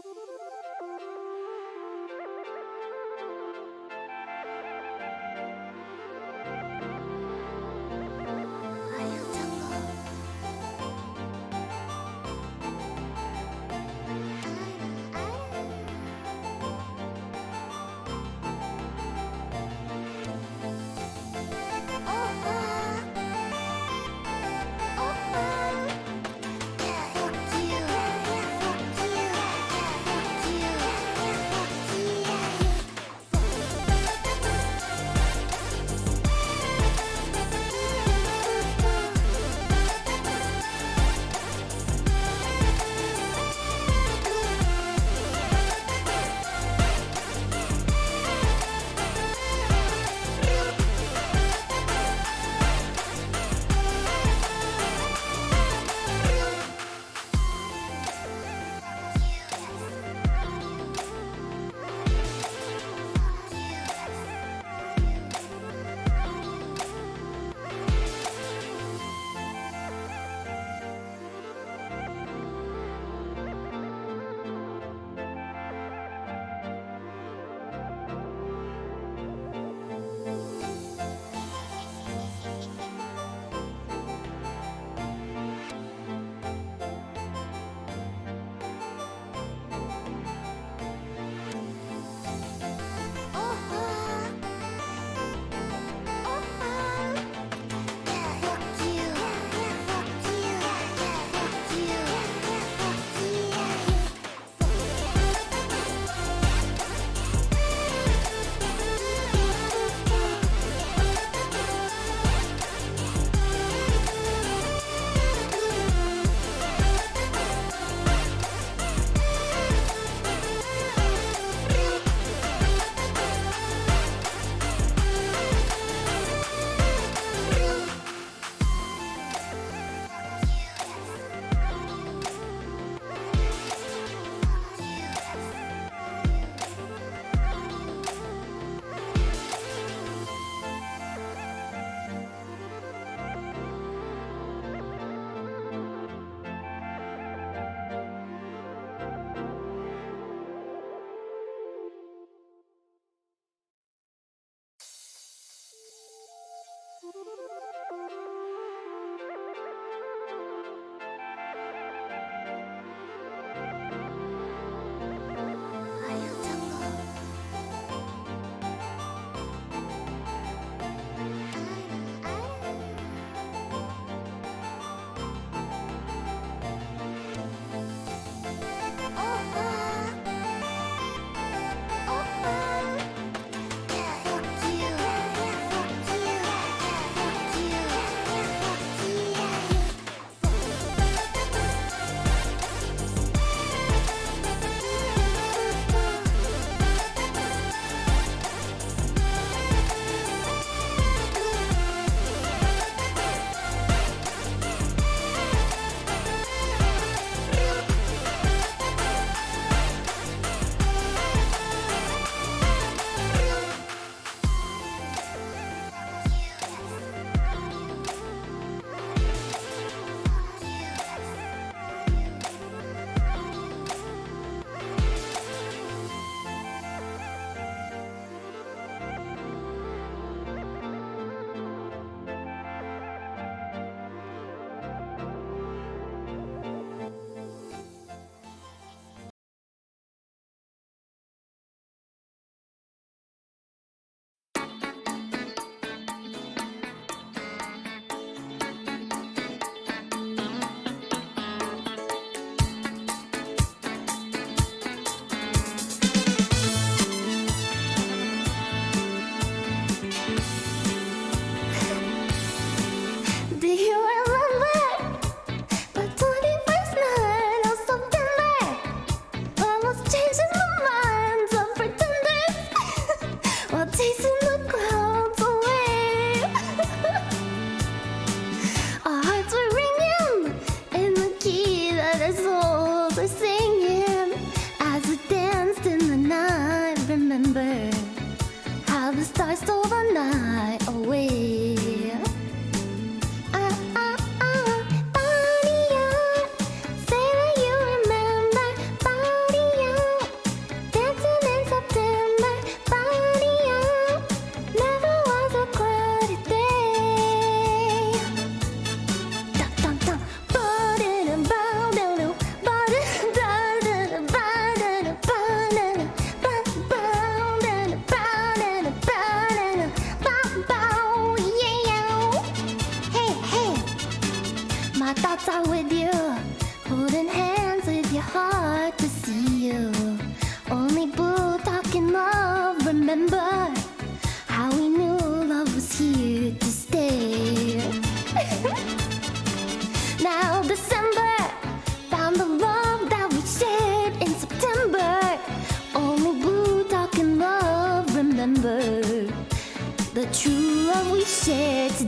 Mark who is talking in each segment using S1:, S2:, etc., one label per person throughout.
S1: Fuck you.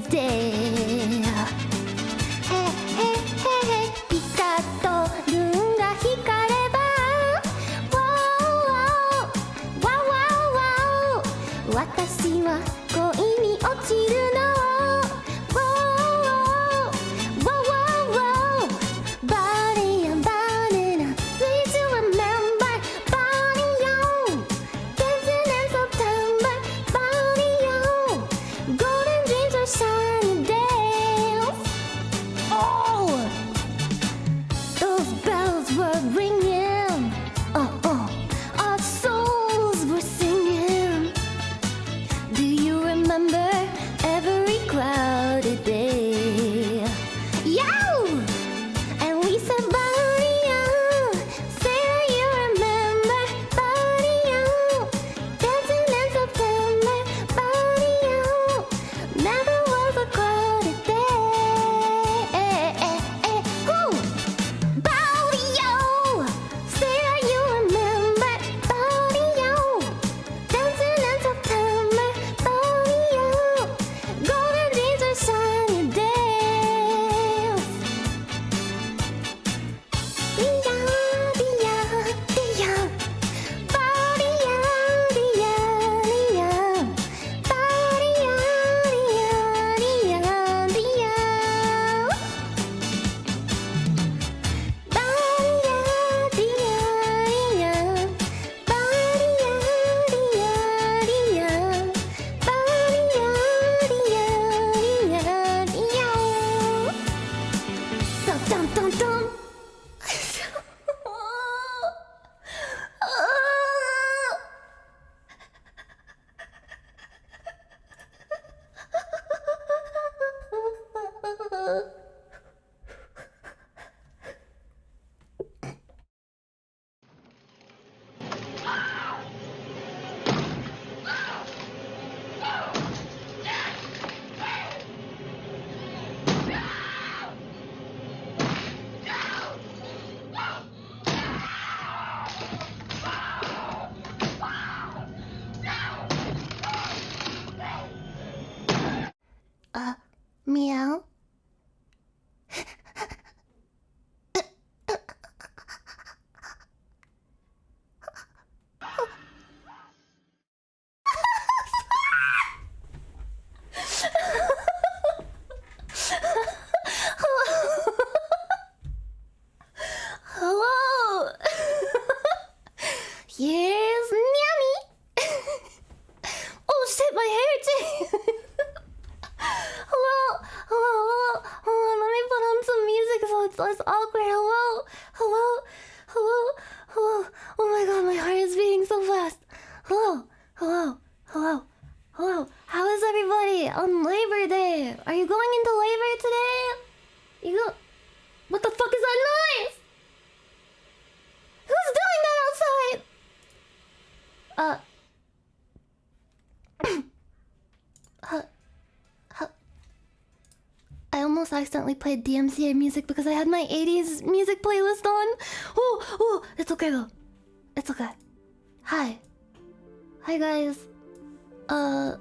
S1: day. Hey, hey, hey, hey. ピカとルンが光れば Wow, wow, wow, wow. 私は恋に落ちるの Wow, wow, wow. Body and banana. Please you remember Body on. Dancing in September. Body on. Golden dreams are shiny days. Oh, those bells were ringing. Our souls were singing. Do you remember every cloudy day? Yow! And we said, Body on. Say that you remember. Body on. Dancing in September. Body on. Never was a cloudy day. Woo! Body on. Say that you remember. Body on. Dancing in September. Body on. Golden days are shiny days. Dum dum dum. Meow. Hello. Here's Nyanners. Oh shit, my hair changed. Hello, hello, hold on, let me put on some music so it's less awkward. Hello, hello, hello, hello. Oh my god, my heart is beating so fast. Hello, hello, hello, hello. How is everybody on Labor Day? Are you going into labor today? You go. What the fuck is that noise? Who's doing that outside? I almost accidentally played DMCA music because I had my 80s music playlist on. Oh, it's okay though. It's okay. Hi. Hi guys. How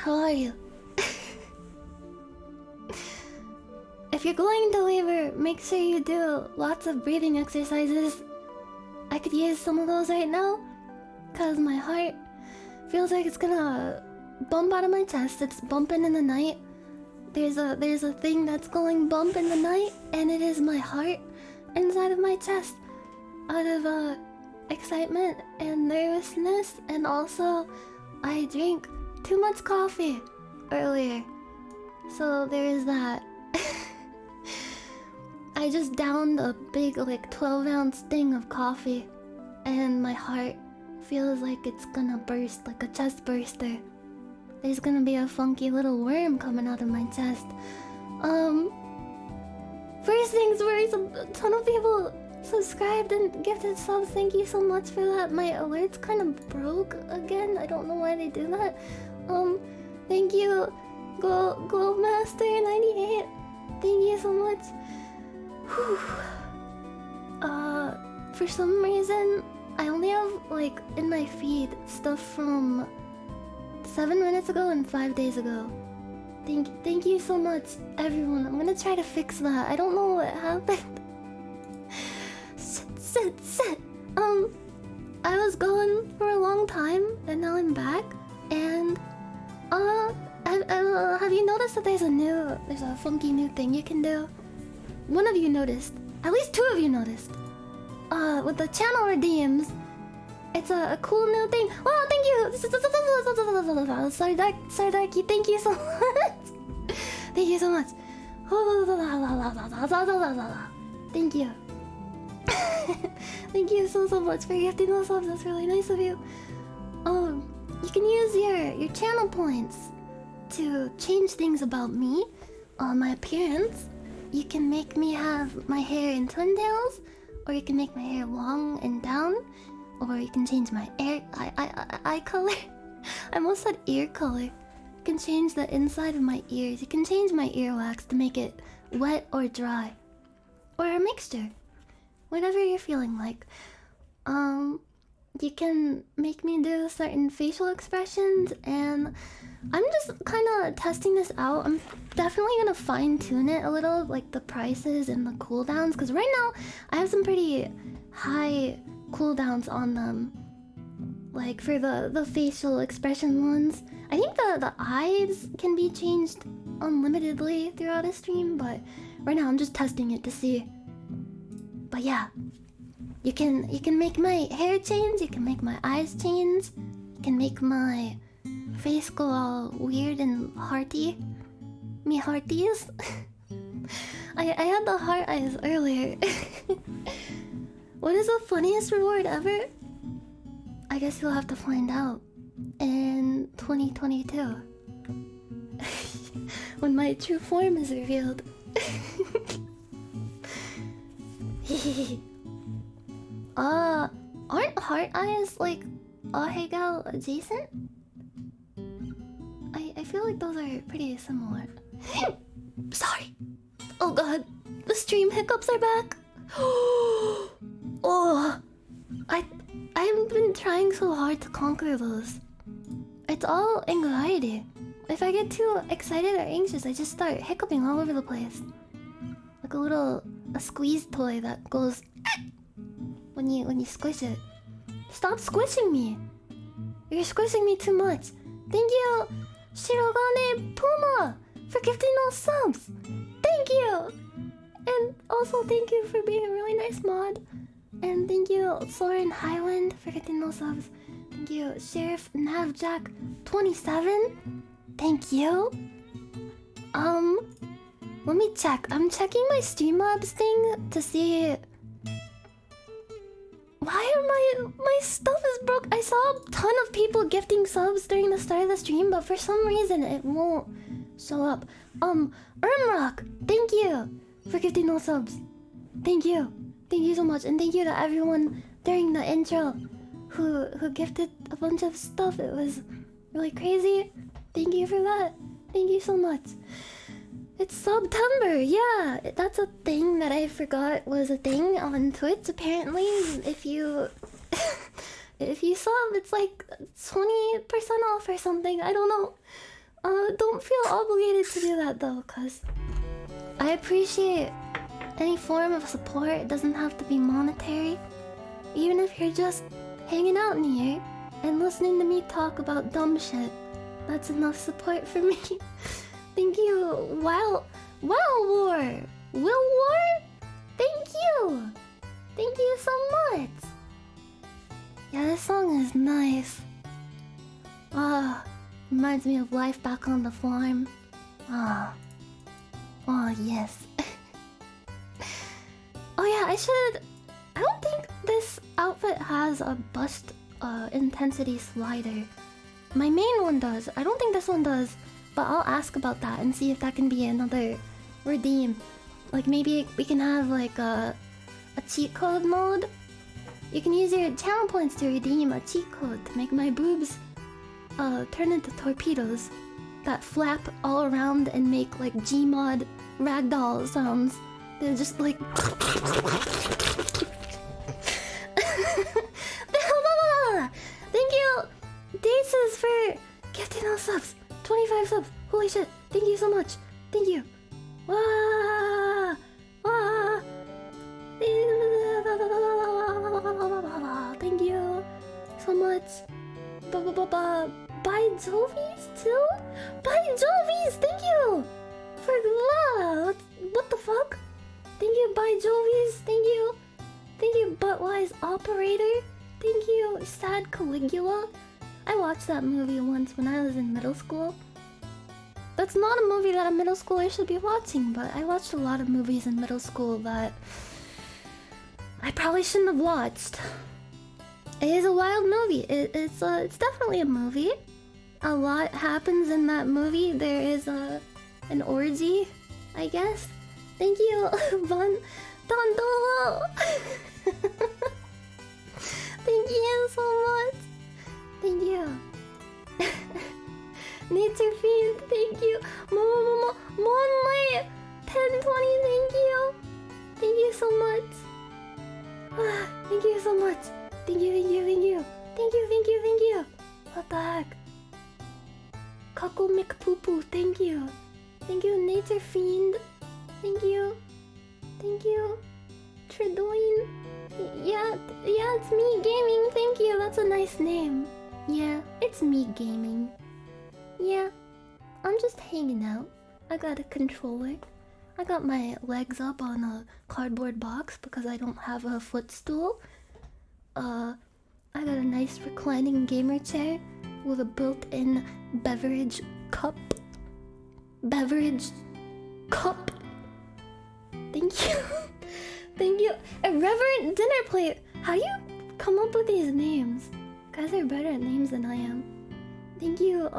S1: are you? If you're going to labor, make sure you do lots of breathing exercises. I could use some of those right now, cause my heart feels like it's gonna bump out of my chest. It's bumping in the night. There's a thing that's going bump in the night, and it is my heart inside of my chest, out of excitement and nervousness, and also I drank too much coffee earlier, so there is that. I just downed a big, like 12-ounce thing of coffee, and my heart feels like it's gonna burst, like a chest burster. There's gonna be a funky little worm coming out of my chest. First things first, a ton of people subscribed and gifted subs. Thank you so much for that. My alerts kind of broke again. I don't know why they do that. Thank you, Glowmaster98. Thank you so much. Whew. For some reason, I only have, like, in my feed stuff from 7 minutes ago and 5 days ago. Thank you so much, everyone. I'm gonna try to fix that. I don't know what happened. Sit. I was gone for a long time, and now I'm back. And have you noticed that there's a funky new thing you can do? One of you noticed. At least two of you noticed. With the channel redeems, it's a cool new thing. Oh, thank you. Sardarky, thank you so much. Thank you so much. Thank you. Thank you so much for gifting those subs. That's really nice of you. You can use your channel points to change things about me, my appearance. You can make me have my hair in twin tails, or you can make my hair long and down, or you can change my eye color. I almost said ear color. You can change the inside of my ears. You can change my earwax to make it wet or dry, or a mixture. Whatever you're feeling like. You can make me do certain facial expressions, and I'm just kind of testing this out. I'm definitely gonna fine-tune it a little, like the prices and the cooldowns, because right now I have some pretty high cooldowns on them. Like for the facial expression ones. I think the eyes can be changed unlimitedly throughout a stream, but right now I'm just testing it to see. But yeah, you can make my hair change, you can make my eyes change, you can make my face go all weird and hearty. Me hearties. I had the heart eyes earlier. What is the funniest reward ever? I guess you'll have to find out in 2022. When my true form is revealed. Aren't heart eyes like Ahegao adjacent? I feel like those are pretty similar. Sorry. Oh god, the stream hiccups are back. Oh, I've been trying so hard to conquer those. It's all anxiety. If I get too excited or anxious, I just start hiccuping all over the place. Like a squeeze toy that goes when you squish it. Stop squishing me. You're squishing me too much. Thank you, Shirogane Puma, for gifting those subs. Thank you. And also thank you for being a really nice mod. And thank you, Soren Highland, for getting those subs. Thank you, Sheriff Navjack 27. Thank you. Let me check. I'm checking my Streamlabs thing to see. Why are my stuff is broke? I saw a ton of people gifting subs during the start of the stream, but for some reason it won't show up. Ermrock, thank you for gifting those subs. Thank you. Thank you so much, and thank you to everyone during the intro who gifted a bunch of stuff. It was really crazy. Thank you for that. Thank you so much. It's September, yeah. That's a thing that I forgot was a thing on Twitch. Apparently, if you sub, it's like 20% off or something. I don't know. Don't feel obligated to do that though, cause I appreciate any form of support. It doesn't have to be monetary. Even if you're just hanging out in here and listening to me talk about dumb shit, that's enough support for me. Thank you, Wow War, Will War. Thank you. Thank you so much. Yeah, this song is nice. Reminds me of life back on the farm. Oh yes. Oh yeah, I don't think this outfit has a bust intensity slider. My main one does. I don't think this one does, but I'll ask about that and see if that can be another redeem. Like maybe we can have like a cheat code mode. You can use your channel points to redeem a cheat code to make my boobs turn into torpedoes that flap all around and make like Gmod ragdoll sounds. They're just like Thank you, Daces, for gifting those subs. 25 subs. Holy shit. Thank you so much. Thank you. Wah! Wah! Thank you so much. By Jovies too? By Jovies! Thank you! For what the fuck? Thank you, By Jovies. Thank you. Thank you, Buttwise Operator. Thank you, Sad Caligula. I watched that movie once when I was in middle school. That's not a movie that a middle schooler should be watching, but I watched a lot of movies in middle school that I probably shouldn't have watched. It is a wild movie. It's definitely a movie. A lot happens in that movie. There is an orgy, I guess. Thank you, Von Dondolo. Thank you so much. Thank you. Nature Fiend, thank you. Monley 1020, thank you. Thank you so much. Thank you so much. Thank you, thank you, thank you. Thank you, thank you, thank you. What the heck? Cuckle McPoopoo, thank you. Thank you, Nature Fiend. Thank you. Thank you. Tredoin. Yeah, it's me gaming. Thank you. That's a nice name. Yeah, it's me gaming. Yeah, I'm just hanging out. I got a controller. I got my legs up on a cardboard box because I don't have a footstool. I got a nice reclining gamer chair with a built-in beverage cup. Thank you. Thank you. Irreverent dinner plate. How do you come up with these names? Guys are better at names than I am. Thank you.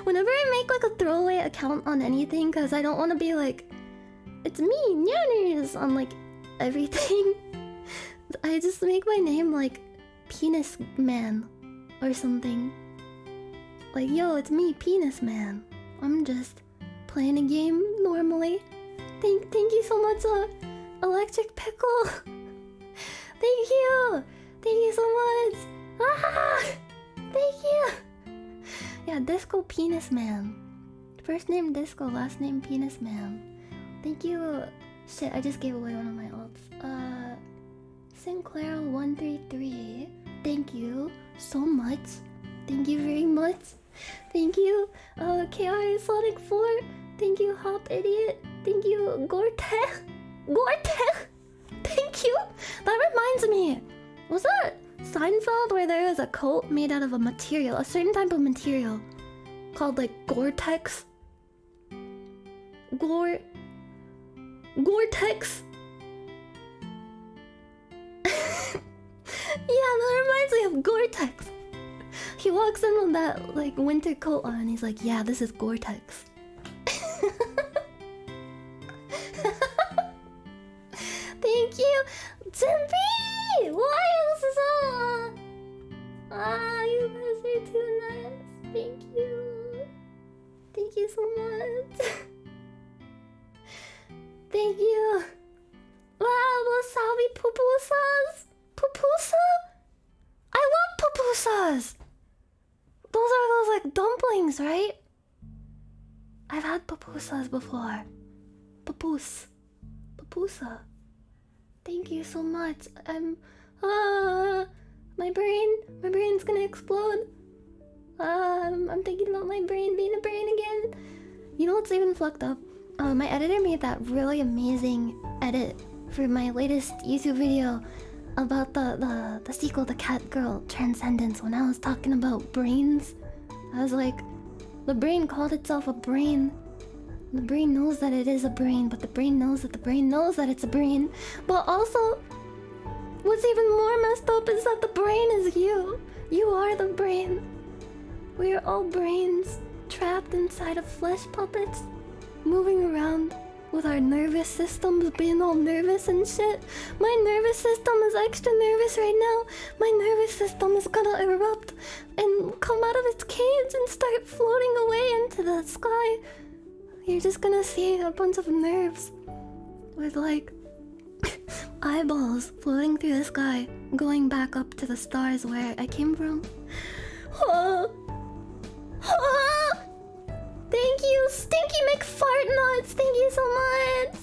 S1: Whenever I make like a throwaway account on anything, because I don't want to be like, it's me, Nyanners, on like everything, I just make my name like Penis Man or something. Like, yo, it's me, Penis Man. I'm just playing a game normally. Thank you so much, Electric Pickle. Thank you so much. Ah, thank you. Yeah, Disco Penis Man. First name Disco, last name Penis Man. Thank you. Shit, I just gave away one of my alts. Sinclair133. Thank you so much. Thank you very much. Thank you, KR Sonic 4. Thank you, Hop Idiot. Thank you, Gore-Tex. Thank you. That reminds me. Was that Seinfeld where there was a coat made out of a certain type of material called like Gore-Tex? Gore-Tex. Yeah, that reminds me of Gore-Tex. He walks in with that like winter coat on and he's like, yeah, this is Gore-Tex. Thank you, Jimpy! Why else is you guys are too nice. Thank you. Thank you so much. Thank you. Wow, wasabi pupusas. Pupusa? I love pupusas. Those are those like dumplings, right? I've had pupusas before. Pupusa. Thank you so much. My brain's gonna explode. I'm thinking about my brain being a brain again. You know what's even fucked up? My editor made that really amazing edit for my latest YouTube video about the sequel to Catgirl Transcendence. When I was talking about brains, I was like, the brain called itself a brain. The brain knows that it is a brain, but the brain knows that the brain knows that it's a brain. But also, what's even more messed up is that the brain is you. You are the brain. We are all brains trapped inside of flesh puppets, moving around with our nervous systems being all nervous and shit. My nervous system is extra nervous right now. My nervous system is gonna erupt and come out of its cage and start floating away into the sky. You're just gonna see a bunch of nerves with like eyeballs floating through the sky, going back up to the stars where I came from. Thank Thank you, Stinky McFart Nuts. Thank you so much.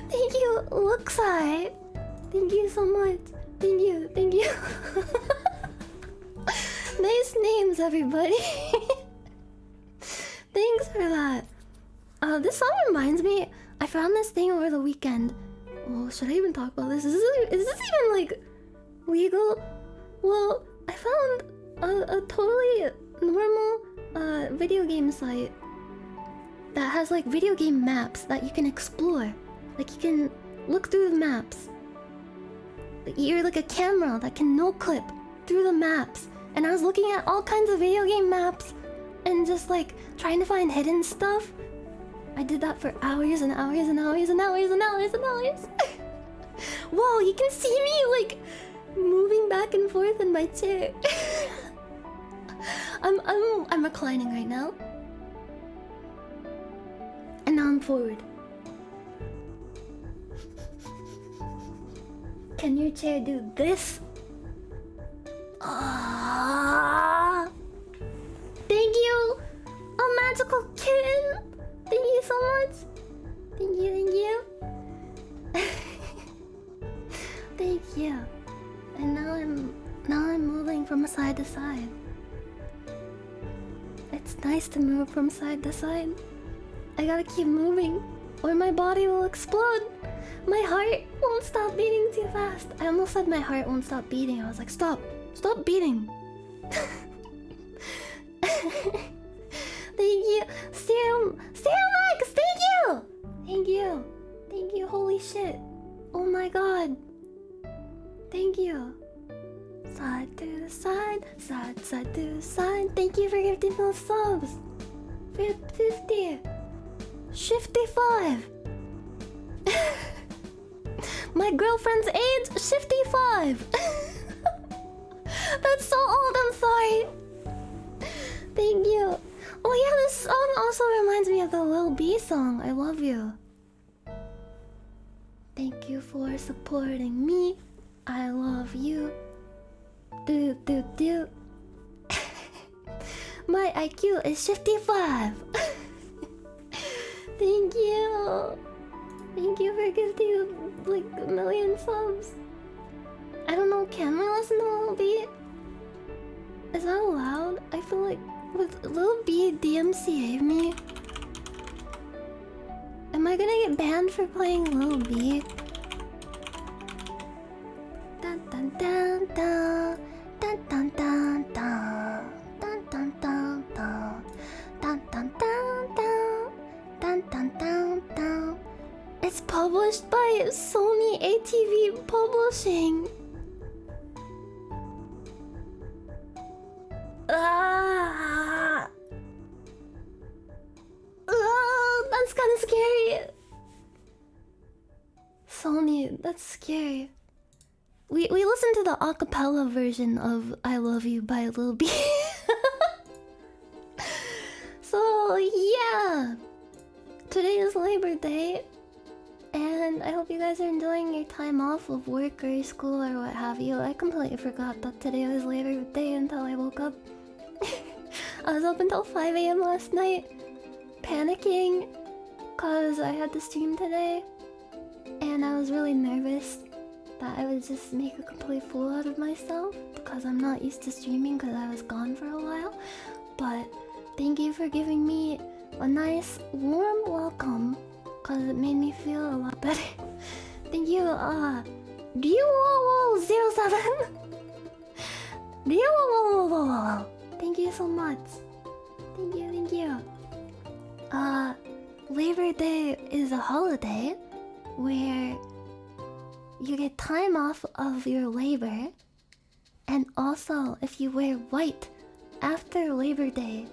S1: Thank you, Luxai. Thank you so much. Thank you, thank you. Nice names, everybody. Thanks for that. This song reminds me. I found this thing over the weekend. Oh, should I even talk about this? Is this even like legal? Well, I found a totally normal video game site that has like video game maps that you can explore. Like you can look through the maps. You're like a camera that can no clip through the maps. And I was looking at all kinds of video game maps and just like trying to find hidden stuff. I did that for hours and hours and hours and hours and hours and hours. Whoa, you can see me like moving back and forth in my chair. I'm reclining right now. And now I'm forward. Can your chair do this? Ah! Thank you, a magical kitten. Thank you so much. Thank you, thank you. Thank you. And now I'm moving from side to side. It's nice to move from side to side. I gotta keep moving, or my body will explode. My heart won't stop beating too fast. I almost said my heart won't stop beating. I was like, stop beating. Thank you, Serum Max. Thank you. Thank you. Holy shit. Oh my god. Thank you. Side to side, side to side. Thank you for gifting those subs. 50. 55. My girlfriend's age, 55. That's so old, I'm sorry. Thank you. Oh yeah, this song also reminds me of the Lil B song, I Love You. Thank you for supporting me. I love you. Do. My IQ is 55. Thank you. Thank you for gifting like a million subs. I don't know, can we listen to Lil B? Is that allowed? I feel like with Lil B DMCA me. Am I gonna get banned for playing Lil B? Dun dun dun dun dun dun dun dun dun dun dun dun dun dun dun dun dun dun. It's published by Sony ATV Publishing. That's kind of scary. Sony, that's scary. We listened to the acapella version of I Love You by Lil B. So yeah, today is Labor Day, and I hope you guys are enjoying your time off of work or school or what have you. I completely forgot that today was Labor Day until I woke up. I was up until 5 AM last night, panicking cause I had to stream today, and I was really nervous that I would just make a complete fool out of myself because I'm not used to streaming because I was gone for a while. But thank you for giving me a nice warm welcome because it made me feel a lot better. Thank you, Duo07. Duo. Thank you so much. Thank you. Labor Day is a holiday where you get time off of your labor, and also if you wear white after Labor Day,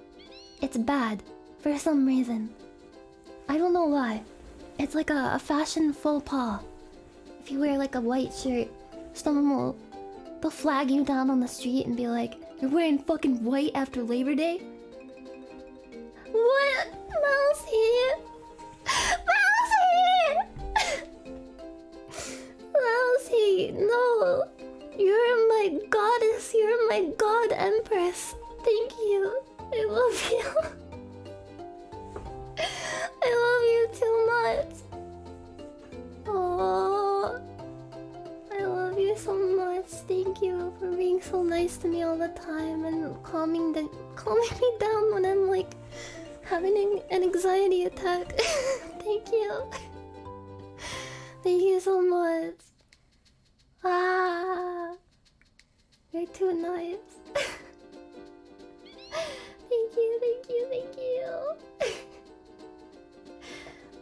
S1: it's bad for some reason. I don't know why. It's like a fashion faux pas. If you wear like a white shirt, they'll flag you down on the street and be like, "You're wearing fucking white after Labor Day?" What? Mousy? Mousy, no. You're my goddess. You're my god empress. Thank you. I love you. I love you too much. Oh, I love you so much. Thank you for being so nice to me all the time and calming me down when I'm like having an anxiety attack. Thank you. Thank you so much. Ah, you're too nice. Thank you, thank you, thank you.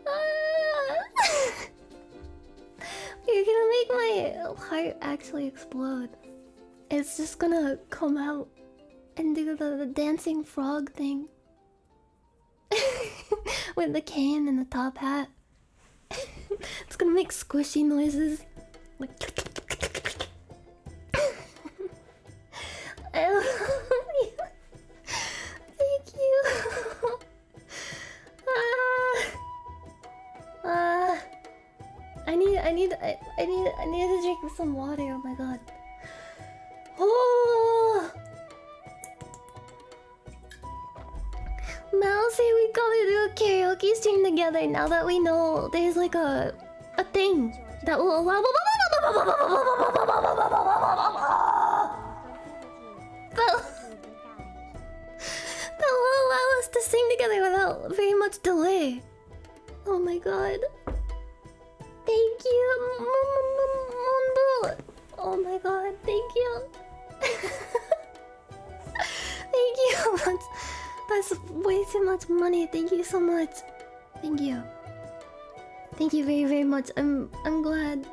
S1: Ah. You're gonna make my heart actually explode. It's just gonna come out and do the dancing frog thing. With the cane and the top hat. It's gonna make squishy noises. Like I love you. Thank you. I need to drink some water. Oh my god. Oh, Mousy, we gotta do a karaoke stream together now that we know there's like a thing that will allow that will allow us to sing together without very much delay. Oh my god. Thank you, Moonboo. Oh my god, thank you. Thank you. That's way too much money. Thank you so much. Thank you. Thank you very, very much. I'm glad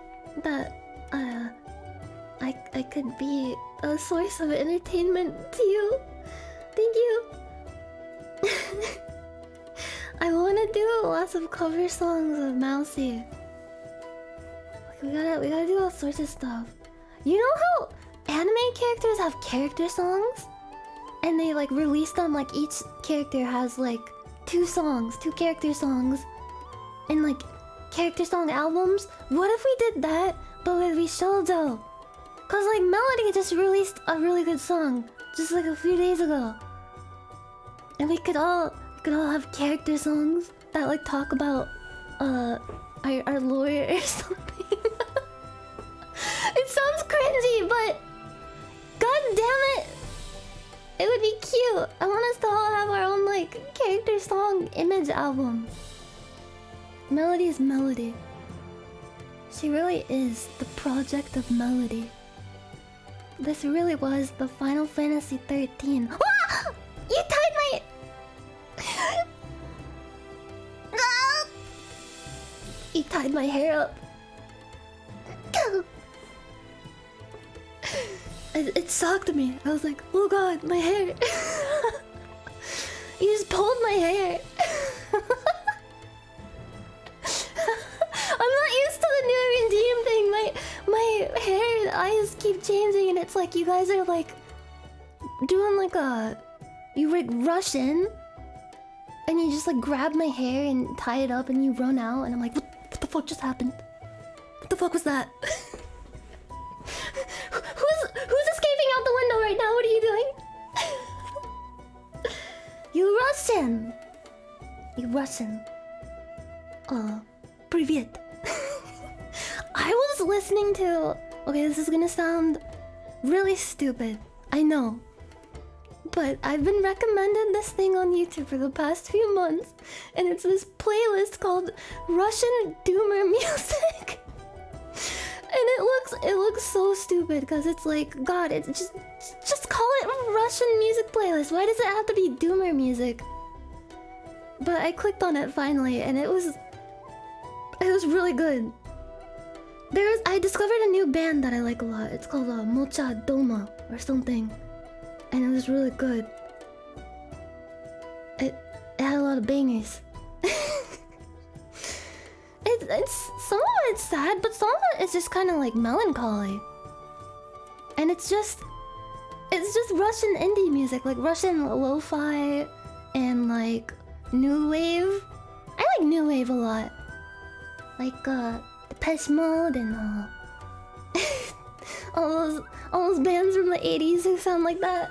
S1: that I could be a source of entertainment to you. Thank you. I want to do lots of cover songs of Mousy. We gotta do all sorts of stuff. You know how anime characters have character songs? And they like release them, like each character has like two character songs. And like character song albums. What if we did that, but with Rishoujo? Cause like Melody just released a really good song just like a few days ago. And we could all have character songs that like talk about our lore or something. It sounds cringy, but god damn it, it would be cute. I want us to all have our own like character song image album. Melody is Melody. She really is the project of Melody. This really was the Final Fantasy 13. Ah! You tied my... You tied my hair up. It sucked me. I was like, oh god, my hair. You just pulled my hair. I'm not used to the new redeem thing. My hair and eyes keep changing, and it's like you guys are like doing like a... You like rush in, and you just like grab my hair and tie it up, and you run out, and I'm like, what the fuck just happened? What the fuck was that? Who's escaping out the window right now? What are you doing? You Russian. You Russian. Привет. I was listening to... Okay, this is gonna sound really stupid. I know. But I've been recommended this thing on YouTube for the past few months. And it's this playlist called Russian Doomer Music. And it looks so stupid because it's like, god, it's just call it a Russian music playlist. Why does it have to be Doomer music? But I clicked on it finally, and it was really good. I discovered a new band that I like a lot. It's called Mocha Doma or something, and it was really good. It had a lot of bangers. It's some of it's sad, but some of it is just kind of like melancholy. And it's just Russian indie music, like Russian lo-fi and like new wave. I like new wave a lot, like Depeche Mode and all those bands from the 80s who sound like that.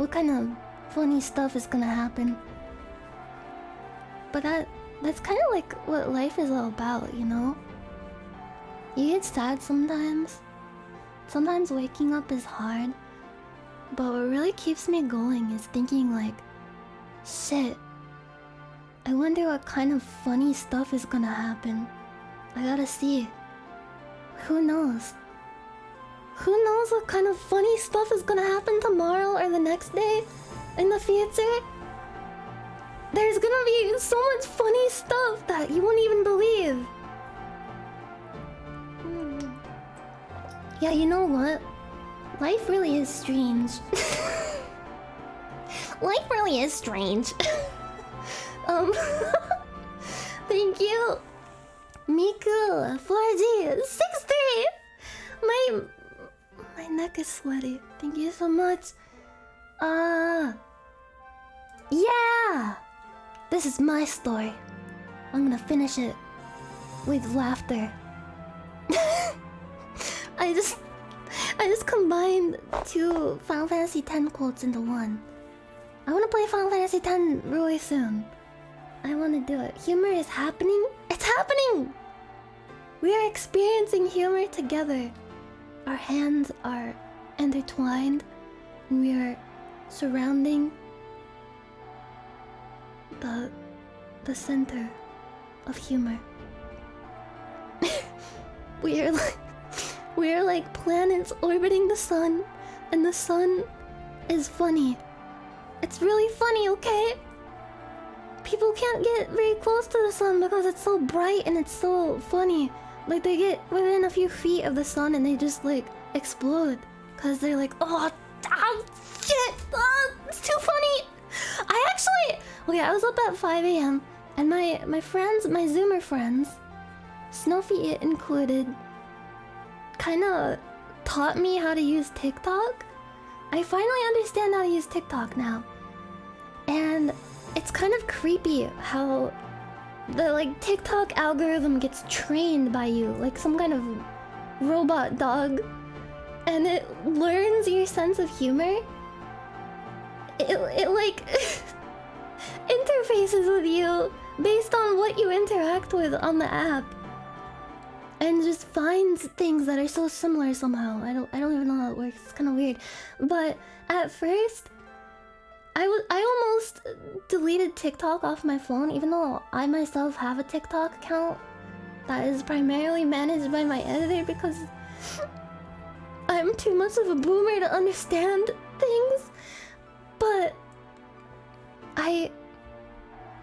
S1: what kind of funny stuff is gonna happen. But that's kind of like what life is all about, you know? You get sad sometimes. Sometimes waking up is hard. But what really keeps me going is thinking like, shit, I wonder what kind of funny stuff is gonna happen. I gotta see. Who knows? Who knows what kind of funny stuff is gonna happen tomorrow or the next day in the future? There's gonna be so much funny stuff that you won't even believe. Yeah, you know what? Life really is strange. Life really is strange. Thank you. Miku, 4G, 63. My neck is sweaty. Thank you so much. Yeah. This is my story. I'm gonna finish it with laughter. I just combined 2 Final Fantasy X quotes into one. I wanna play Final Fantasy X really soon. I wanna do it. Humor is happening. It's happening! We are experiencing humor together. Our hands are intertwined. And we are surrounding the center of humor. We are like planets orbiting the sun, and the sun is funny. It's really funny, okay? People can't get very close to the sun because it's so bright and it's so funny. Like they get within a few feet of the sun and they just like explode because they're like, oh, shit, it's too funny. I was up at 5 a.m. and my friends, my Zoomer friends, Snowfeet included, kind of taught me how to use TikTok. I finally understand how to use TikTok now. And it's kind of creepy how the like TikTok algorithm gets trained by you, like some kind of robot dog, and it learns your sense of humor. It like interfaces with you based on what you interact with on the app, and just finds things that are so similar somehow. I don't even know how it works. It's kind of weird. But at first, I almost deleted TikTok off my phone, even though I myself have a TikTok account that is primarily managed by my editor because I'm too much of a boomer to understand things. But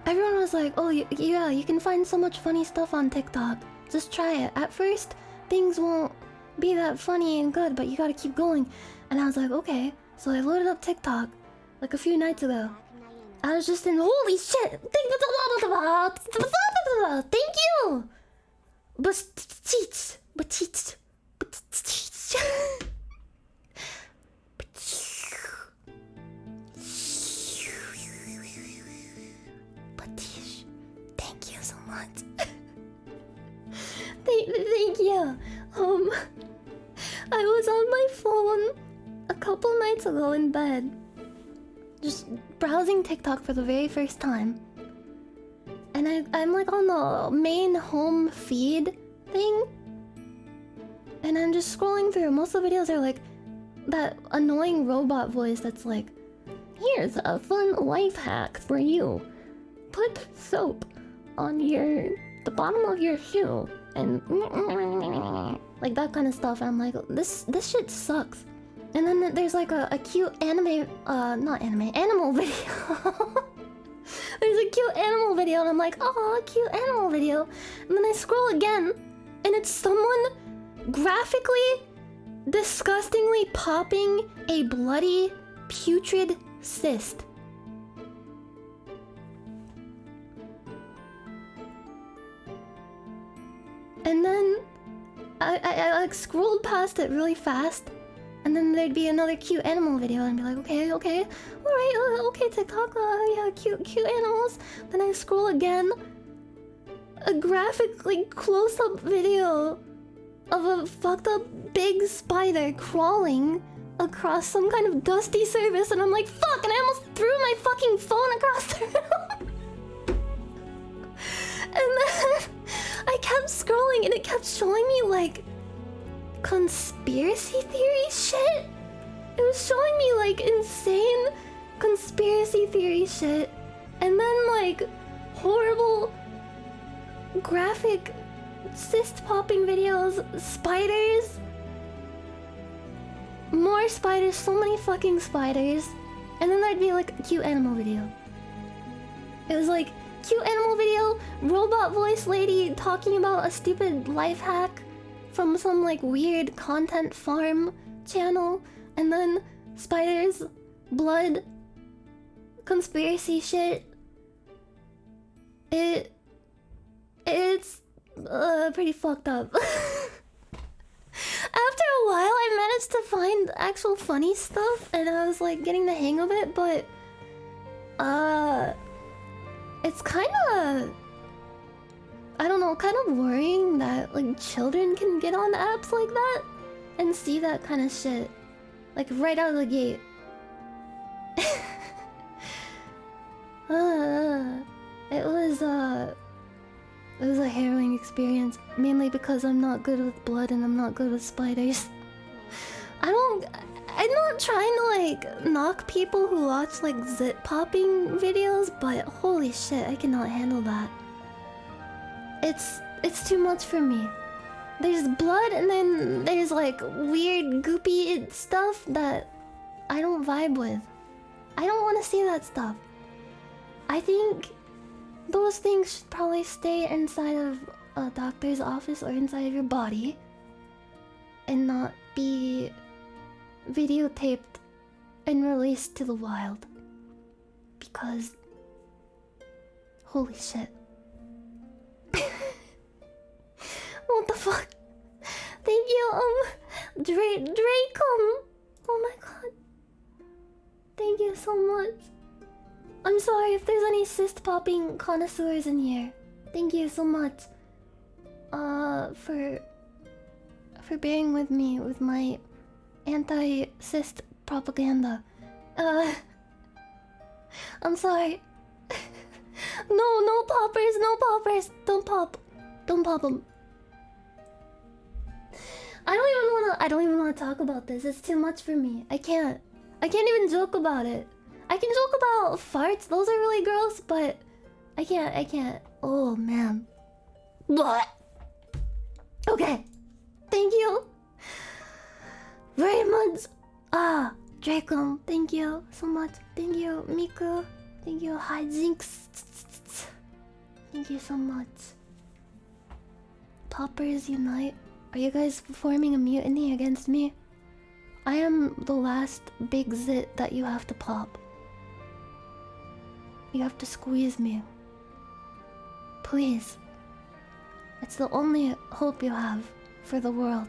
S1: everyone was like, oh yeah, you can find so much funny stuff on TikTok. Just try it. At first, things won't be that funny and good, but you gotta keep going. And I was like, okay. So I loaded up TikTok like a few nights ago. I was just in, holy shit! Thank you! But thank you so much. Thank you. I was on my phone a couple nights ago in bed, just browsing TikTok for the very first time, and I'm like on the main home feed thing, and I'm just scrolling through. Most of the videos are like that annoying robot voice that's like, here's a fun life hack for you. Put soap on the bottom of your shoe and like that kind of stuff. And I'm like, this shit sucks. And then there's like a cute animal video. There's a cute animal video and I'm like, oh, cute animal video. And then I scroll again and it's someone graphically, disgustingly popping a bloody, putrid cyst. And then I like scrolled past it really fast, and then there'd be another cute animal video, and I'd be like, okay, alright, okay, TikTok, yeah, cute animals. Then I scroll again, a graphic, like, close-up video of a fucked up big spider crawling across some kind of dusty surface, and I'm like, fuck, and I almost threw my fucking phone across the room. And then I kept scrolling and it kept showing me like conspiracy theory shit. It was showing me like insane conspiracy theory shit, and then like horrible graphic cyst popping videos, spiders, more spiders, so many fucking spiders, and then there'd be like a cute animal video. It was like cute animal video, robot voice lady talking about a stupid life hack from some like weird content farm channel, and then spiders, blood, conspiracy shit. It's pretty fucked up. After a while, I managed to find actual funny stuff, and I was like getting the hang of it, but it's kind of, I don't know, kind of worrying that like children can get on apps like that and see that kind of shit like right out of the gate. It was a harrowing experience, mainly because I'm not good with blood and I'm not good with spiders. I'm not trying to like knock people who watch like zit popping videos, but holy shit, I cannot handle that. It's too much for me. There's blood and then there's like weird goopy stuff that I don't vibe with. I don't want to see that stuff. I think those things should probably stay inside of a doctor's office or inside of your body and not be videotaped and released to the wild. Because holy shit. What the fuck? Thank you, Drake, oh my god. Thank you so much. I'm sorry if there's any cyst popping connoisseurs in here. Thank you so much. For bearing with me with my anti-cyst propaganda. I'm sorry. No poppers. Don't pop them. I don't even wanna talk about this. It's too much for me. I can't even joke about it. I can joke about farts, those are really gross, but I can't. Oh man. What? Okay. Thank you very much. Draco, thank you so much. Thank you, Miku. Thank you, Hijinks. Thank you so much. Poppers unite. Are you guys forming a mutiny against me? I am the last big zit that you have to pop. You have to squeeze me. Please. It's the only hope you have for the world.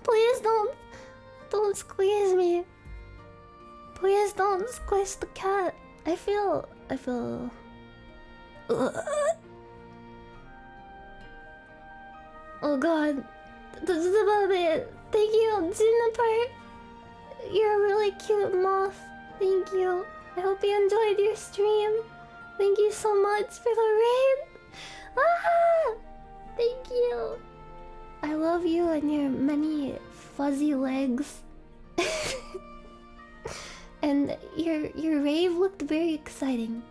S1: Please don't squeeze me. Please don't squish the cat. I feel oh god. This is about it. Thank you, Juniper. You're a really cute moth. Thank you. I hope you enjoyed your stream. Thank you so much for the raid. Thank you. I love you and your many fuzzy legs. And your rave looked very exciting,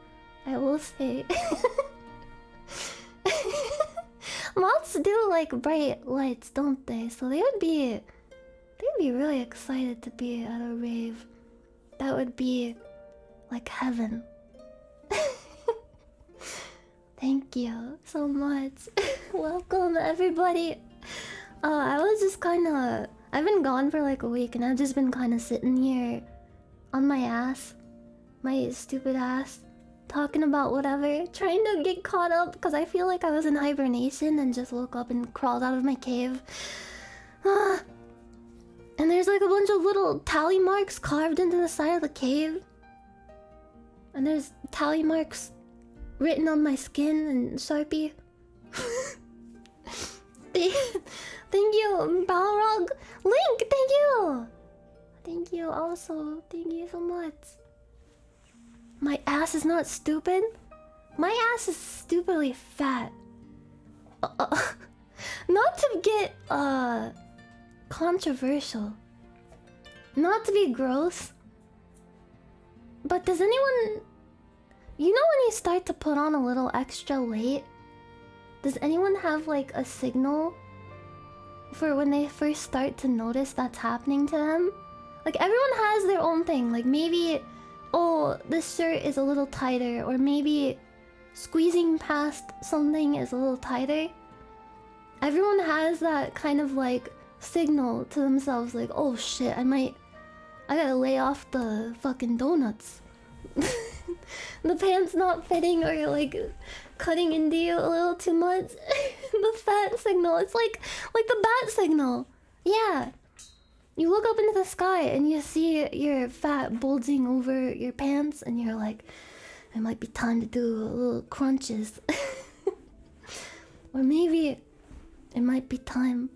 S1: I will say. Moths do like bright lights, don't they? So they'd be really excited to be at a rave. That would be like heaven. Thank you so much. Welcome everybody. I was just kinda... I've been gone for like a week and I've just been kinda sitting here on my ass. My stupid ass. Talking about whatever. Trying to get caught up because I feel like I was in hibernation and just woke up and crawled out of my cave. And there's like a bunch of little tally marks carved into the side of the cave. And there's tally marks written on my skin in Sharpie. Thank you, Balrog. Link, thank you. Thank you also. Thank you so much. My ass is not stupid. My ass is stupidly fat. Not to get controversial. Not to be gross. But does anyone... You know when you start to put on a little extra weight? Does anyone have like a signal for when they first start to notice that's happening to them? Like everyone has their own thing. Like maybe, oh, this shirt is a little tighter. Or maybe squeezing past something is a little tighter. Everyone has that kind of like signal to themselves. Like, oh shit, I gotta lay off the fucking donuts. The pants not fitting or like cutting into you a little too much. The fat signal. It's like the bat signal. Yeah. You look up into the sky and you see your fat bulging over your pants and you're like, it might be time to do a little crunches. Or maybe it might be time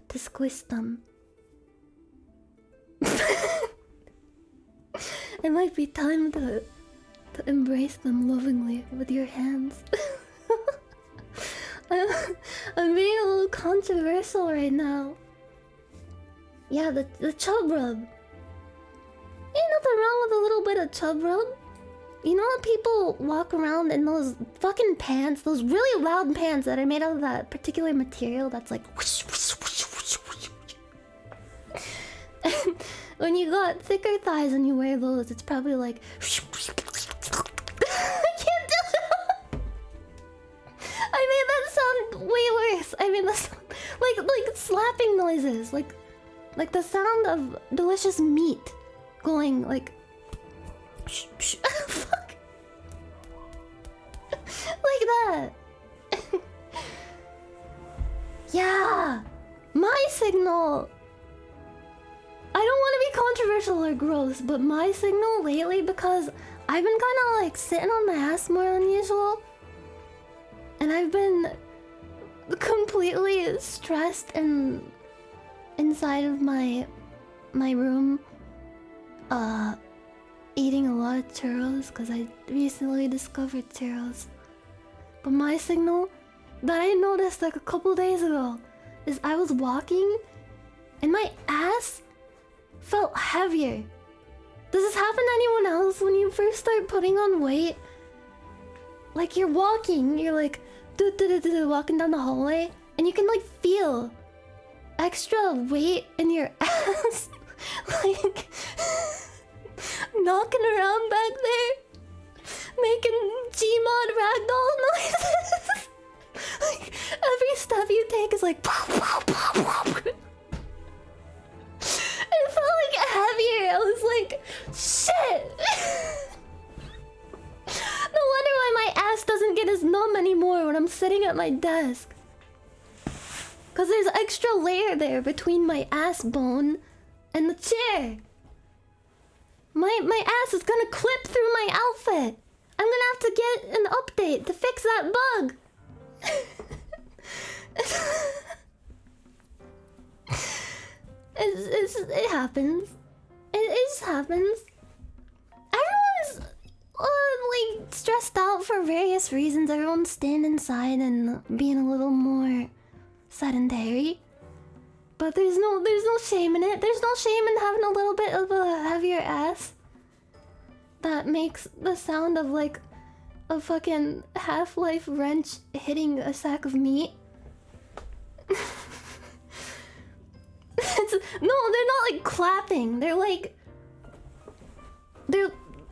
S1: to squish them. It might be time to embrace them lovingly with your hands. I'm being a little controversial right now. Yeah, the chub rub. Ain't nothing wrong with a little bit of chub rub. You know how people walk around in those fucking pants, those really loud pants that are made out of that particular material that's like whoosh, whoosh, whoosh, whoosh, whoosh, whoosh. When you got thicker thighs and you wear those, it's probably like whoosh, whoosh, whoosh, whoosh. I can't do it. I made that sound way worse. I made that sound like slapping noises, like the sound of delicious meat going like fuck. Like that. Yeah. My signal. I don't want to be controversial or gross, but my signal lately, because I've been kind of like sitting on my ass more than usual. And I've been completely stressed and inside of my room eating a lot of churros because I recently discovered churros. But my signal that I noticed like a couple days ago is I was walking and my ass felt heavier. Does this happen to anyone else when you first start putting on weight? Like you're walking, you're like walking down the hallway and you can like feel extra weight in your ass. Like knocking around back there, making Gmod ragdoll noises. Like every step you take is like it felt like heavier. I was like, shit. No wonder why my ass doesn't get as numb anymore when I'm sitting at my desk. Cause there's extra layer there between my ass bone and the chair. My ass is gonna clip through my outfit. I'm gonna have to get an update to fix that bug. It happens. It just happens. Everyone's like stressed out for various reasons. Everyone's staying inside and being a little more sedentary. But there's no shame in it. There's no shame in having a little bit of a heavier ass. That makes the sound of like a fucking Half-Life wrench hitting a sack of meat. No, they're not like clapping.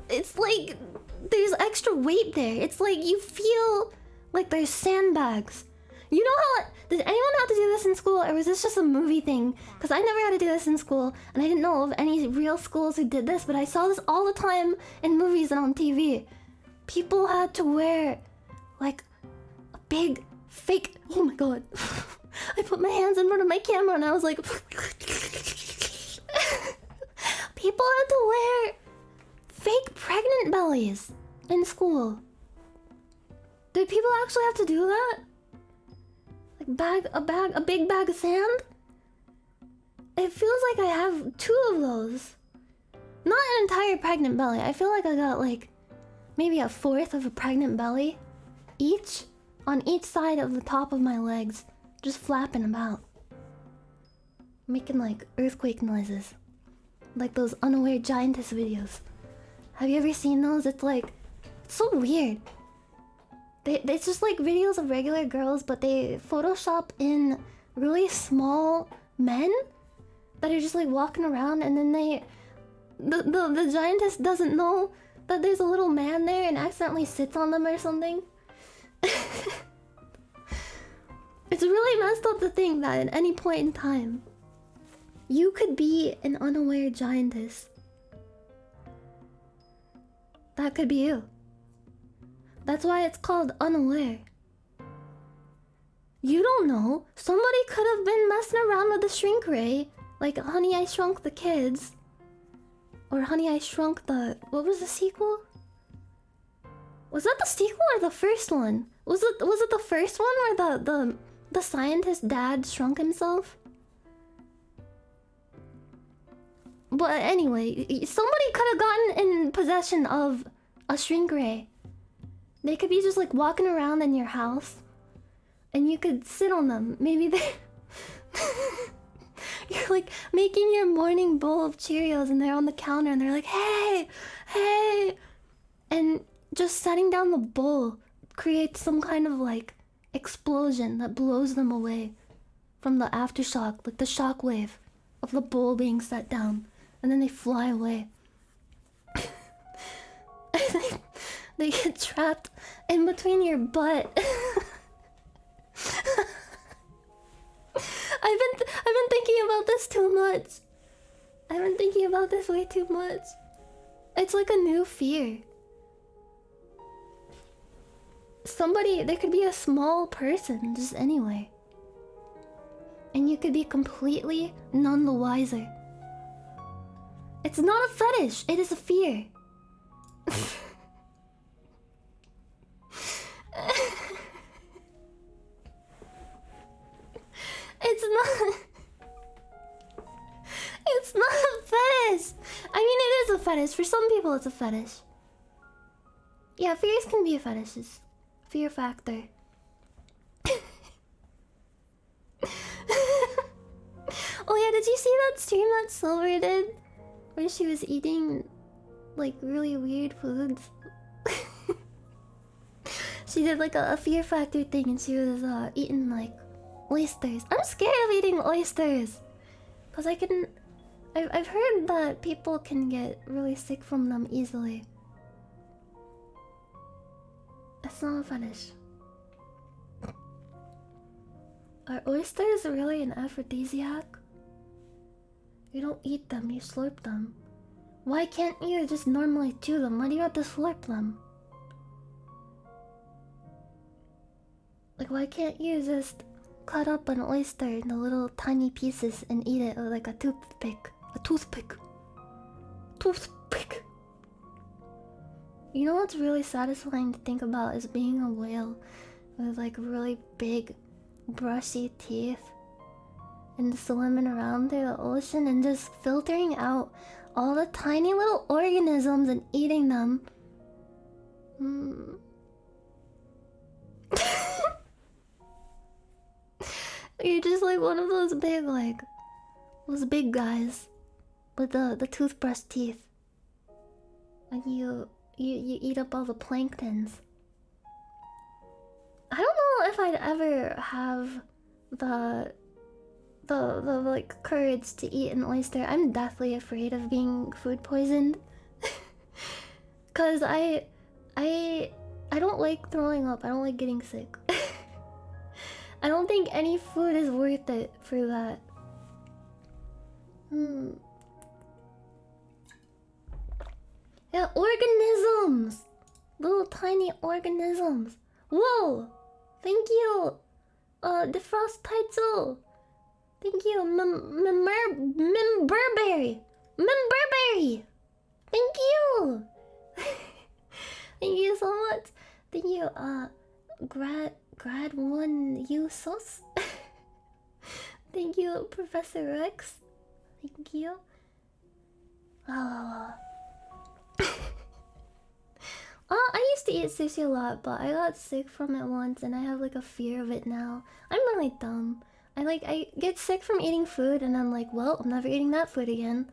S1: It's like there's extra weight there. It's like you feel like there's sandbags. You know how... Did anyone have to do this in school, or was this just a movie thing? Because I never had to do this in school, and I didn't know of any real schools who did this, but I saw this all the time in movies and on TV. People had to wear, like, a big, fake... Oh my god. I put my hands in front of my camera and I was like... People had to wear fake pregnant bellies in school. Did people actually have to do that? a big bag of sand. It feels like I have 2 of those. Not an entire pregnant belly. I feel like I got like maybe a fourth of a pregnant belly each on each side of the top of my legs, just flapping about, making like earthquake noises, like those unaware giantess videos. Have you ever seen those? It's like, it's so weird. It's just like videos of regular girls, but they Photoshop in really small men that are just like walking around, and then the giantess doesn't know that there's a little man there and accidentally sits on them or something. It's really messed up to think that at any point in time you could be an unaware giantess. That could be you. That's why it's called unaware. You don't know. Somebody could have been messing around with the shrink ray, like Honey I Shrunk the Kids, or Honey I Shrunk the... What was the sequel? Was that the sequel or the first one? Was it the first one where the scientist dad shrunk himself? But anyway, somebody could have gotten in possession of a shrink ray. They could be just like walking around in your house, and you could sit on them. Maybe they... You're like making your morning bowl of Cheerios, and they're on the counter, and they're like, "Hey, hey," and just setting down the bowl creates some kind of like explosion that blows them away from the aftershock, like the shockwave of the bowl being set down, and then they fly away. They get trapped in between your butt. I've been thinking about this too much. I've been thinking about this way too much. It's like a new fear. There could be a small person just anywhere, and you could be completely none the wiser. It's not a fetish, it is a fear. It's not a fetish. I mean, it is a fetish. For some people, it's a fetish. Yeah, fears can be a fetish. It's fear factor. Oh yeah, did you see that stream that Silver did? Where she was eating, like, really weird foods? She did, like, a fear factor thing, and she was, eating, like, oysters. I'm scared of eating oysters! Because I've heard that people can get really sick from them easily. It's not a fetish. Are oysters really an aphrodisiac? You don't eat them, you slurp them. Why can't you just normally chew them? Why do you have to slurp them? Like, why can't you just cut up an oyster into little tiny pieces and eat it with like a toothpick? A toothpick. Toothpick. You know what's really satisfying to think about is being a whale with like really big, brushy teeth and swimming around through the ocean and just filtering out all the tiny little organisms and eating them. You're just like one of those big guys with the toothbrush teeth, and you eat up all the planktons. I don't know if I'd ever have the like courage to eat an oyster. I'm deathly afraid of being food poisoned. Cause I don't like throwing up. I don't like getting sick. I don't think any food is worth it for that. Yeah, organisms! Little tiny organisms. Whoa! Thank you! Defrost Title! Thank you, Memberberry! Memberberry! Thank you! Thank you so much! Thank you, grad 1 you sus. Thank you, Professor Rex. Thank you. Oh. I used to eat sushi a lot, but I got sick from it once and I have like a fear of it now. I'm really dumb. I get sick from eating food and I'm like, well, I'm never eating that food again.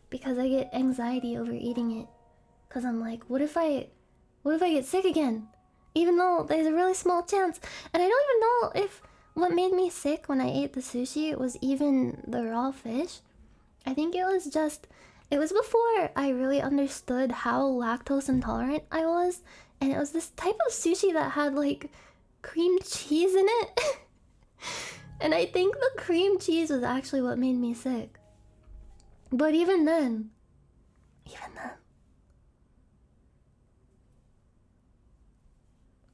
S1: Because I get anxiety over eating it. Cause I'm like, what if I get sick again? Even though there's a really small chance. And I don't even know if what made me sick when I ate the sushi was even the raw fish. I think it was before I really understood how lactose intolerant I was. And it was this type of sushi that had like cream cheese in it. And I think the cream cheese was actually what made me sick. But even then.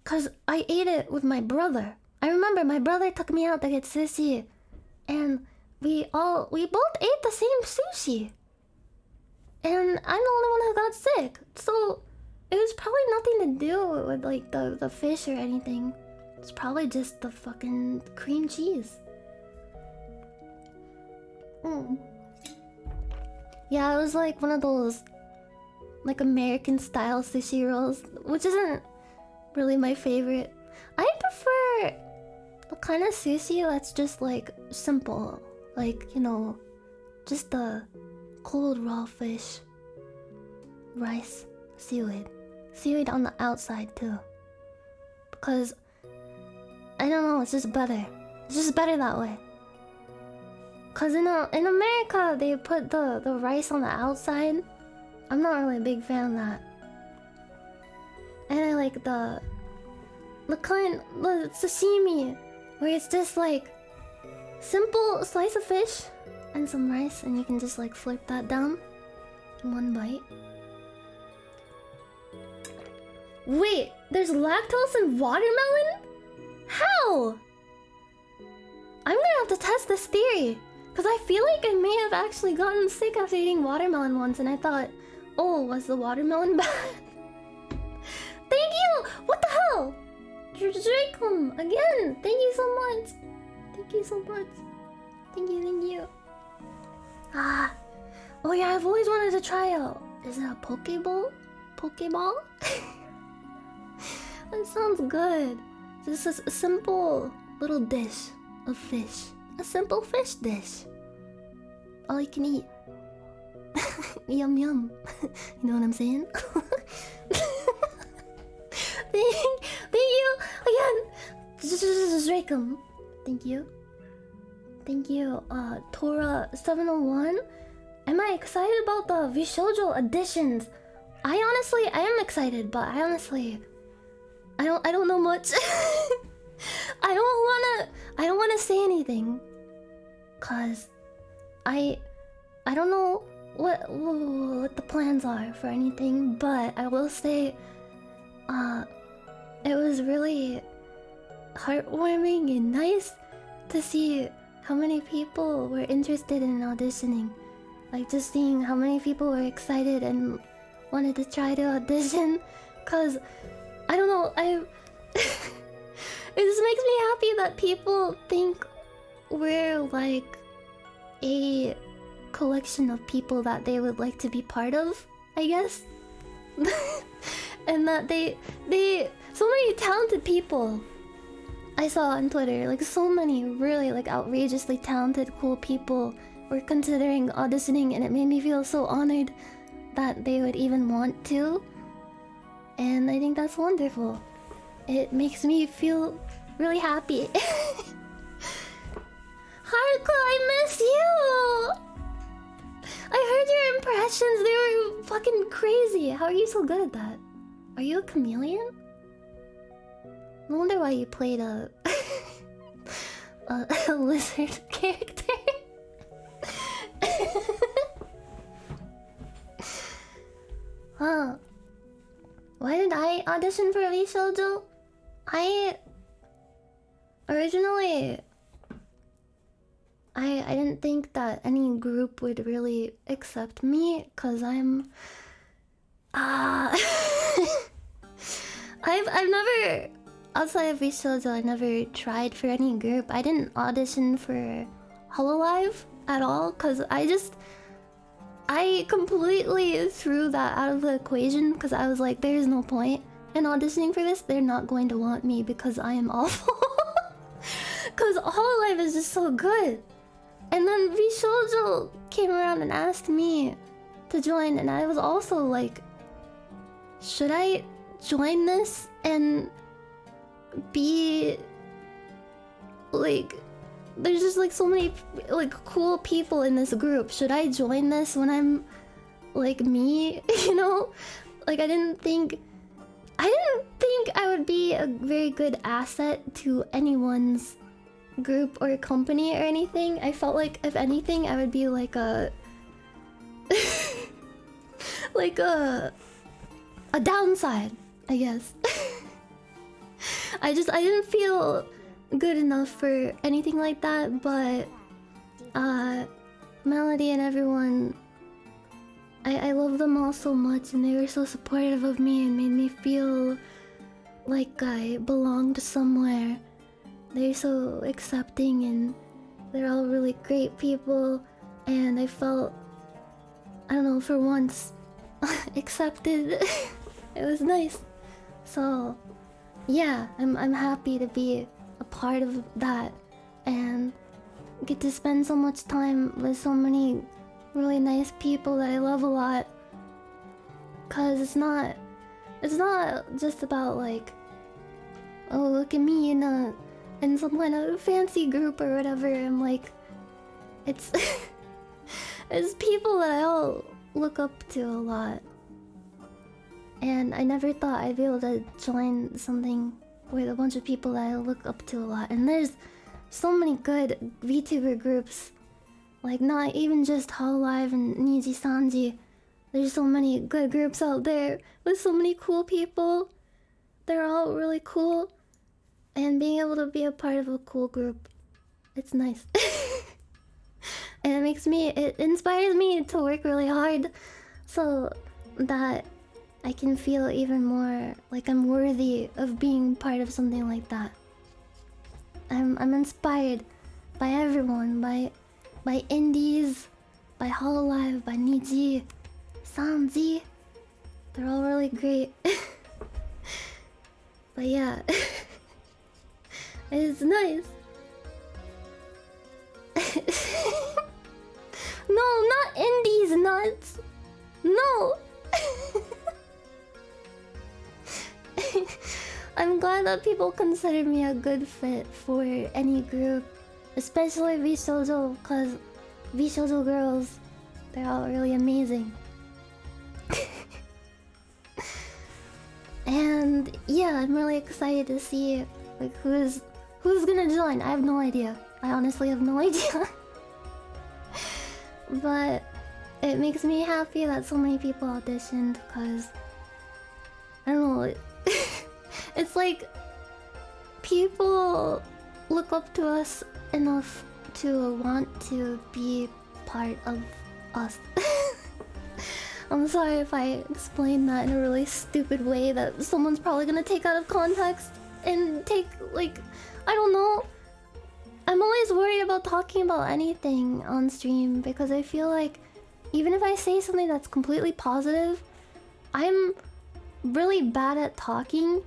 S1: Cause I ate it with my brother. I remember my brother took me out to get sushi. And we both ate the same sushi. And I'm the only one who got sick. So it was probably nothing to do with like the fish or anything. It's probably just the fucking cream cheese. Yeah, it was like one of those like American style sushi rolls, which isn't really my favorite. I prefer the kind of sushi that's just like simple, like, you know, just the cold raw fish, rice, seaweed on the outside too, because I don't know, it's just better that way. Cause in America they put the rice on the outside. I'm not really a big fan of that. And I like the sashimi, where it's just like simple slice of fish and some rice, and you can just like flip that down in one bite. Wait, there's lactose in watermelon? How? I'm gonna have to test this theory. Because I feel like I may have actually gotten sick after eating watermelon once, and I thought, oh, was the watermelon bad? Thank you! What the hell? Drakem, again! Thank you so much! Thank you so much. Thank you. Ah. Oh yeah, I've always wanted to try out. Is it a Pokeball? Pokeball? That sounds good. Just a simple little dish of fish. A simple fish dish. All you can eat. Yum yum. You know what I'm saying? Thank you again. Drakem. Thank you. Thank you. Tora 701. Am I excited about the Vishoujo editions? I am excited, but I don't know much. I don't wanna say anything. Cause I don't know what the plans are for anything, but I will say it was really heartwarming and nice to see how many people were interested in auditioning. Like just seeing how many people were excited and wanted to try to audition. Cause I don't know, it just makes me happy that people think we're like a collection of people that they would like to be part of, I guess. And that they so many talented people I saw on Twitter, like so many really like outrageously talented, cool people were considering auditioning, and it made me feel so honored that they would even want to. And I think that's wonderful. It makes me feel really happy. Haruka, I miss you! I heard your impressions, they were fucking crazy. How are you so good at that? Are you a chameleon? No wonder why you played a lizard character. Huh. Why did I audition for Vishoujo? Originally I didn't think that any group would really accept me, cause I'm I've never outside of Vishojo, I never tried for any group. I didn't audition for Hololive at all, because I completely threw that out of the equation, because I was like, there's no point in auditioning for this. They're not going to want me because I am awful. Because Hololive is just so good. And then Vishojo came around and asked me to join, and I was also like, should I join this and be like, there's just like so many like cool people in this group. Should I join this when I'm like me, you know? Like I didn't think I would be a very good asset to anyone's group or company or anything. I felt like if anything I would be like a like a downside, I guess. I didn't feel good enough for anything like that, but Melody and everyone, I love them all so much, and they were so supportive of me and made me feel like I belonged somewhere. They're so accepting and they're all really great people, and I felt, I don't know, for once accepted. It was nice. So yeah, I'm happy to be a part of that and get to spend so much time with so many really nice people that I love a lot. Cause it's not just about like, oh look at me in some kind of fancy group or whatever. I'm like, it's it's people that I all look up to a lot. And I never thought I'd be able to join something with a bunch of people that I look up to a lot. And there's so many good VTuber groups. Like, not even just Hololive and Niji Sanji. There's so many good groups out there with so many cool people. They're all really cool. And being able to be a part of a cool group, it's nice. And it inspires me to work really hard so that I can feel even more like I'm worthy of being part of something like that. I'm inspired by everyone, by indies, by Hololive, by Niji, Sanji. They're all really great. But yeah, it's nice. No, not indies nuts. No. I'm glad that people consider me a good fit for any group, especially Vishojo, because Vishojo girls, they're all really amazing. And yeah, I'm really excited to see like who's gonna join. I have no idea. I honestly have no idea. But it makes me happy that so many people auditioned, because I don't know, it's like people look up to us enough to want to be part of us. I'm sorry if I explained that in a really stupid way that someone's probably gonna take out of context and take, like, I don't know. I'm always worried about talking about anything on stream, because I feel like even if I say something that's completely positive, I'm really bad at talking,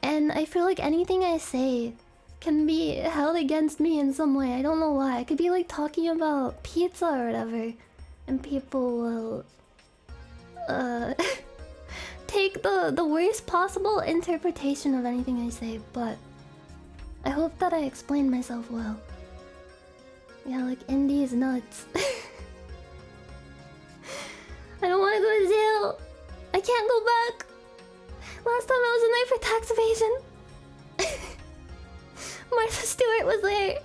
S1: and I feel like anything I say can be held against me in some way. I don't know why. I could be like talking about pizza or whatever, and people will take the worst possible interpretation of anything I say. But I hope that I explained myself well. Yeah, like indie is nuts. I don't want to go to jail. I can't go back. Last time I was in there for tax evasion, Martha Stewart was there.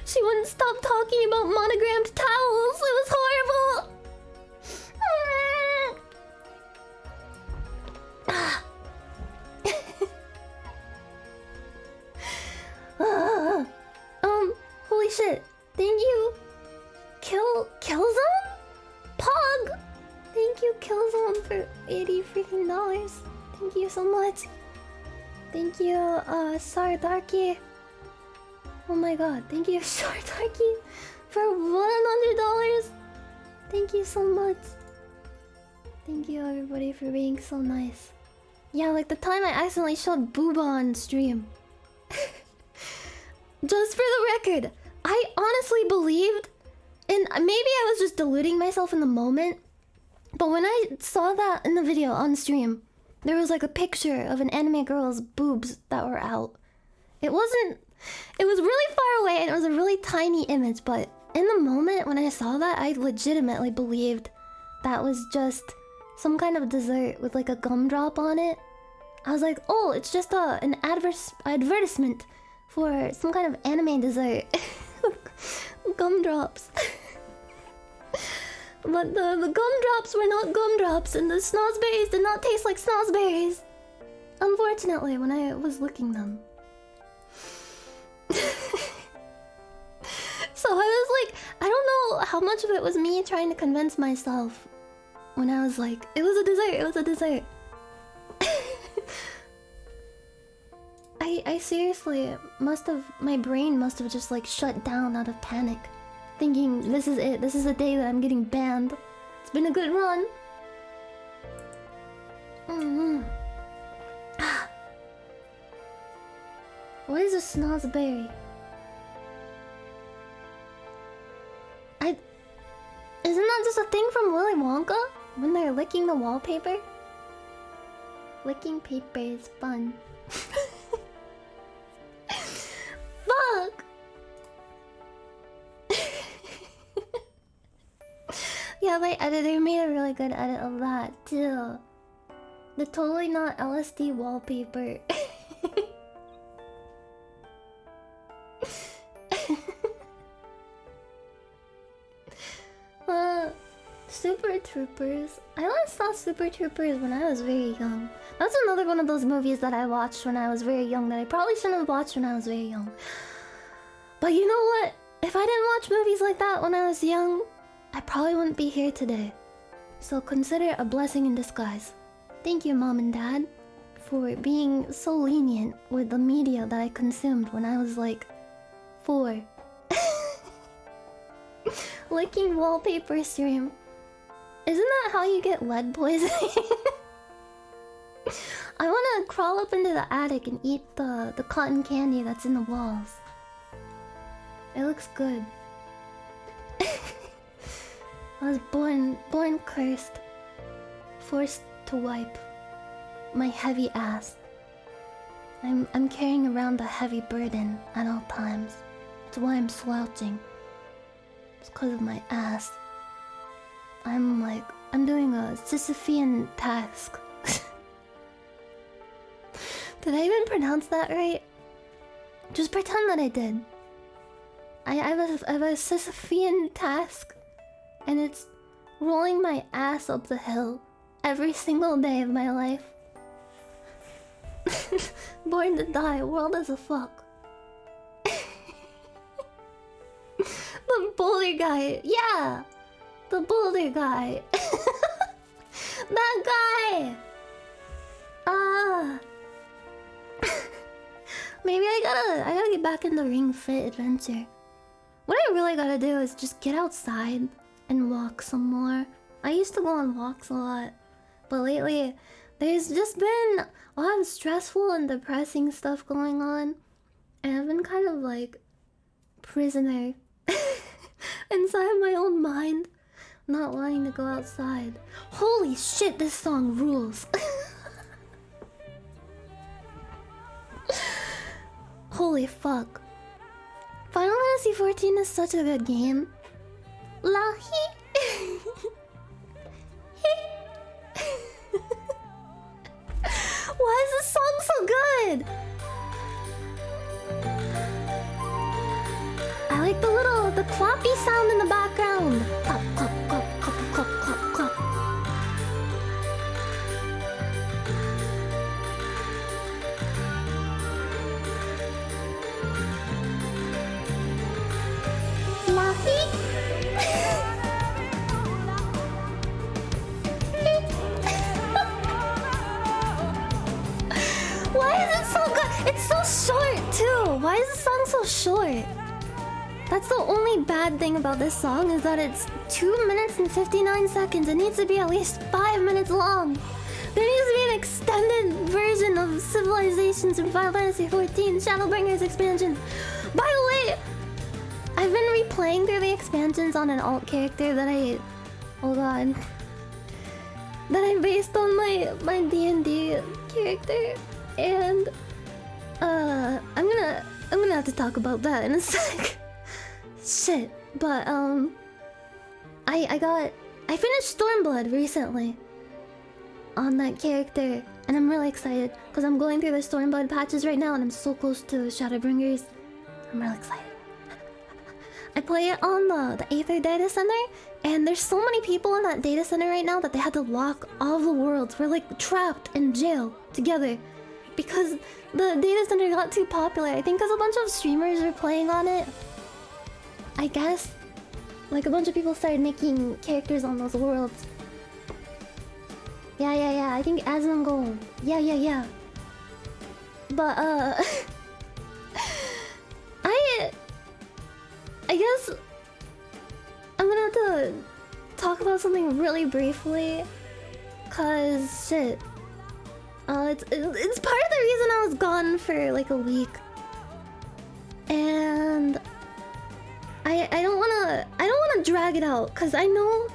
S1: She wouldn't stop talking about monogrammed towels. It was horrible. Holy shit. Thank you. Killzone? Pog! Thank you, Killzone, for $80 freaking dollars. Thank you so much. Thank you, Sardarky. Oh my god, thank you, Sardarky, for $100. Thank you so much. Thank you, everybody, for being so nice. Yeah, like the time I accidentally showed booba on stream. Just for the record, I honestly believed, and maybe I was just deluding myself in the moment, but when I saw that in the video on stream, there was like a picture of an anime girl's boobs that were out. It was really far away and it was a really tiny image, but in the moment when I saw that, I legitimately believed that was just some kind of dessert with like a gumdrop on it. I was like, oh, it's just an advertisement for some kind of anime dessert. Gumdrops. But the gumdrops were not gumdrops, and the snozberries did not taste like snozberries. Unfortunately, when I was licking them. So I was like, I don't know how much of it was me trying to convince myself when I was like, it was a dessert, it was a dessert. I seriously my brain must have just like shut down out of panic. Thinking, this is it, this is the day that I'm getting banned. It's been a good run. What is a snozberry? Isn't that just a thing from Willy Wonka? When they're licking the wallpaper? Licking paper is fun. Fuck! Yeah, my editor made a really good edit of that too. The totally not LSD wallpaper. Super Troopers. I last saw Super Troopers when I was very young. That's another one of those movies that I watched when I was very young that I probably shouldn't have watched when I was very young. But you know what? If I didn't watch movies like that when I was young, I probably wouldn't be here today. So consider it a blessing in disguise. Thank you, Mom and Dad, for being so lenient with the media that I consumed when I was like 4. Licking wallpaper stream. Isn't that how you get lead poisoning? I want to crawl up into the attic and eat the cotton candy that's in the walls. It looks good. I was born cursed. Forced to wipe my heavy ass. I'm carrying around a heavy burden at all times. That's why I'm slouching. It's because of my ass. I'm doing a Sisyphean task. Did I even pronounce that right? Just pretend that I did. I have a Sisyphean task, and it's rolling my ass up the hill every single day of my life. Born to die, world as a fuck. The boulder guy, yeah! The boulder guy. That guy! Maybe I gotta get back into Ring Fit Adventure. What I really gotta do is just get outside and walk some more. I used to go on walks a lot, but lately there's just been a lot of stressful and depressing stuff going on, and I've been kind of like prisoner inside my own mind, not wanting to go outside. Holy shit, this song rules. Holy fuck. Final Fantasy 14 is such a good game. La hee. Why is this song so good? I like the clappy sound in the background. Clap, clap, clap, clap, clap, clap, clap. Why is it so short too. Why is the song so short? That's the only bad thing about this song, is that it's 2 minutes and 59 seconds. It needs to be at least 5 minutes long. There needs to be an extended version of Civilizations in Final Fantasy XIV Shadowbringers expansion. By the way, I've been replaying through the expansions on an alt character that I... Oh god. That I based on my D&D character. And... I'm gonna have to talk about that in a sec. Shit. But, I finished Stormblood recently. On that character. And I'm really excited. Because I'm going through the Stormblood patches right now and I'm so close to Shadowbringers. I'm really excited. I play it on the Aether data center, and there's so many people in that data center right now that they had to lock all the worlds. We're like trapped in jail together because the data center got too popular. I think because a bunch of streamers are playing on it. I guess like a bunch of people started making characters on those worlds. Yeah. I think Asmongold. Yeah. But I guess I'm gonna have to talk about something really briefly, cause shit. It's part of the reason I was gone for like a week, and I don't wanna drag it out, cause I know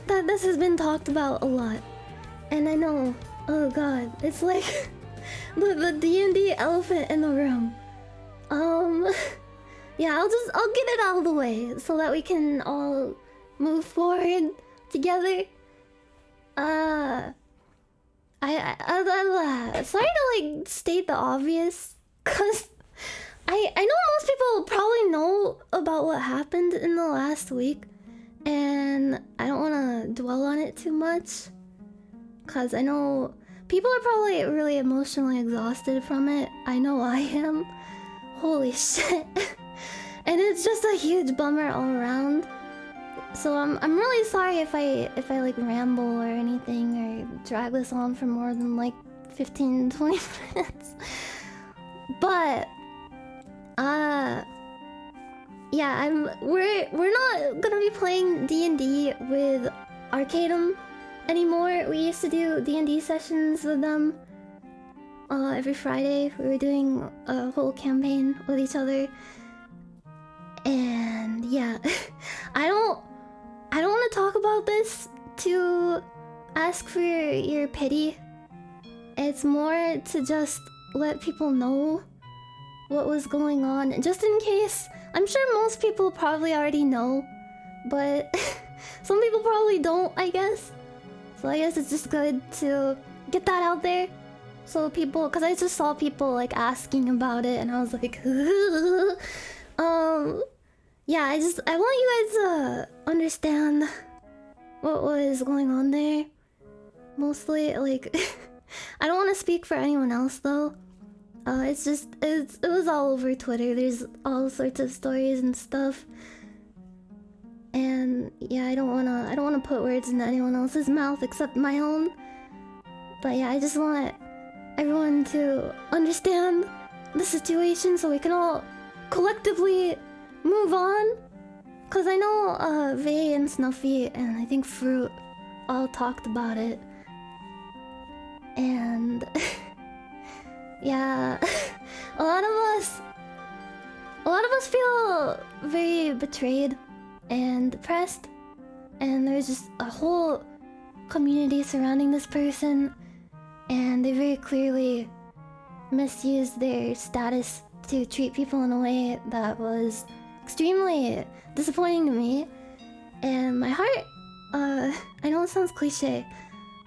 S1: that this has been talked about a lot, and I know, oh god, it's like the D&D elephant in the room. Yeah, I'll get it out of the way so that we can all move forward together. Sorry to like state the obvious, cause I know most people probably know about what happened in the last week, and I don't want to dwell on it too much, cause I know people are probably really emotionally exhausted from it. I know I am. Holy shit. And it's just a huge bummer all around. So I'm really sorry if I like ramble or anything or drag this on for more than like 15-20 minutes. But yeah, we're not gonna be playing D&D with Arcadum anymore. We used to do D&D sessions with them every Friday. We were doing a whole campaign with each other. And yeah, I don't want to talk about this to ask for your pity. It's more to just let people know what was going on, just in case. I'm sure most people probably already know, but some people probably don't, I guess. So I guess it's just good to get that out there. So people, because I just saw people like asking about it, and I was like, yeah, I want you guys to understand what was going on there. Mostly, like, I don't want to speak for anyone else though. It was all over Twitter. There's all sorts of stories and stuff. And yeah, I don't wanna put words in anyone else's mouth except my own. But yeah, I just want everyone to understand the situation so we can all collectively move on. Cause I know Vay and Snuffy and I think Fruit all talked about it. And yeah, a lot of us feel very betrayed and depressed, and there's just a whole community surrounding this person, and they very clearly misused their status to treat people in a way that was extremely disappointing to me. And my heart, I know it sounds cliche,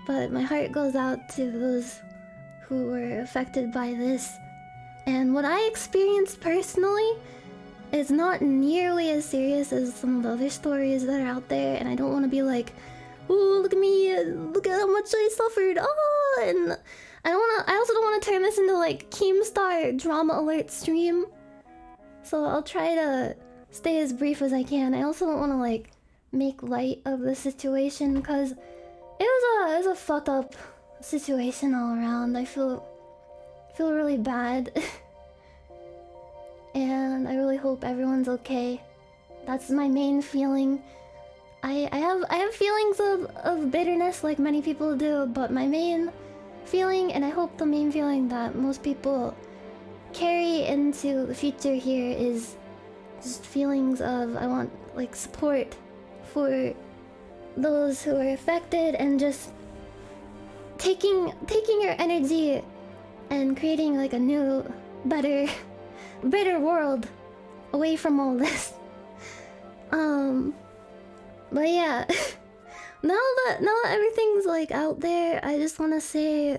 S1: but my heart goes out to those who were affected by this. And what I experienced personally is not nearly as serious as some of the other stories that are out there, and I don't want to be like, oh, look at me, look at how much I suffered, oh, and I also don't want to turn this into like Keemstar drama alert stream, so I'll try to stay as brief as I can. I also don't want to like make light of the situation, because it was a fucked up situation all around. I feel really bad. really hope everyone's okay. That's my main feeling. I have feelings of bitterness like many people do, but my main feeling, and I hope the main feeling that most people carry into the future here, is just feelings of I want like support for those who are affected, and just taking your energy and creating like a new, better world away from all this. But yeah, now that everything's like out there, I just want to say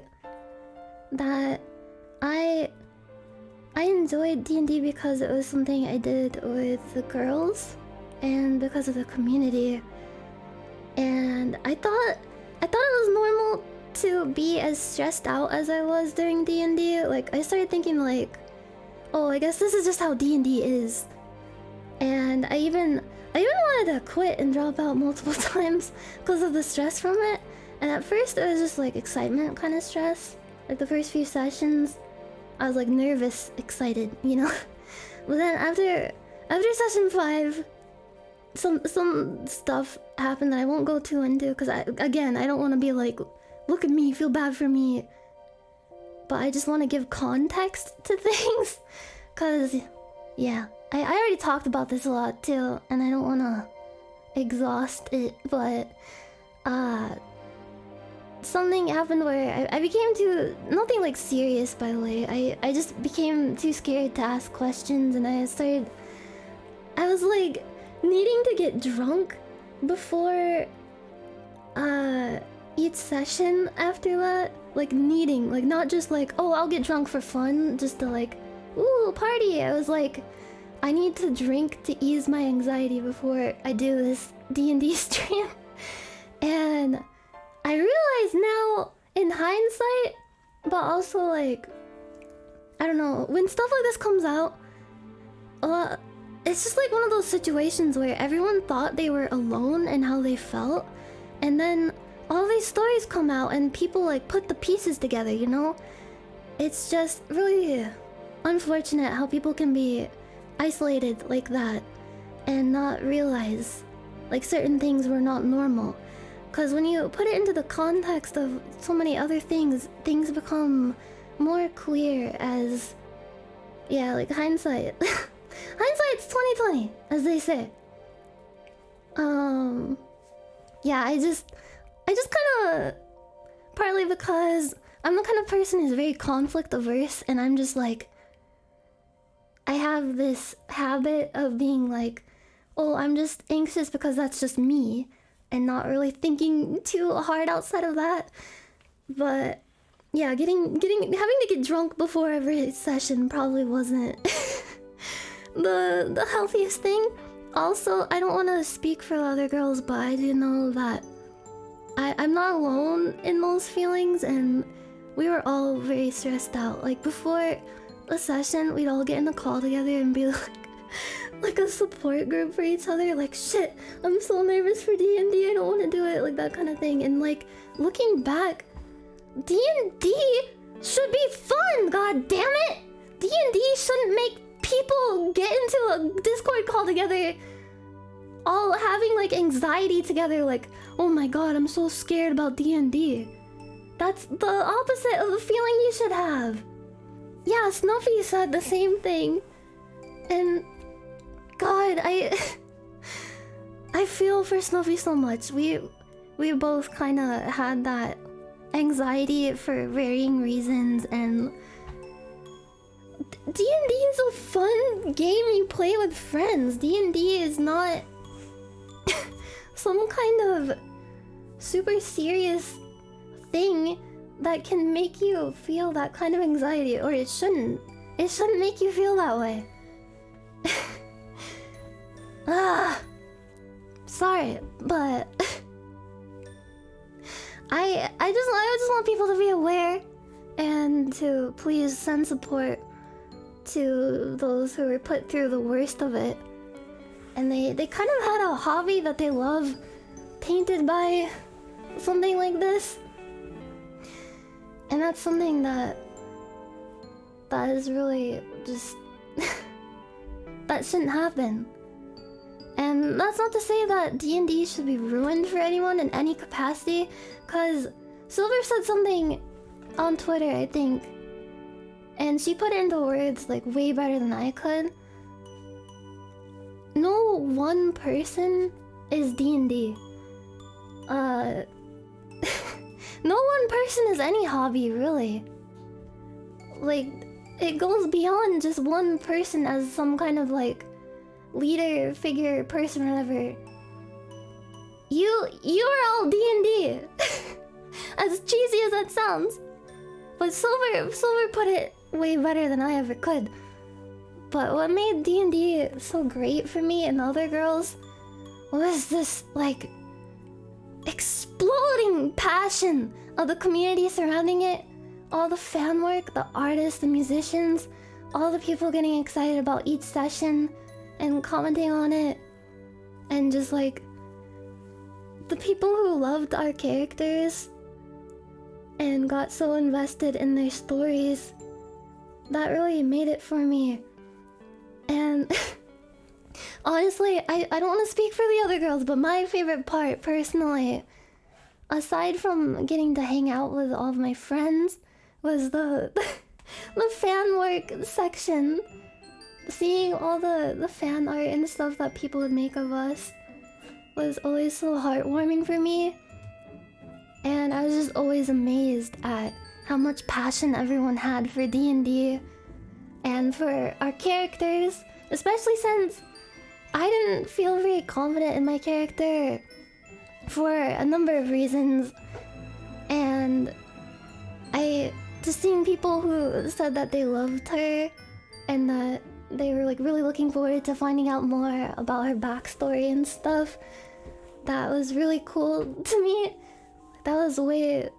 S1: that I enjoyed D&D because it was something I did with the girls and because of the community. And I thought it was normal to be as stressed out as I was during D&D. Like, I started thinking like, oh, I guess this is just how D&D is. And I even wanted to quit and drop out multiple times because of the stress from it. And at first it was just like excitement kind of stress. Like the first few sessions, I was like nervous, excited, you know? But then after session 5, some stuff happened that I won't go too into because I don't want to be like, look at me, feel bad for me. But I just want to give context to things. Because, yeah, I already talked about this a lot too, and I don't want to exhaust it, but something happened where I became too, nothing like serious by the way, I just became too scared to ask questions, and I was like needing to get drunk before each session after that, like needing, like not just like, oh, I'll get drunk for fun just to like, ooh, party. I was like, I need to drink to ease my anxiety before I do this D&D stream. And I realize now in hindsight, but also like, I don't know, when stuff like this comes out, it's just like one of those situations where everyone thought they were alone in how they felt, and then all these stories come out and people like put the pieces together, you know? It's just really unfortunate how people can be isolated like that and not realize like certain things were not normal. Because when you put it into the context of so many other things, things become more clear as, yeah, like hindsight. Hindsight's 2020, as they say. Yeah, I just kind of, partly because I'm the kind of person who's very conflict averse, and I'm just like, I have this habit of being like, oh, I'm just anxious because that's just me, and not really thinking too hard outside of that. But yeah, having to get drunk before every session probably wasn't the healthiest thing. Also, I don't want to speak for the other girls, but I do know that I'm not alone in those feelings, and we were all very stressed out. Like before a session, we'd all get in the call together and be like a support group for each other. Like, shit, I'm so nervous for D&D, I don't want to do it, like that kind of thing. And like looking back, D&D should be fun. God damn it, D&D shouldn't make people get into a Discord call together all having like anxiety together, like, oh my god, I'm so scared about D&D. That's the opposite of the feeling you should have. Yeah, Snuffy said the same thing. And god, I feel for Snuffy so much. We both kind of had that anxiety for varying reasons, and D&D is a fun game you play with friends. D&D is not some kind of super serious thing that can make you feel that kind of anxiety, or it shouldn't. It shouldn't make you feel that way. Sorry, but I just want people to be aware and to please send support to those who were put through the worst of it. And they kind of had a hobby that they love tainted by something like this. And that's something that is really just that shouldn't happen. And that's not to say that D&D should be ruined for anyone in any capacity, cause Silver said something on Twitter, I think, and she put it into words like way better than I could. No one person is D&D. No one person is any hobby, really. Like, it goes beyond just one person as some kind of like leader, figure, person, whatever. You are all D&D. As cheesy as that sounds. But Silver put it way better than I ever could. But what made D&D so great for me and the other girls was this, like, exploding passion of the community surrounding it. All the fan work, the artists, the musicians, all the people getting excited about each session and commenting on it. And just, like, the people who loved our characters and got so invested in their stories. That really made it for me. And honestly, I don't want to speak for the other girls, but my favorite part, personally, aside from getting to hang out with all of my friends, was the fan work section. Seeing all the fan art and stuff that people would make of us was always so heartwarming for me. And I was just always amazed at how much passion everyone had for D&D and for our characters, especially since I didn't feel very confident in my character for a number of reasons. And just seeing people who said that they loved her and that they were like really looking forward to finding out more about her backstory and stuff, that was really cool to me. That was way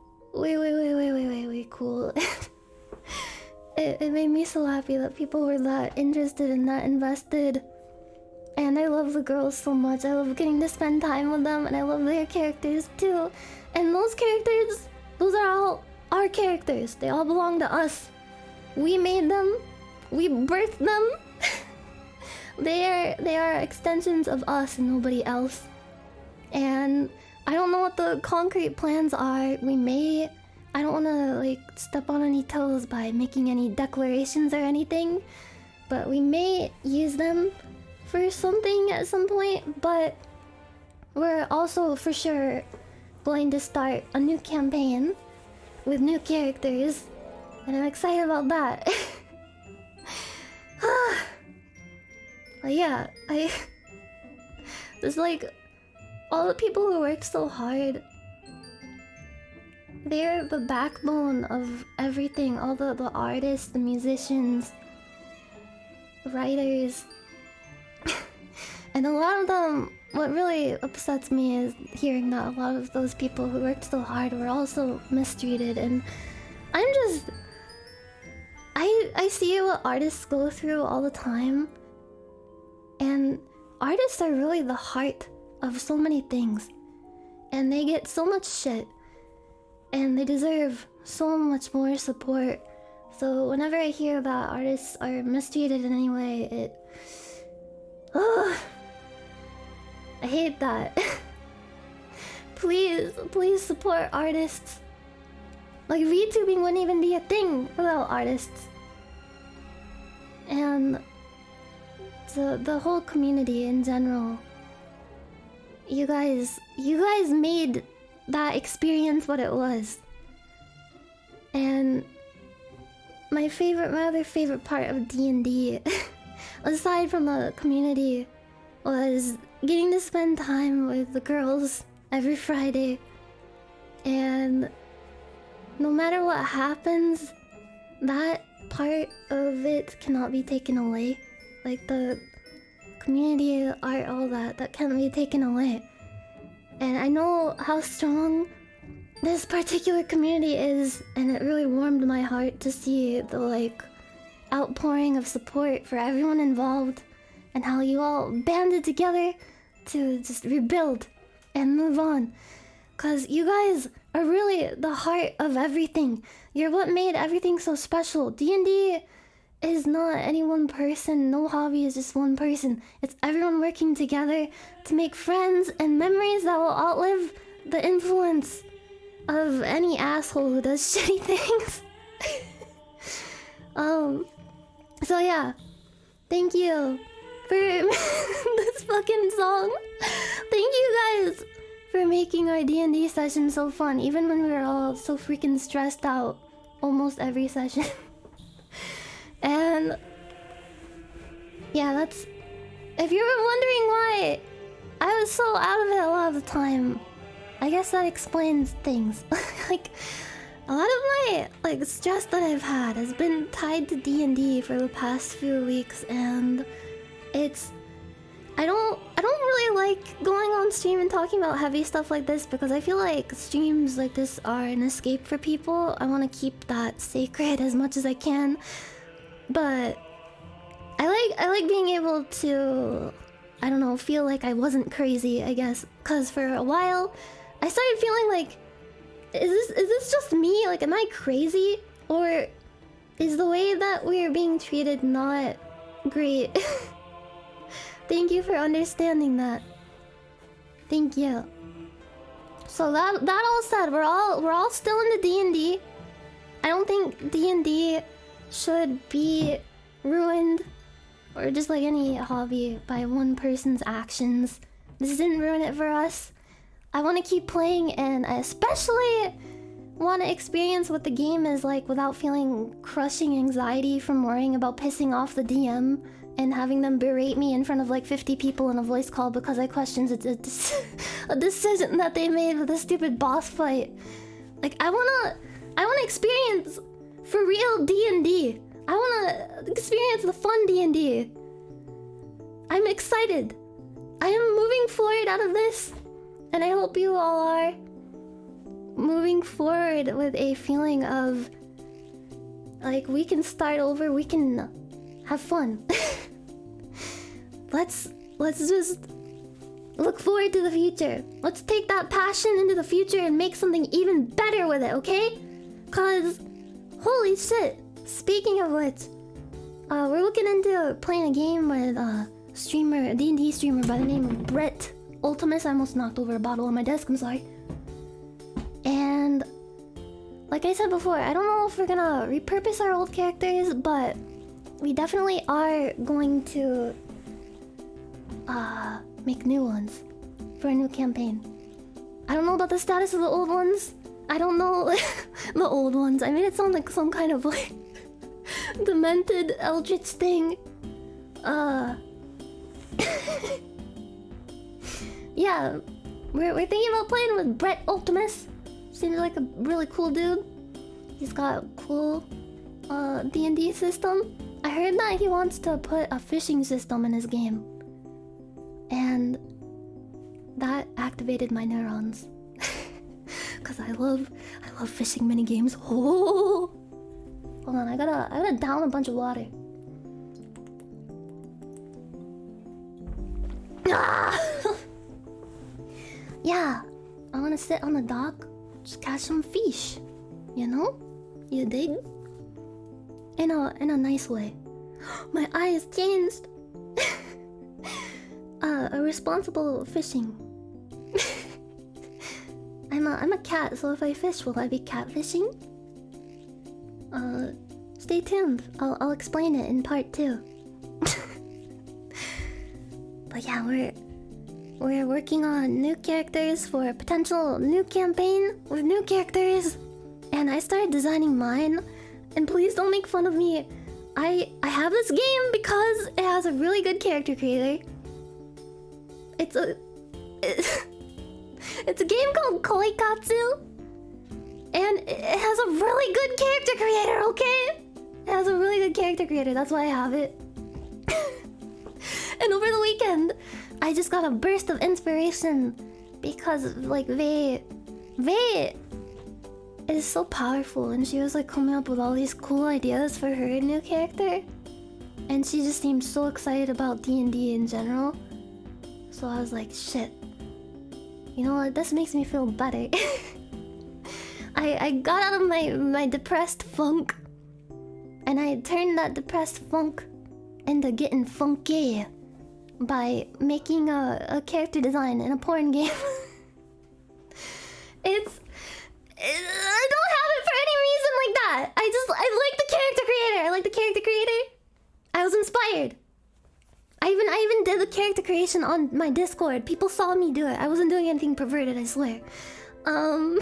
S1: cool. It made me so happy that people were that interested and that invested. And I love the girls so much. I love getting to spend time with them, and I love their characters too. And those characters, those are all our characters. They all belong to us. We made them. We birthed them. They are extensions of us and nobody else. And I don't know what the concrete plans are. I don't want to like step on any toes by making any declarations or anything, but we may use them for something at some point. But we're also for sure going to start a new campaign with new characters, and I'm excited about that. But yeah, there's like all the people who work so hard. They're the backbone of everything. All the artists, the musicians, writers. And a lot of them, what really upsets me is hearing that a lot of those people who worked so hard were also mistreated. And I'm just... I see what artists go through all the time. And artists are really the heart of so many things. And they get so much shit. And they deserve so much more support. So whenever I hear that artists are mistreated in any way, it... I hate that. Please support artists. Like, VTubing wouldn't even be a thing without artists. And the whole community in general. You guys made that experience what it was. And my other favorite part of D&D, aside from the community, was getting to spend time with the girls every Friday. And no matter what happens, that part of it cannot be taken away. Like the community, art, all that can't be taken away. And I know how strong this particular community is, and it really warmed my heart to see the like outpouring of support for everyone involved, and how you all banded together to just rebuild and move on. Cause you guys are really the heart of everything. You're what made everything so special. D&D is not any one person. No hobby is just one person. It's everyone working together to make friends and memories that will outlive the influence of any asshole who does shitty things. So yeah, thank you for this fucking song. Thank you guys for making our D&D session so fun, even when we were all so freaking stressed out almost every session. And yeah, that's... If you were wondering why I was so out of it a lot of the time, I guess that explains things. Like, a lot of my stress that I've had has been tied to D&D for the past few weeks, and it's... I don't really like going on stream and talking about heavy stuff like this because I feel like streams like this are an escape for people. I want to keep that sacred as much as I can, but I like being able to, I don't know, feel like I wasn't crazy, I guess, because for a while I started feeling like, is this just me? Like, am I crazy, or is the way that we're being treated not great? Thank you for understanding that. Thank you. So that all said, we're all still into D&D. I don't think D&D should be ruined, or just like any hobby, by one person's actions. This didn't ruin it for us. I want to keep playing, and I especially want to experience what the game is like without feeling crushing anxiety from worrying about pissing off the DM and having them berate me in front of like 50 people in a voice call because I questioned a decision that they made with a stupid boss fight. Like, I wanna experience for real D&D. I wanna experience the fun D&D. I'm excited. I am moving forward out of this, and I hope you all are moving forward with a feeling of like, we can start over, we can have fun. Let's just look forward to the future. Let's take that passion into the future and make something even better with it, okay? Cause holy shit, speaking of which, we're looking into playing a game with a D&D streamer by the name of Brett Ultimus. I almost knocked over a bottle on my desk, I'm sorry. And like I said before, I don't know if we're gonna repurpose our old characters, but we definitely are going to make new ones for a new campaign. I don't know about the status of the old ones. I don't know the old ones. I made it sound like some kind of like demented eldritch thing. Yeah, we're thinking about playing with Brett Ultimus. Seems like a really cool dude. He's got a cool D&D system. I heard that he wants to put a fishing system in his game, and that activated my neurons. Cause I love fishing minigames. Oh, hold on, I gotta down a bunch of water. Ah! Yeah, I wanna sit on the dock, just catch some fish. You know, you dig? In a nice way. My eyes changed. A responsible fishing. I'm a cat, so if I fish, will I be catfishing? Stay tuned. I'll explain it in part 2. But yeah, we're working on new characters for a potential new campaign with new characters, and I started designing mine. And please don't make fun of me. I have this game because it has a really good character creator. It's a game called Koikatsu, and it has a really good character creator, okay? It has a really good character creator, that's why I have it. And over the weekend, I just got a burst of inspiration because like Vei is so powerful, and she was like coming up with all these cool ideas for her new character, and she just seemed so excited about D&D in general. So I was like, shit, you know what, this makes me feel better. I got out of my depressed funk, And I turned that depressed funk into getting funky by making a character design in a porn game. I don't have it for any reason like that. I like the character creator. I like the character creator. I was inspired. I even did the character creation on my Discord. People saw me do it. I wasn't doing anything perverted, I swear. I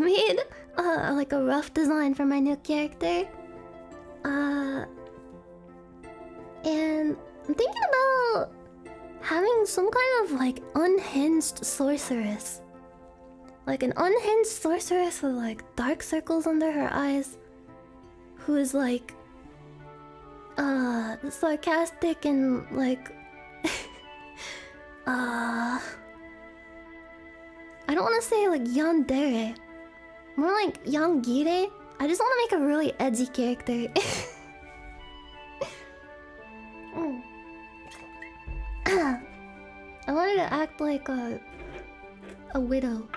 S1: made like a rough design for my new character. And I'm thinking about having some kind of like unhinged sorceress. Like an unhinged sorceress with like dark circles under her eyes. Who is like sarcastic and like I don't want to say like yandere. More like yangire. I just want to make a really edgy character. I wanted to act like a widow.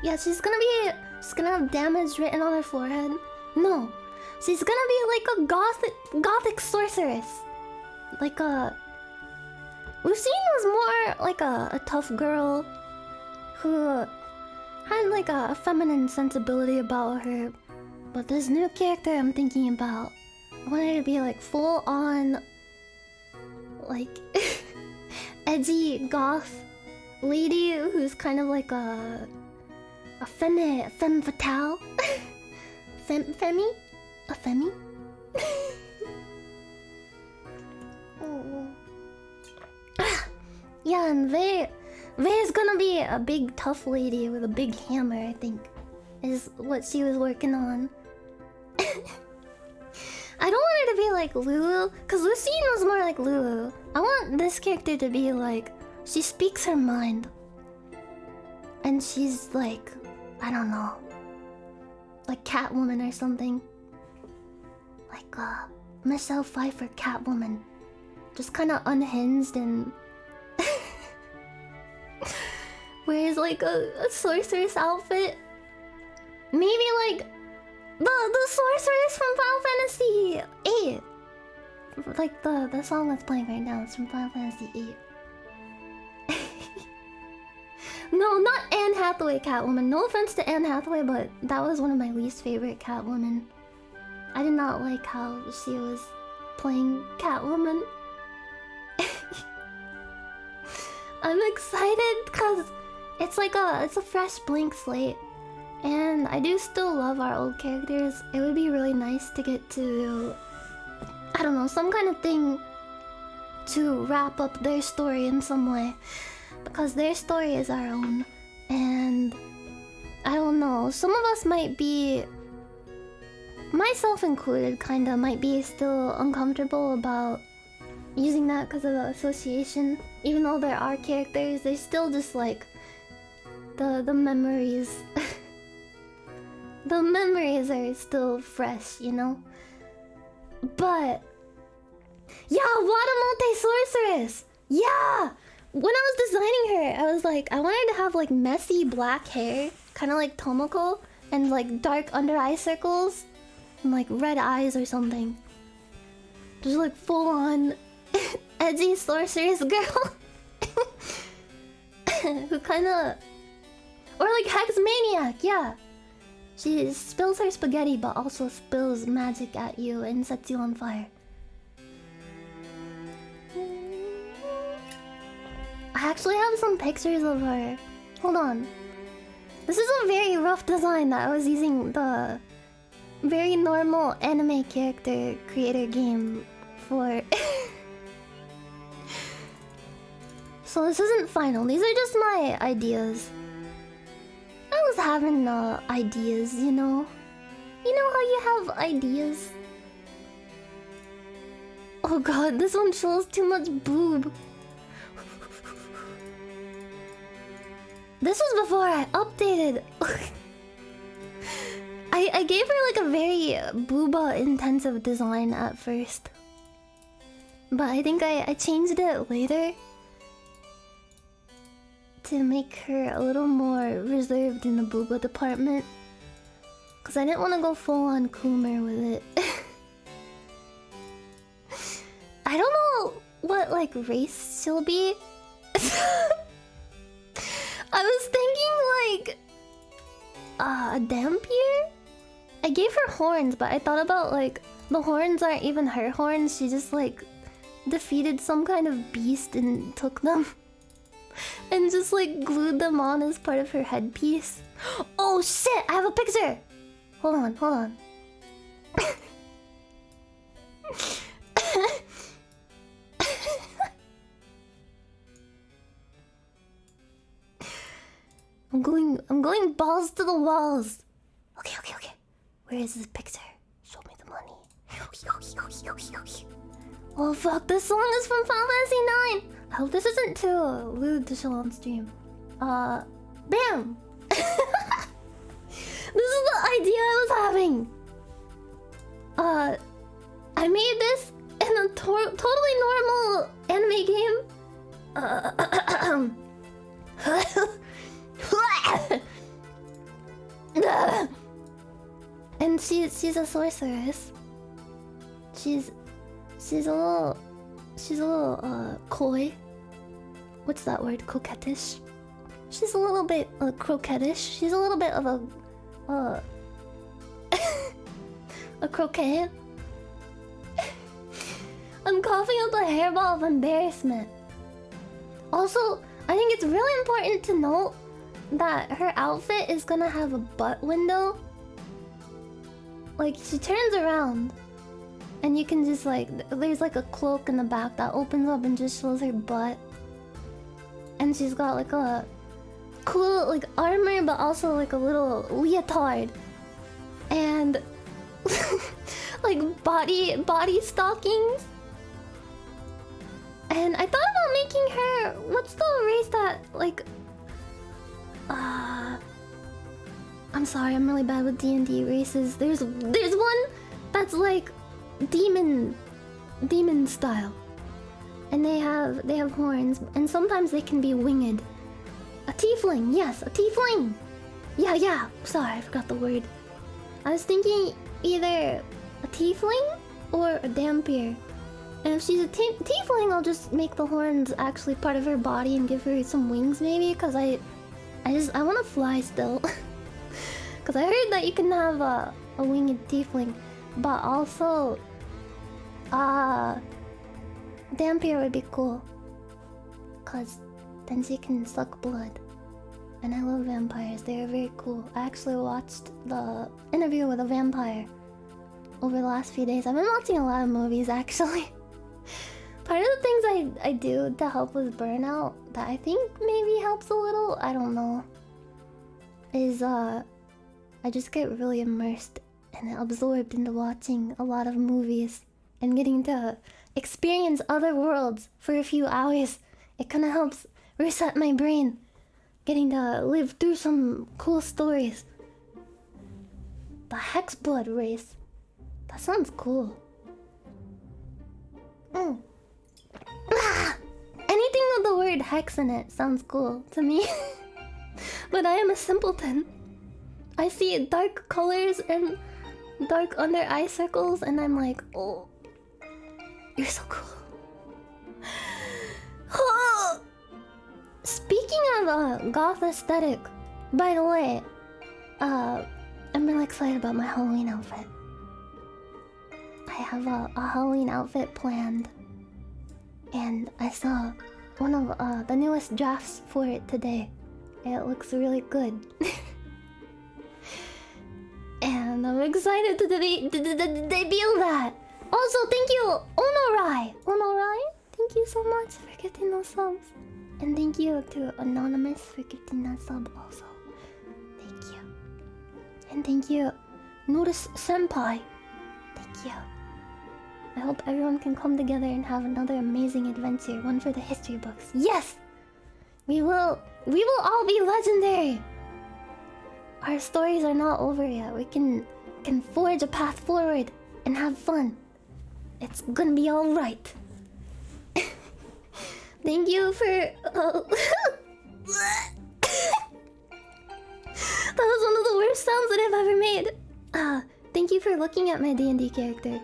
S1: Yeah, she's gonna have damage written on her forehead. No, she's gonna be like a gothic sorceress. Like Lucine was more like a tough girl who had like a feminine sensibility about her. But this new character I'm thinking about, I want her to be like full on like edgy goth lady who's kind of like a femme fatale. Femi? A femi? Yeah, and Vei's gonna be a big tough lady with a big hammer, I think. Is what she was working on. I don't want her to be like Lulu, because Lucine was more like Lulu. I want this character to be like, she speaks her mind. And she's like, I don't know, like Catwoman or something. Like Michelle Pfeiffer Catwoman. Just kind of unhinged and wears like a sorceress outfit. Maybe like the sorceress from Final Fantasy VIII. Like the song that's playing right now is from Final Fantasy VIII. No, not Anne Hathaway Catwoman. No offense to Anne Hathaway, but that was one of my least favorite Catwoman. I did not like how she was playing Catwoman. I'm excited because it's like it's a fresh blank slate. And I do still love our old characters. It would be really nice to get to, I don't know, some kind of thing to wrap up their story in some way. Because their story is our own. And I don't know, some of us might be, myself included, kinda, might be still uncomfortable about using that because of the association. Even though there are characters, they're still just like the memories. The memories are still fresh, you know? But yeah, Wadamote Sorceress! Yeah! When I was designing her, I was like, I wanted to have like messy black hair, kind of like Tomoko, and like dark under eye circles, and like red eyes or something. Just like full on edgy sorceress girl. Who kind of, or like Hex Maniac, yeah. She spills her spaghetti but also spills magic at you and sets you on fire. I actually have some pictures of her. Hold on. This is a very rough design that I was using the very normal anime character creator game for. So this isn't final. These are just my ideas. I was having ideas, you know? You know how you have ideas? Oh god, this one shows too much boob. This was before I updated. I gave her like a very booba intensive design at first. But I think I changed it later. to make her a little more reserved in the booba department. Because I didn't want to go full on Coomer with it. I don't know what, like, race she'll be. I was thinking, like, a Dampier? I gave her horns, but I thought about, like, the horns aren't even her horns. She just, like, defeated some kind of beast and took them. And just, like, glued them on as part of her headpiece. Oh, shit! I have a picture! Hold on, hold on. I'm going balls to the walls. Okay. Where is this picture? Show me the money. Oh fuck, this song is from Final Fantasy 9. I hope this isn't too lewd to show on stream. Bam! This is the idea I was having. I made this in a totally normal anime game. And she's a sorceress. She's a little coy. What's that word? Coquettish. She's a little bit croquettish. She's a little bit of a croquet. I'm coughing up a hairball of embarrassment. Also, I think it's really important to note that her outfit is gonna have a butt window. Like, she turns around and you can just, like, there's like a cloak in the back that opens up and just shows her butt. And she's got like a cool, like, armor, but also like a little leotard. And like body stockings. And I thought about making her, what's the race that, like, I'm sorry, I'm really bad with D&D races. There's one that's like demon style. And they have horns, and sometimes they can be winged. A tiefling, yes, a tiefling. Yeah, sorry, I forgot the word. I was thinking either a tiefling or a dampier. And if she's a tiefling, I'll just make the horns actually part of her body and give her some wings maybe, because I want to fly still. Because I heard that you can have a winged tiefling. But also, dampier would be cool. Because then she can suck blood. And I love vampires, they are very cool. I actually watched the interview with a vampire over the last few days. I've been watching a lot of movies actually. Part of the things I do to help with burnout that I think maybe helps a little, I don't know, is I just get really immersed and absorbed into watching a lot of movies and getting to experience other worlds for a few hours. It kind of helps reset my brain, getting to live through some cool stories. The Hexblood race. That sounds cool. Anything with the word hex in it sounds cool to me. But I am a simpleton. I see dark colors and dark under eye circles and I'm like, oh, you're so cool. Speaking of goth aesthetic, by the way, I'm really excited about my Halloween outfit. I have a Halloween outfit planned, and I saw one of the newest drafts for it today. It looks really good. And I'm excited to debut that. Also, thank you, Onorai! Thank you so much for getting those subs. And thank you to Anonymous for getting that sub also. Thank you. And thank you, Notice Senpai. Thank you. I hope everyone can come together and have another amazing adventure. One for the history books. Yes! We will all be legendary! Our stories are not over yet. We can forge a path forward and have fun. It's gonna be alright. Thank you for That was one of the worst sounds that I've ever made. Thank you for looking at my D&D character.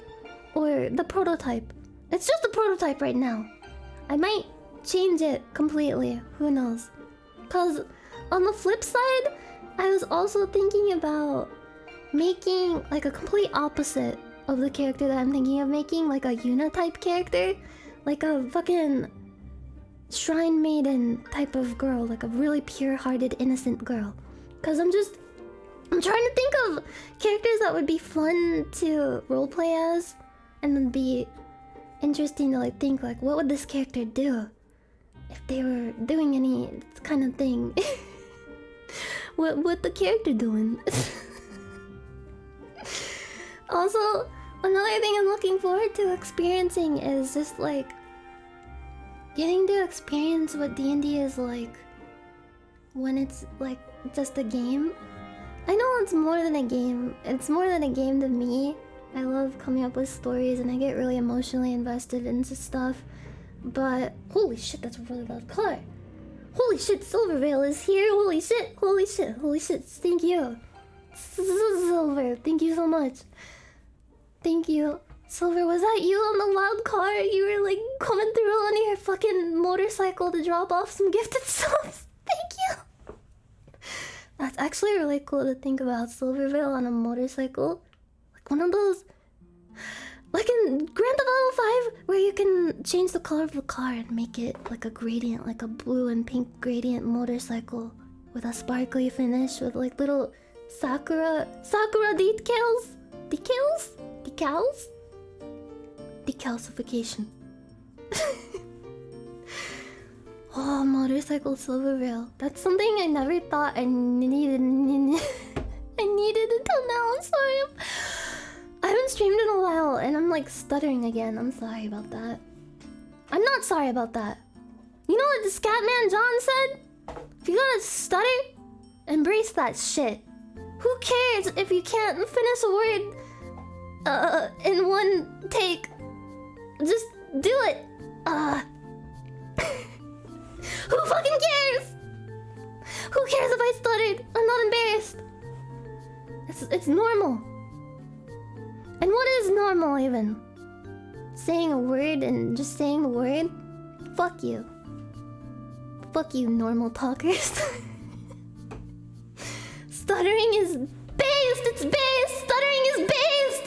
S1: Or the prototype. It's just a prototype right now. I might change it completely. Who knows? Cause on the flip side, I was also thinking about making like a complete opposite of the character that I'm thinking of making. Like a Yuna-type character. Like a fucking shrine maiden type of girl. Like a really pure-hearted, innocent girl. Cause I'm trying to think of characters that would be fun to roleplay as. And would be interesting to like think like, what would this character do if they were doing any kind of thing? what the character doing? Also, another thing I'm looking forward to experiencing is just like getting to experience what D&D is like when it's like just a game. I know it's more than a game. It's more than a game to me. I love coming up with stories and I get really emotionally invested into stuff. But holy shit, that's a really loud car. Holy shit, Silvervale is here. Holy shit, holy shit, holy shit. Thank you. Silver, thank you so much. Thank you. Silver, was that you on the loud car? You were like coming through on your fucking motorcycle to drop off some gifted stuff. Thank you. That's actually really cool to think about. Silvervale on a motorcycle. Like one of those... Like in Grand Theft Auto 5, where you can change the color of the car and make it like a gradient, like a blue and pink gradient motorcycle with a sparkly finish with like little sakura decals? Decalcification. Oh, motorcycle Silvervale. That's something I never thought I needed. I needed until now. I'm sorry. I haven't streamed in a while and I'm like stuttering again. I'm sorry about that. I'm not sorry about that. You know what the Scatman John said? If you gotta stutter, embrace that shit. Who cares if you can't finish a word in one take? Just do it. Who fucking cares? Who cares if I stuttered? I'm not embarrassed. It's normal. And what is normal even? Saying a word and just saying the word? Fuck you. Fuck you, normal talkers. Stuttering is based! It's based! Stuttering is based!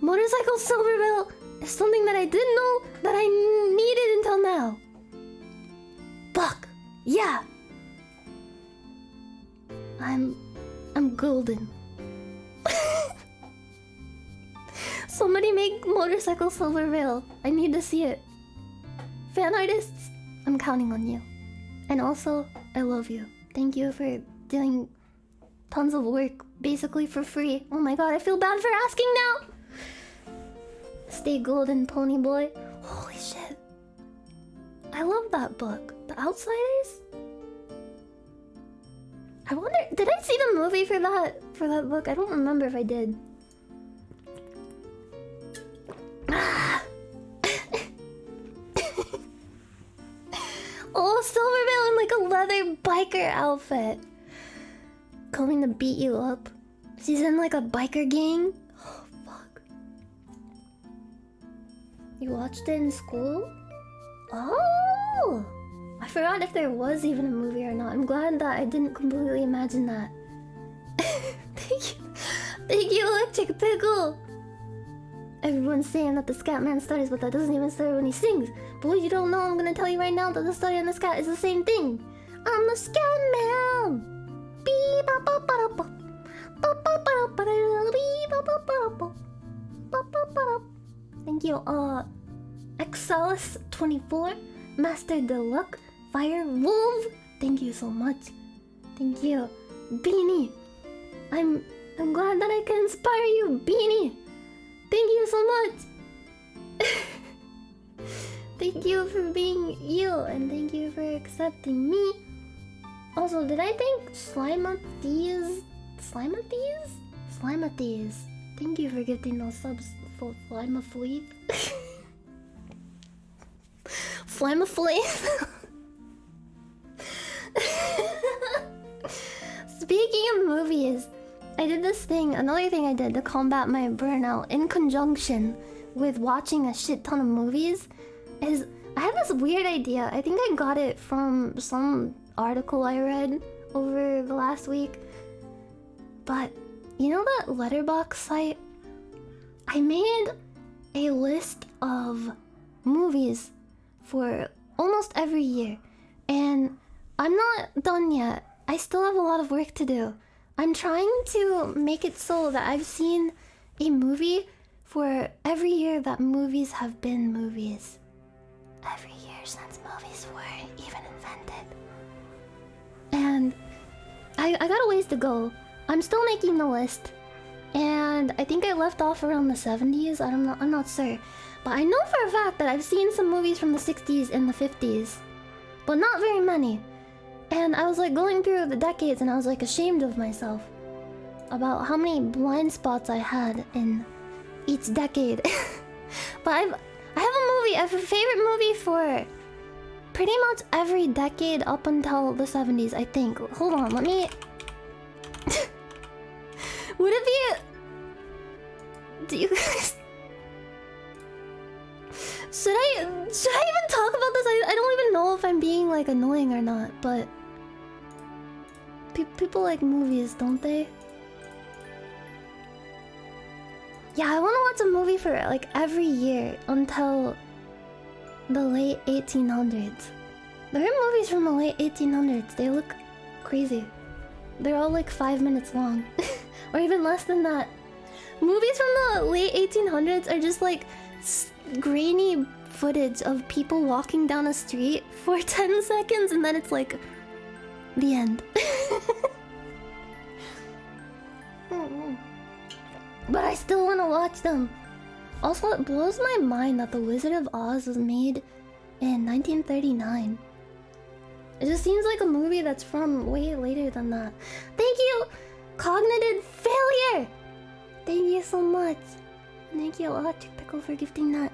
S1: Motorcycle Silvervale is something that I didn't know that I needed until now. Fuck. Yeah. I'm golden. Somebody make Motorcycle Silvervale. I need to see it. Fan artists, I'm counting on you. And also, I love you. Thank you for doing tons of work, basically for free. Oh my god, I feel bad for asking now. Stay golden, pony boy. Holy shit. I love that book. The Outsiders? I wonder, did I see the movie for that book? I don't remember if I did. Oh, Silvervale in like a leather biker outfit. Coming to beat you up. She's in like a biker gang. Oh, fuck. You watched it in school? Oh! I forgot if there was even a movie or not. I'm glad that I didn't completely imagine that. Thank you. Thank you, Electric Pickle! Everyone's saying that the Scatman stutters, but that doesn't even stutter when he sings. But what you don't know, I'm gonna tell you right now that the stutter and the scat is the same thing. I'm the Scatman! Thank you, Excelus24, Master Deluxe, Fire Wolf. Thank you so much. Thank you, Beanie. I'm glad that I can inspire you, Beanie. Thank you so much. Thank you for being you, and thank you for accepting me. Also, did I thank Slimathies? Slimathies. Thank you for gifting those subs for Slimathies. Flame of flame. Speaking of movies, I did this thing, another thing I did to combat my burnout in conjunction with watching a shit ton of movies is I had this weird idea. I think I got it from some article I read over the last week. But you know that letterbox site? I made a list of movies for almost every year. And I'm not done yet. I still have a lot of work to do. I'm trying to make it so that I've seen a movie for every year that movies have been movies. Every year since movies were even invented. And I got a ways to go. I'm still making the list. And I think I left off around the 70s. I'm not sure. But I know for a fact that I've seen some movies from the 60s and the 50s. But not very many. And I was like going through the decades and I was like ashamed of myself about how many blind spots I had in each decade. But I have a favorite movie for pretty much every decade up until the 70s, I think. Hold on, let me... Would it be... Do you guys... Should I even talk about this? I don't even know if I'm being like annoying or not, but... People like movies, don't they? Yeah, I want to watch a movie for like every year until the late 1800s. There are movies from the late 1800s. They look crazy. They're all like 5 minutes long. Or even less than that. Movies from the late 1800s are just like grainy footage of people walking down a street for 10 seconds and then it's like the end. But I still want to watch them. Also, it blows my mind that The Wizard of Oz was made in 1939. It just seems like a movie that's from way later than that. Thank you, Cognitive Failure! Thank you so much. Thank you, Electric Pickle, for gifting that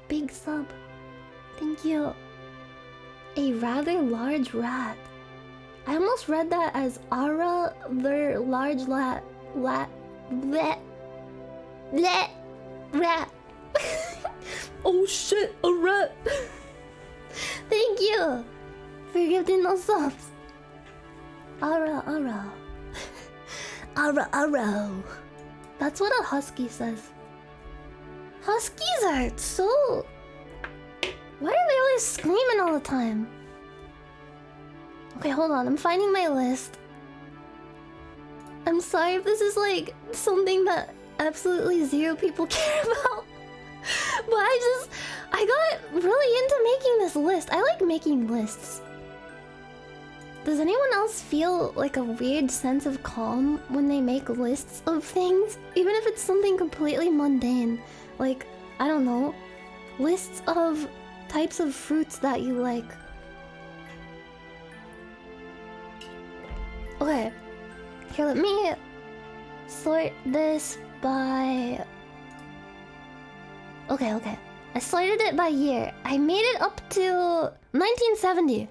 S1: big sub. Thank you. A rather large rat. I almost read that as Ara, their large rat. Rat. Oh shit, a rat. Thank you for gifting those subs. Ara. Ara. That's what a husky says. Huskies are so... Why are they always screaming all the time? Okay, hold on. I'm finding my list. I'm sorry if this is like something that absolutely zero people care about. But I got really into making this list. I like making lists. Does anyone else feel like a weird sense of calm when they make lists of things? Even if it's something completely mundane. Like, I don't know, lists of types of fruits that you like. Okay, here, let me sort this by... Okay. I sorted it by year. I made it up to 1970.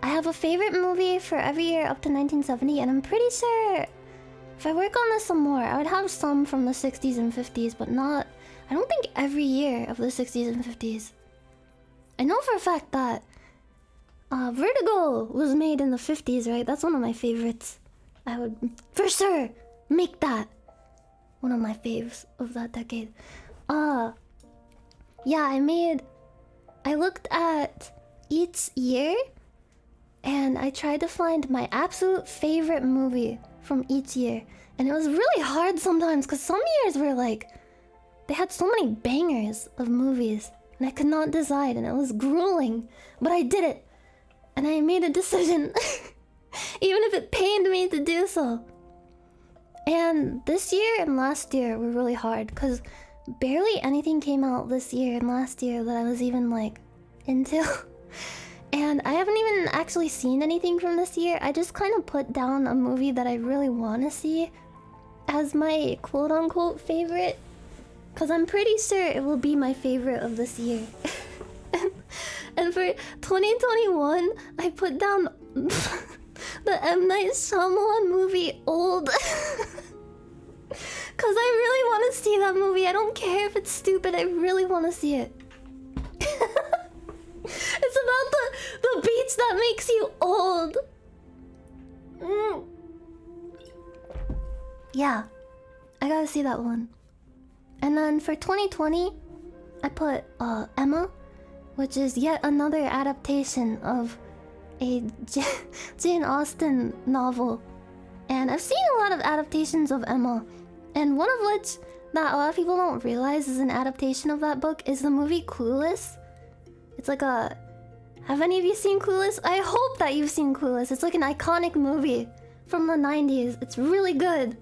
S1: I have a favorite movie for every year up to 1970, and I'm pretty sure if I work on this some more, I would have some from the 60s and 50s, but not... I don't think every year of the 60s and 50s. I know for a fact that Vertigo was made in the 50s, right? That's one of my favorites. I would for sure make that one of my faves of that decade. Yeah, I looked at each year and I tried to find my absolute favorite movie from each year. And it was really hard sometimes because some years were like, they had so many bangers of movies and I could not decide and it was grueling. But I did it. And I made a decision. Even if it pained me to do so. And this year and last year were really hard because barely anything came out this year and last year that I was even like into. And I haven't even actually seen anything from this year. I just kind of put down a movie that I really want to see as my quote-unquote favorite. Because I'm pretty sure it will be my favorite of this year. And for 2021, I put down the M. Night Shyamalan movie Old. Cause I really want to see that movie. I don't care if it's stupid. I really want to see it. It's about the beach that makes you old. Yeah, I gotta see that one. And then for 2020, I put Emma, which is yet another adaptation of a Jane Austen novel. And I've seen a lot of adaptations of Emma, and one of which that a lot of people don't realize is an adaptation of that book is the movie Clueless. It's like a... Have any of you seen Clueless? I hope that you've seen Clueless. It's like an iconic movie from the 90s. It's really good.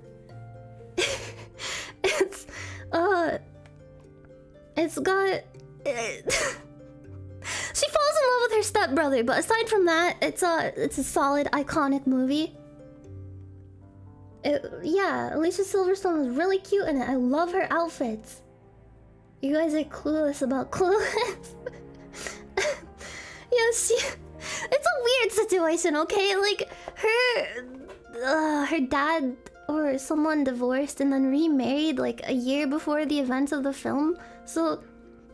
S1: It's got... She falls in love with her stepbrother, but aside from that, it's a solid, iconic movie. Yeah, Alicia Silverstone was really cute in it. I love her outfits. You guys are clueless about Clueless. Yeah, it's a weird situation, okay? Like, her dad or someone divorced and then remarried like a year before the events of the film. So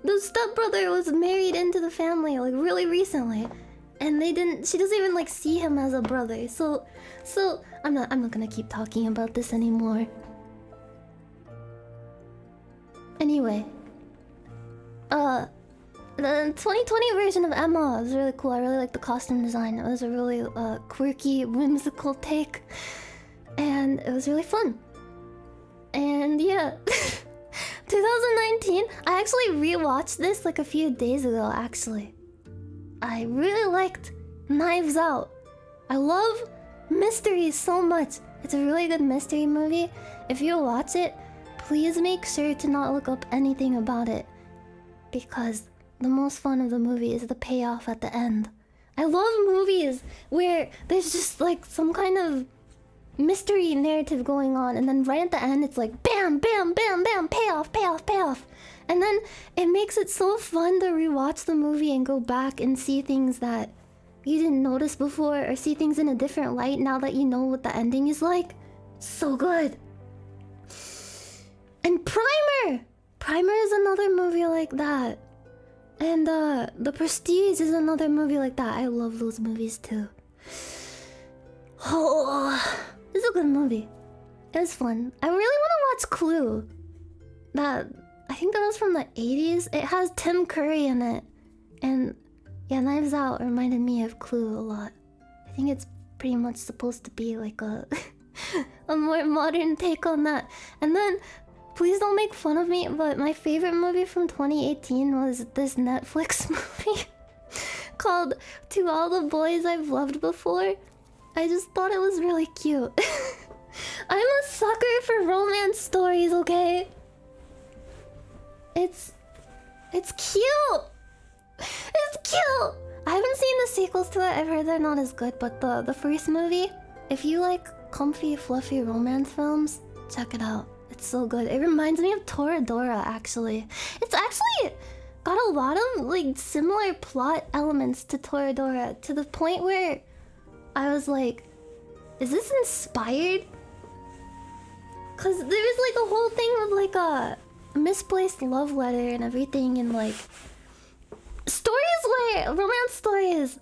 S1: the stepbrother was married into the family like really recently, and she doesn't even like see him as a brother. So I'm not gonna keep talking about this anymore. Anyway, the 2020 version of Emma was really cool. I really liked the costume design. It was a really quirky, whimsical take, and it was really fun. And yeah, 2019. I actually rewatched this like a few days ago. Actually, I really liked Knives Out. I love mysteries so much. It's a really good mystery movie. If you watch it, please make sure to not look up anything about it, because the most fun of the movie is the payoff at the end. I love movies where there's just like some kind of mystery narrative going on, and then right at the end it's like bam, bam, bam, bam, payoff, payoff, payoff. And then it makes it so fun to rewatch the movie and go back and see things that you didn't notice before, or see things in a different light now that you know what the ending is like. So good. And Primer is another movie like that. And The Prestige is another movie like that. I love those movies too. Oh, it's a good movie. It was fun. I really want to watch Clue. I think that was from the 80s. It has Tim Curry in it. And yeah, Knives Out reminded me of Clue a lot. I think it's pretty much supposed to be like a a more modern take on that. And then, please don't make fun of me, but my favorite movie from 2018 was this Netflix movie called To All the Boys I've Loved Before. I just thought it was really cute. I'm a sucker for romance stories, okay? It's cute! It's cute! I haven't seen the sequels to it. I've heard they're not as good, but the first movie, if you like comfy, fluffy romance films, check it out. It's so good. It reminds me of Toradora, actually. It's actually got a lot of like similar plot elements to Toradora, to the point where I was like, is this inspired? Cause there's like a whole thing with like a misplaced love letter and everything, and like romance stories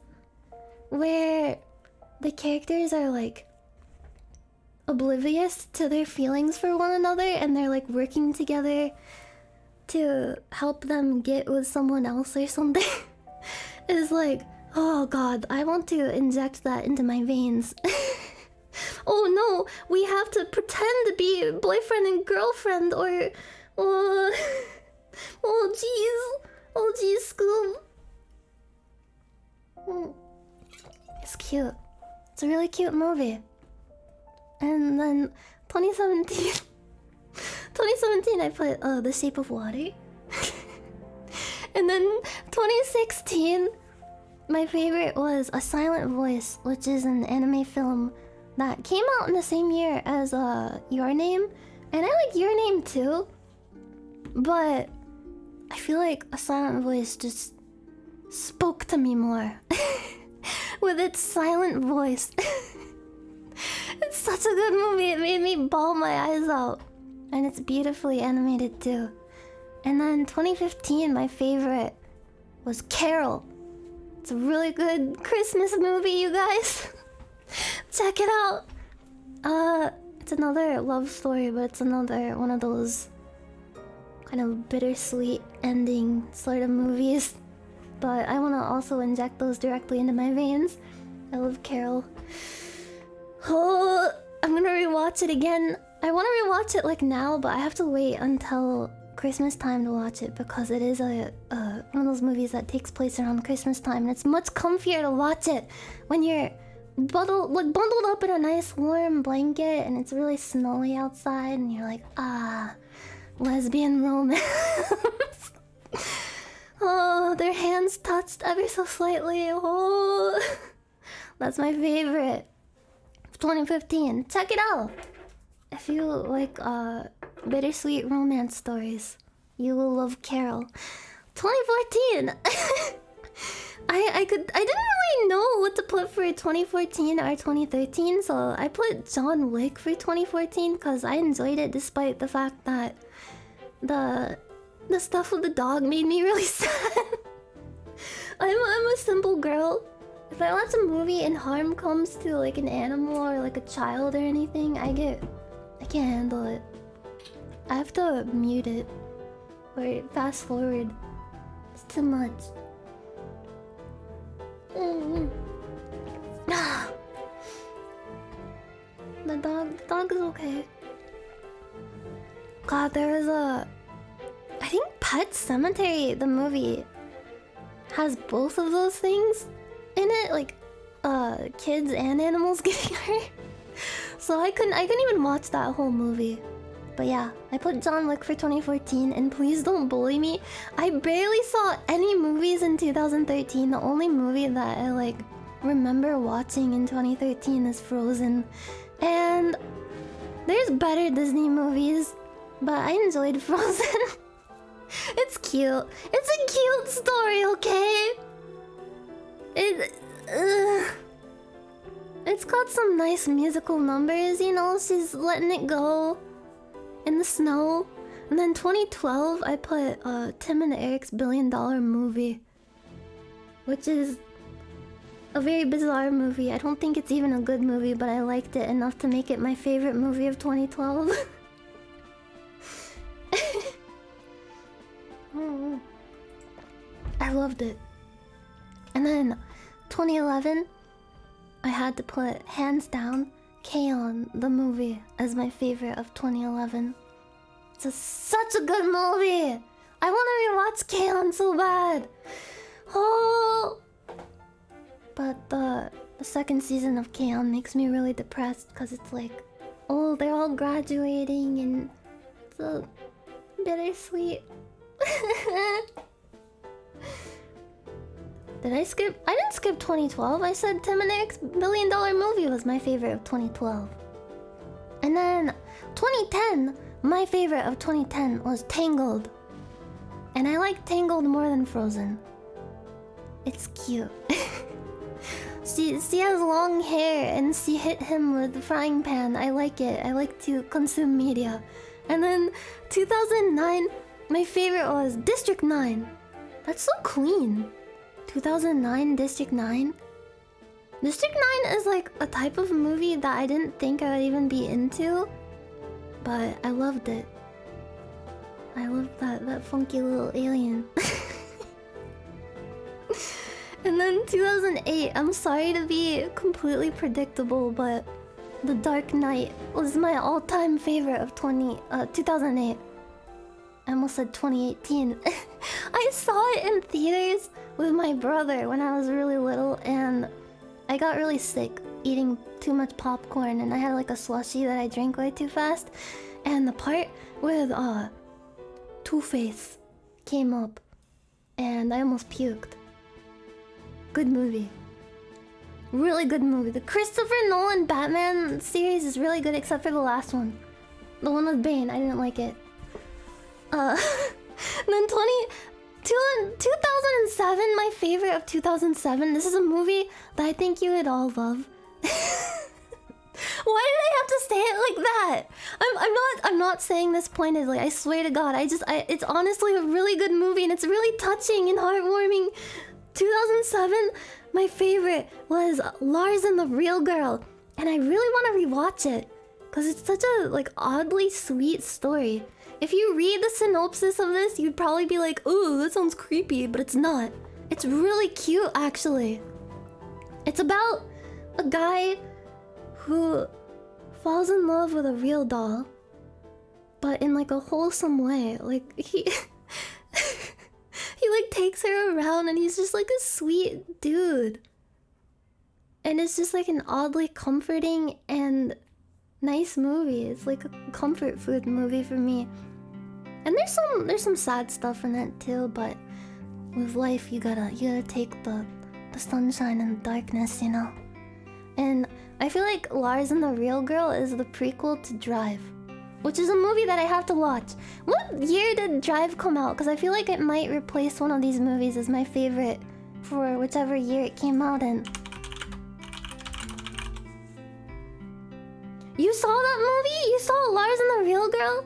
S1: where the characters are like oblivious to their feelings for one another, and they're like working together to help them get with someone else or something. It's like, oh god, I want to inject that into my veins. Oh no, we have to pretend to be boyfriend and girlfriend, or oh jeez, Scoob. It's cute. It's a really cute movie. And then 2017 I put The Shape of Water. And then 2016, my favorite was A Silent Voice, which is an anime film that came out in the same year as Your Name. And I like Your Name too, but I feel like A Silent Voice just spoke to me more with its silent voice. It's such a good movie. It made me bawl my eyes out. And it's beautifully animated too. And then 2015, my favorite was Carol. It's a really good Christmas movie, you guys. Check it out. It's another love story, but it's another one of those kind of bittersweet ending sort of movies. But I want to also inject those directly into my veins. I love Carol. Oh, I'm gonna rewatch it again. I want to rewatch it like now, but I have to wait until Christmas time to watch it because it is one of those movies that takes place around Christmas time, and it's much comfier to watch it when you're bundled up in a nice warm blanket and it's really snowy outside, and you're like, ah, lesbian romance. Oh, their hands touched ever so slightly. Oh, that's my favorite. 2015. Check it out. If you like bittersweet romance stories, you will love Carol. 2014. I didn't really know what to put for 2014 or 2013, so I put John Wick for 2014 because I enjoyed it despite the fact that the stuff with the dog made me really sad. I'm a simple girl. If I watch a movie and harm comes to like an animal or like a child or anything, I can't handle it. I have to mute it or fast forward. It's too much. The dog is okay. God, there is I think Pet Cemetery, the movie, has both of those things in it, like kids and animals getting hurt. So I couldn't even watch that whole movie. But yeah, I put John Wick for 2014, and please don't bully me. I barely saw any movies in 2013. The only movie that I like remember watching in 2013 is Frozen. And there's better Disney movies, but I enjoyed Frozen. It's cute. It's a cute story, okay? It's got some nice musical numbers, you know? She's letting it go in the snow. And then 2012, I put Tim and Eric's $1 Billion Movie, which is a very bizarre movie. I don't think it's even a good movie, but I liked it enough to make it my favorite movie of 2012. I loved it. And then 2011, I had to put hands down K-On! The movie as my favorite of 2011. It's such a good movie. I want to rewatch K-On! So bad. Oh, but the second season of K-On! Makes me really depressed because it's like, oh, they're all graduating and it's so bittersweet. Did I skip? I didn't skip 2012. I said Tim and Eric's $1 Billion Movie was my favorite of 2012. And then 2010, my favorite of 2010 was Tangled. And I like Tangled more than Frozen. It's cute. She has long hair and she hit him with the frying pan. I like it. I like to consume media. And then 2009, my favorite was District 9. That's so clean. 2009 District 9. District 9 is like a type of movie that I didn't think I would even be into, but I loved it. I loved that funky little alien. And then 2008, I'm sorry to be completely predictable, but The Dark Knight was my all-time favorite of 2008. I almost said 2018. I saw it in theaters with my brother when I was really little, and I got really sick eating too much popcorn, and I had like a slushie that I drank way too fast, and the part with Two-Face came up and I almost puked. Good movie. Really good movie. The Christopher Nolan Batman series is really good except for the last one. The one with Bane, I didn't like it. Then 2007, my favorite of 2007. This is a movie that I think you would all love. Why did I have to say it like that? I'm not saying this pointedly. I swear to God. It's honestly a really good movie and it's really touching and heartwarming. 2007, my favorite was Lars and the Real Girl, and I really want to rewatch it because it's such a like oddly sweet story. If you read the synopsis of this, you'd probably be like, "Ooh, that sounds creepy," but it's not. It's really cute, actually. It's about a guy who falls in love with a real doll, but in like a wholesome way. Like he like takes her around and he's just like a sweet dude. And it's just like an oddly comforting and nice movie. It's like a comfort food movie for me. And there's some sad stuff in it too, but with life you gotta take the sunshine and the darkness, you know? And I feel like Lars and the Real Girl is the prequel to Drive, which is a movie that I have to watch. What year did Drive come out? Because I feel like it might replace one of these movies as my favorite for whichever year it came out in. You saw that movie? You saw Lars and the Real Girl?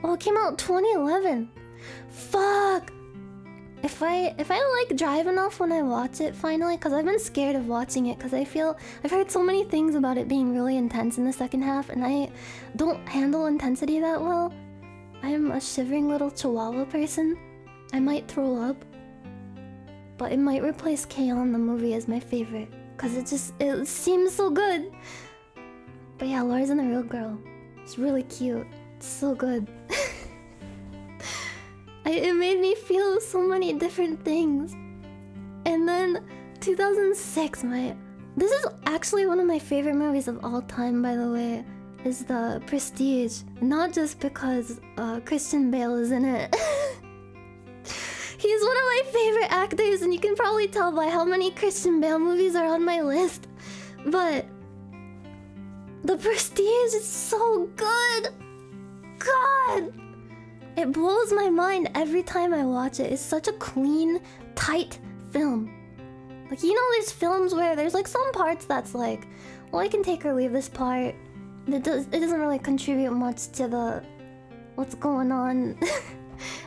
S1: Oh, it came out 2011. Fuck. If I like Drive enough when I watch it finally, because I've been scared of watching it because I feel I've heard so many things about it being really intense in the second half, and I don't handle intensity that well. I'm a shivering little chihuahua person. I might throw up, but it might replace K-On! The movie as my favorite because it seems so good. But yeah, Lars and the Real Girl. It's really cute. It's so good. It made me feel so many different things. And then 2006, this is actually one of my favorite movies of all time, by the way, is The Prestige. Not just because Christian Bale is in it. He's one of my favorite actors, and you can probably tell by how many Christian Bale movies are on my list. But The Prestige is so good. God! It blows my mind every time I watch it. It's such a clean, tight film. Like, you know, there's films where there's like some parts that's like, well, I can take or leave this part. It doesn't really contribute much to the what's going on.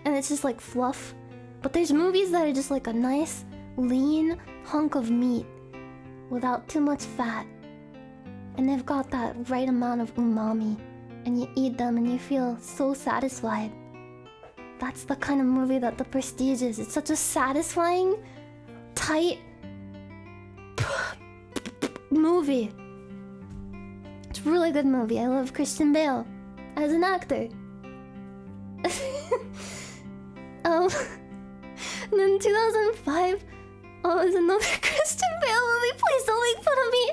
S1: And it's just like fluff. But there's movies that are just like a nice, lean hunk of meat without too much fat. And they've got that right amount of umami. And you eat them and you feel so satisfied. That's the kind of movie that The Prestige is. It's such a satisfying, tight movie. It's a really good movie. I love Christian Bale as an actor. And then 2005, oh, it's another Christian Bale movie. Please don't make fun of me.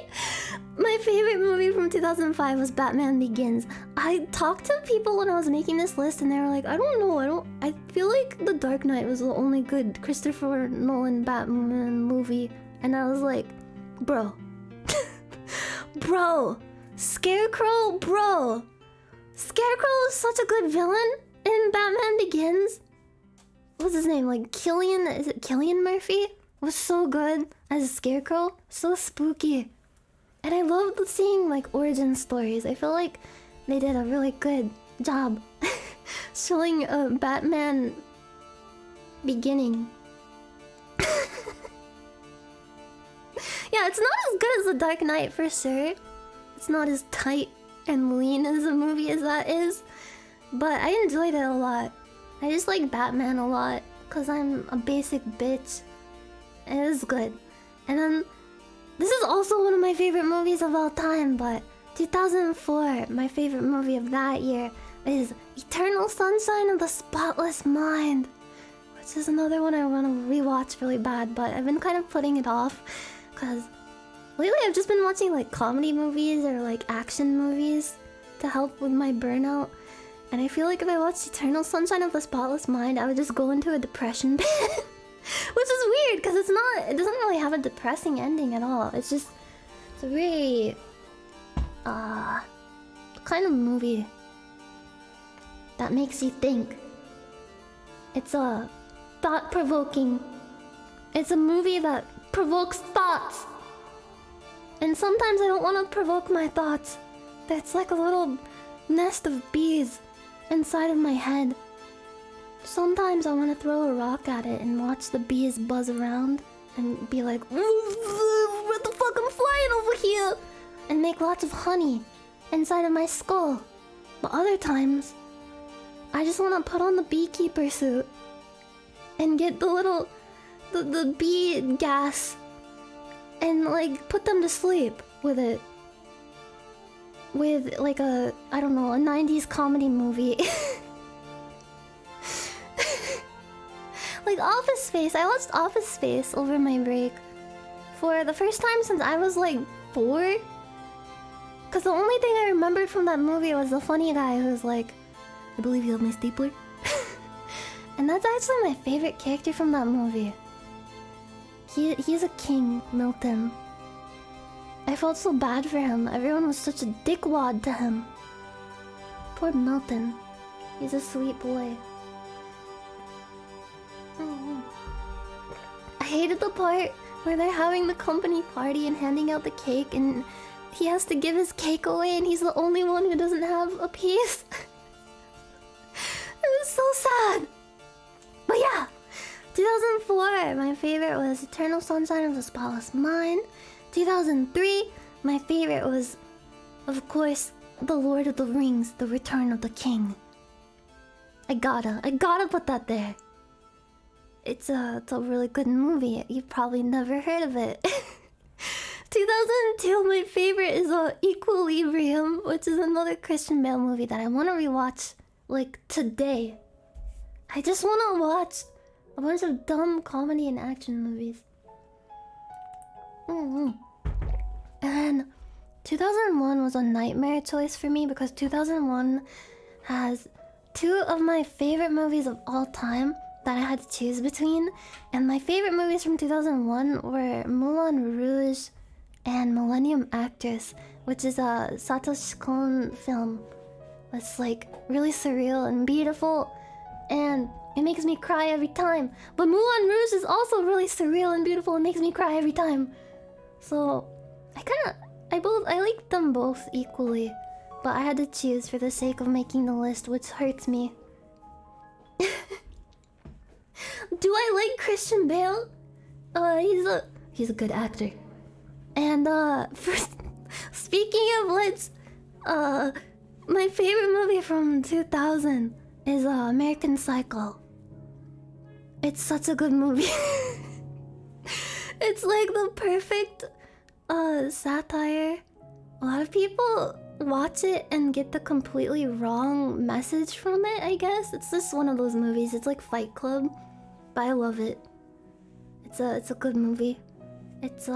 S1: My favorite movie from 2005 was Batman Begins. I talked to people when I was making this list and they were like, I don't know, I feel like The Dark Knight was the only good Christopher Nolan Batman movie. And I was like, bro. Bro. Scarecrow, bro. Scarecrow is such a good villain in Batman Begins. What's his name? Like is it Cillian Murphy? Was so good as a Scarecrow. So spooky. And I loved seeing like origin stories. I feel like they did a really good job showing a Batman beginning. Yeah, it's not as good as The Dark Knight for sure. It's not as tight and lean as a movie as that is. But I enjoyed it a lot. I just like Batman a lot because I'm a basic bitch. And it was good. And then this is also one of my favorite movies of all time, but 2004, my favorite movie of that year is Eternal Sunshine of the Spotless Mind, which is another one I want to rewatch really bad, but I've been kind of putting it off because lately I've just been watching like comedy movies or like action movies to help with my burnout. And I feel like if I watched Eternal Sunshine of the Spotless Mind, I would just go into a depression pit. Which is weird because it doesn't really have a depressing ending at all. It's a very kind of movie that makes you think. It's the thought-provoking. It's a movie that provokes thoughts. And sometimes I don't want to provoke my thoughts. That's like a little nest of bees inside of my head. Sometimes I want to throw a rock at it and watch the bees buzz around and be like, what the fuck, I'm flying over here! And make lots of honey inside of my skull. But other times, I just want to put on the beekeeper suit and get the bee gas and like put them to sleep with it. With like a, I don't know, a 90s comedy movie. Like Office Space. I watched Office Space over my break for the first time since I was like 4. Cause the only thing I remembered from that movie was the funny guy who was like, I believe you have my stapler. And that's actually my favorite character from that movie. He's a king, Milton. I felt so bad for him. Everyone was such a dickwad to him. Poor Milton. He's a sweet boy. I hated the part where they're having the company party and handing out the cake and he has to give his cake away and he's the only one who doesn't have a piece. It was so sad. But yeah, 2004, my favorite was Eternal Sunshine of the Spotless Mind. 2003, my favorite was, of course, The Lord of the Rings, The Return of the King. I gotta put that there. It's a really good movie. You've probably never heard of it. 2002, my favorite is Equilibrium, which is another Christian Bale movie that I want to rewatch, like, today. I just want to watch a bunch of dumb comedy and action movies. And 2001 was a nightmare choice for me because 2001 has 2 of my favorite movies of all time that I had to choose between. And my favorite movies from 2001 were Moulin Rouge and Millennium Actress, which is a Satoshi Kon film. It's like really surreal and beautiful, and it makes me cry every time. But Moulin Rouge is also really surreal and beautiful and makes me cry every time. So I like them both equally, but I had to choose for the sake of making the list, which hurts me. Do I like Christian Bale? He's a good actor. And speaking of which, my favorite movie from 2000 is American Psycho. It's such a good movie. It's like the perfect satire. A lot of people watch it and get the completely wrong message from it, I guess. It's just one of those movies. It's like Fight Club, but I love it. It's a good movie. It's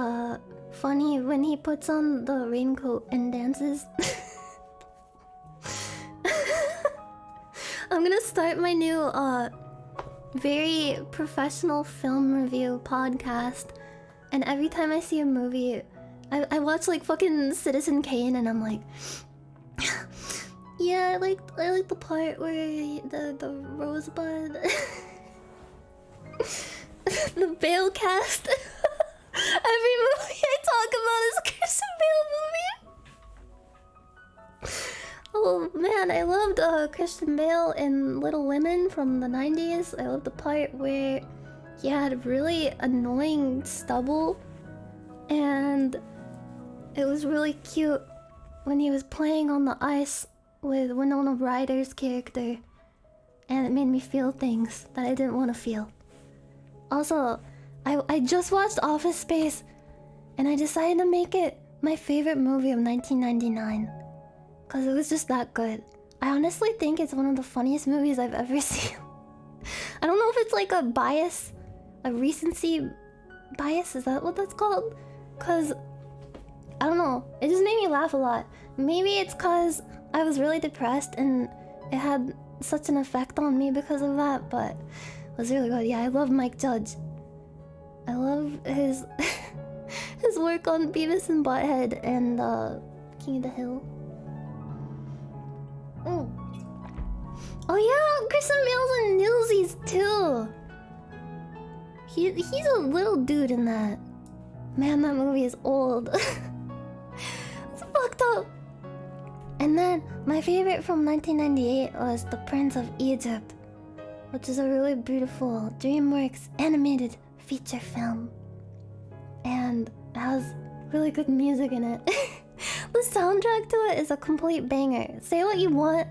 S1: funny when he puts on the raincoat and dances. I'm gonna start my new very professional film review podcast, and every time I see a movie, I watch like fucking Citizen Kane and I'm like, yeah, I like the part where the rosebud the Bale cast. Every movie I talk about is Christian Bale movie. Oh man, I loved Christian Bale in Little Women from the 90s. I loved the part where he had really annoying stubble, and it was really cute when he was playing on the ice with Winona Ryder's character, and it made me feel things that I didn't want to feel. Also, I just watched Office Space, and I decided to make it my favorite movie of 1999. Because it was just that good. I honestly think it's one of the funniest movies I've ever seen. I don't know if it's like a bias, a recency bias, is that what that's called? Because, I don't know, it just made me laugh a lot. Maybe it's because I was really depressed and it had such an effect on me because of that, but it was really good. Yeah, I love Mike Judge. I love his his work on Beavis and Butthead and King of the Hill. Oh yeah, Christian Bale's in Newsies too. He's a little dude in that. Man, that movie is old. It's fucked up. And then my favorite from 1998 was The Prince of Egypt, which is a really beautiful DreamWorks animated feature film. And it has really good music in it. The soundtrack to it is a complete banger. Say what you want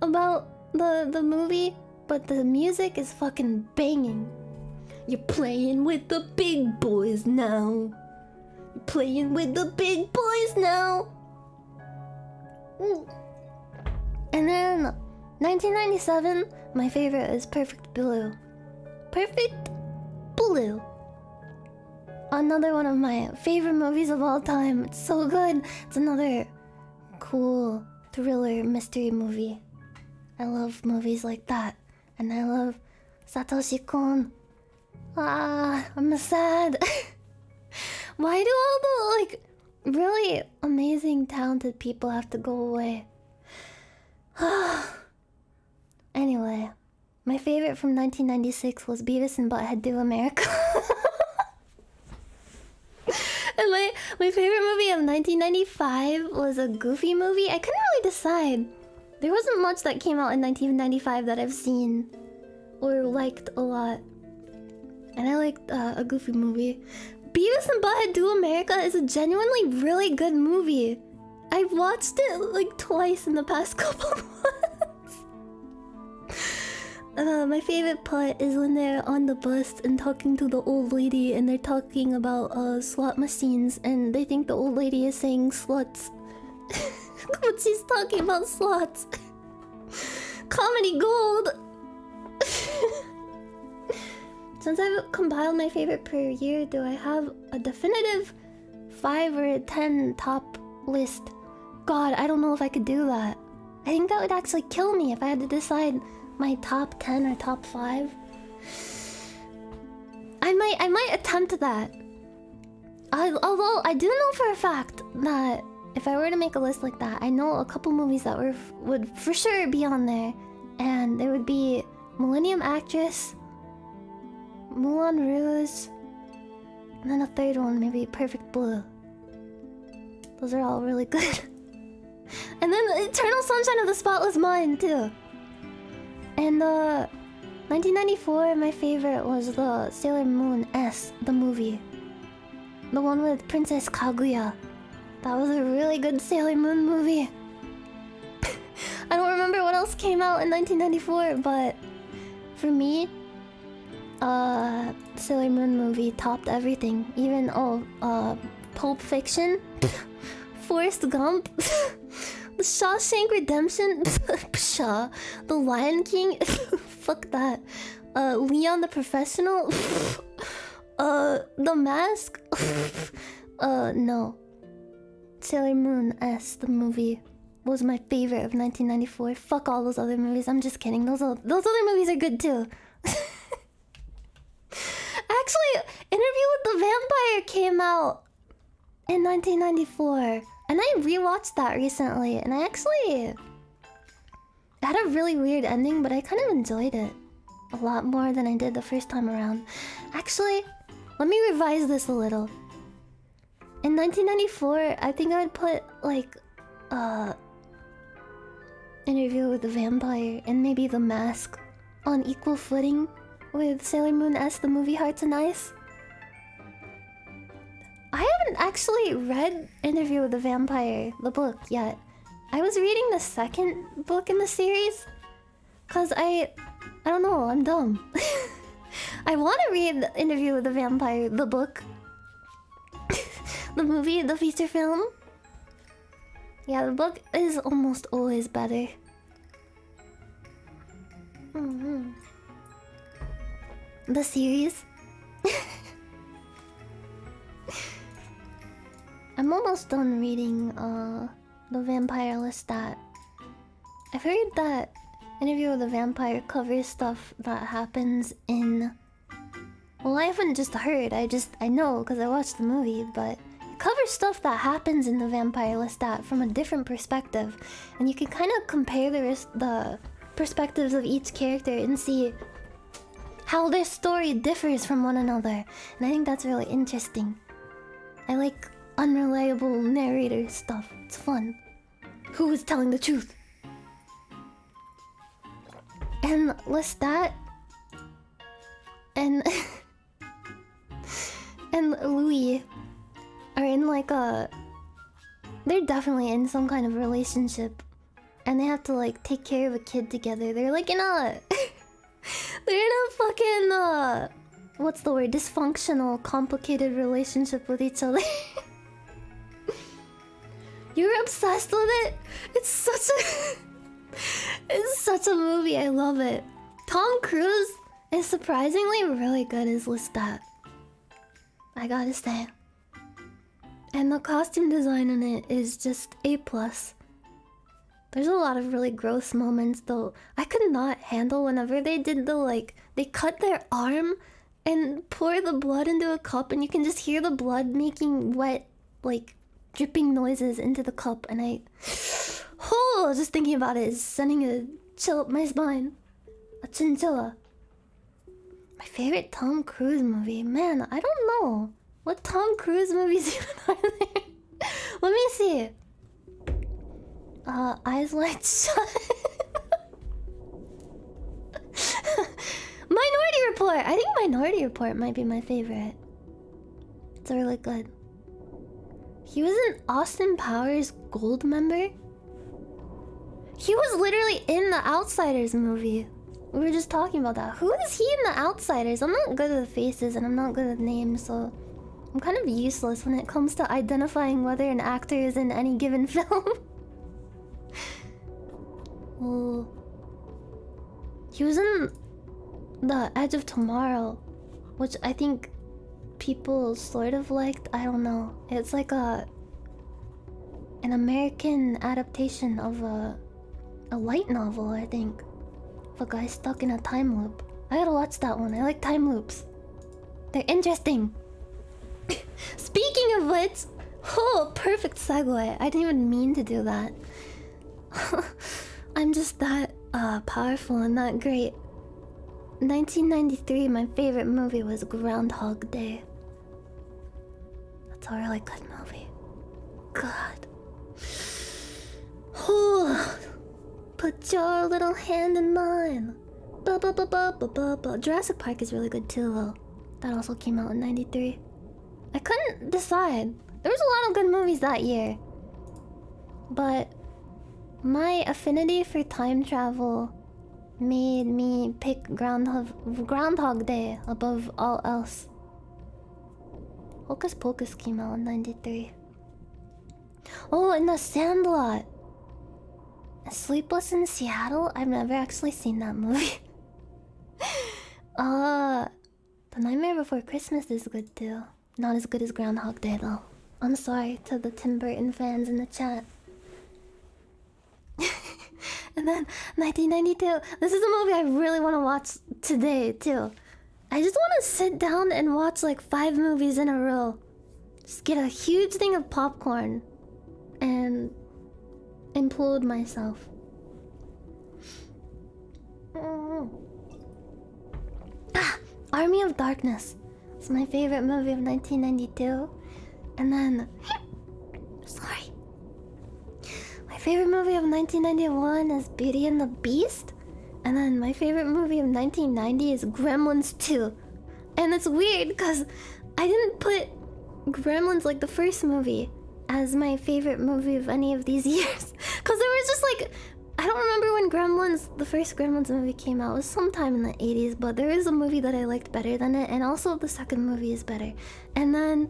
S1: about the movie, but the music is fucking banging. You're playing with the big boys now. You're playing with the big boys now. And then 1997, my favorite is Perfect Blue. Perfect Blue. Another one of my favorite movies of all time. It's so good. It's another cool thriller mystery movie. I love movies like that. And I love Satoshi Kon. I'm sad. Why do all the, like, really amazing, talented people have to go away? Anyway, my favorite from 1996 was Beavis and Butthead Do America. And my favorite movie of 1995 was a Goofy movie. I couldn't really decide. There wasn't much that came out in 1995 that I've seen or liked a lot. And I liked a Goofy movie. Beavis and Butthead Do America is a genuinely really good movie. I watched it like twice in the past couple months. My favorite part is when they're on the bus and talking to the old lady, and they're talking about slot machines, and they think the old lady is saying sluts. But she's talking about slots. Comedy gold. Since I've compiled my favorite per year, do I have a definitive 5 or 10 top list? God, I don't know if I could do that. I think that would actually kill me if I had to decide my top 10 or top 5. I might attempt that. Although I do know for a fact that if I were to make a list like that, I know a couple movies that would for sure be on there. And there would be Millennium Actress, Moulin Rouge, and then a third one, maybe Perfect Blue. Those are all really good. And then Eternal Sunshine of the Spotless Mind too. And 1994, my favorite was the Sailor Moon S, the movie. The one with Princess Kaguya. That was a really good Sailor Moon movie. I don't remember what else came out in 1994, but for me, Sailor Moon movie topped everything. Even Pulp Fiction, Forrest Gump, The Shawshank Redemption, The Lion King, fuck that. Leon the Professional, The Mask, no. Sailor Moon S, the movie, was my favorite of 1994. Fuck all those other movies. I'm just kidding. Those other movies are good too. Actually, Interview with the Vampire came out in 1994, and I rewatched that recently, and I actually had a really weird ending, but I kind of enjoyed it a lot more than I did the first time around. Actually, let me revise this a little. In 1994, I think I would put like Interview with the Vampire and maybe The Mask on equal footing with Sailor Moon S, the movie Hearts and Ice. I haven't actually read Interview with the Vampire, the book, yet. I was reading the second book in the series, cause I don't know, I'm dumb. I want to read Interview with the Vampire, the book, the movie, the feature film. Yeah, the book is almost always better. The series. I'm almost done reading the Vampire Lestat. I've heard that Interview with the Vampire covers stuff that happens in... Well, I haven't just heard, I know because I watched the movie, but it covers stuff that happens in the Vampire Lestat from a different perspective. And you can kind of compare the perspectives of each character and see how their story differs from one another. And I think that's really interesting. I like unreliable narrator stuff. It's fun. Who is telling the truth? And Lestat and and Louis are in like a... They're definitely in some kind of relationship. And they have to like take care of a kid together. They're like in a... they're in a fucking what's the word? Dysfunctional, complicated relationship with each other. You're obsessed with it? It's such a... it's such a movie, I love it. Tom Cruise is surprisingly really good as Lestat. I gotta say. And the costume design in it is just A+. There's a lot of really gross moments though. I could not handle whenever they did the like... They cut their arm and pour the blood into a cup and you can just hear the blood making wet, like, dripping noises into the cup. And I... Oh, just thinking about it is sending a chill up my spine. A chinchilla. My favorite Tom Cruise movie? Man, I don't know. What Tom Cruise movies even are there? Let me see. Eyes Wide Shut. Minority Report! I think Minority Report might be my favorite. It's really good. He was an Austin Powers Gold member? He was literally in the Outsiders movie. We were just talking about that. Who is he in the Outsiders? I'm not good with faces and I'm not good with names, so... I'm kind of useless when it comes to identifying whether an actor is in any given film. Well... He was in The Edge of Tomorrow, which I think people sort of liked. I don't know. It's like an American adaptation of a light novel, I think. Of a guy stuck in a time loop. I gotta watch that one. I like time loops. They're interesting. Speaking of which, oh, perfect segue. I didn't even mean to do that. I'm just that powerful and that great. 1993, my favorite movie was Groundhog Day. That's a really good movie. God. Oh, put your little hand in mine. Ba ba ba ba ba ba ba. Jurassic Park is really good too, though. That also came out in 93. I couldn't decide. There was a lot of good movies that year. But my affinity for time travel made me pick Groundhog Day above all else. Hocus Pocus came out in 93. Oh, and The Sandlot. Sleepless in Seattle? I've never actually seen that movie. The Nightmare Before Christmas is good too. Not as good as Groundhog Day though. I'm sorry to the Tim Burton fans in the chat. And then 1992. This is a movie I really want to watch today too. I just want to sit down and watch like 5 movies in a row. Just get a huge thing of popcorn and implode myself. Army of Darkness. It's my favorite movie of 1992. And then... Sorry. My favorite movie of 1991 is Beauty and the Beast. And then my favorite movie of 1990 is Gremlins 2. And it's weird because I didn't put Gremlins, like the first movie, as my favorite movie of any of these years. Because it was just like... I don't remember when the first Gremlins movie came out. It was sometime in the 80s, but there is a movie that I liked better than it, and also the second movie is better. And then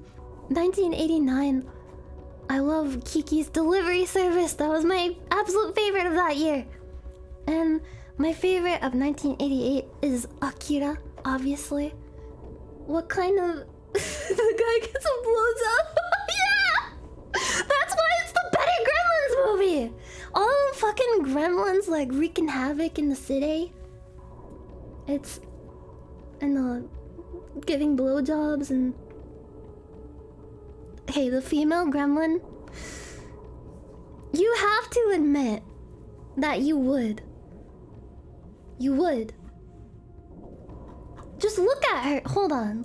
S1: 1989, I love Kiki's Delivery Service. That was my absolute favorite of that year. And my favorite of 1988 is Akira, obviously. What kind of... the guy gets a blowjob? Yeah! That's why it's the better Gremlins movie! All the fucking gremlins like wreaking havoc in the city. It's... and giving blowjobs and... Hey, the female gremlin... You have to admit that you would. You would. Just look at her. Hold on.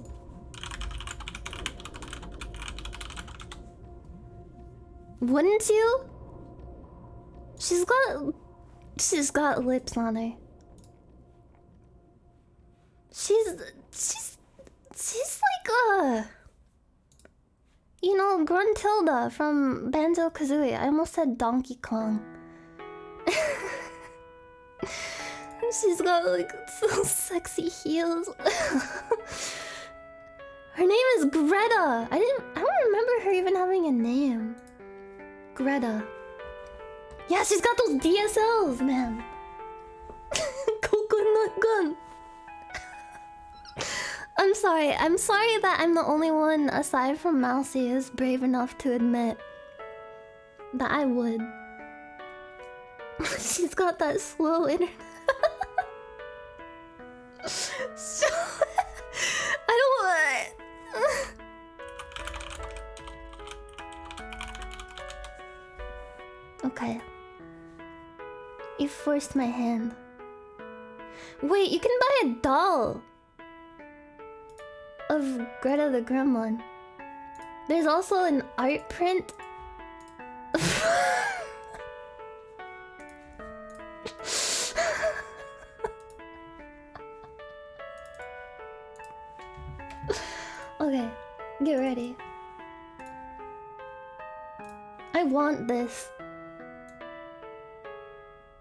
S1: Wouldn't you? She's got lips on her. She's like you know, Gruntilda from Banjo-Kazooie. I almost said Donkey Kong. She's got like so sexy heels. Her name is Greta. I don't remember her even having a name. Greta. Yeah, she's got those DSLs, man. Coconut gun. I'm sorry that I'm the only one aside from Mousy who's brave enough to admit that I would. She's got that slow internet. So I don't want. Okay. You forced my hand. Wait, you can buy a doll of Greta the Gremlin. There's also an art print. Okay, get ready. I want this.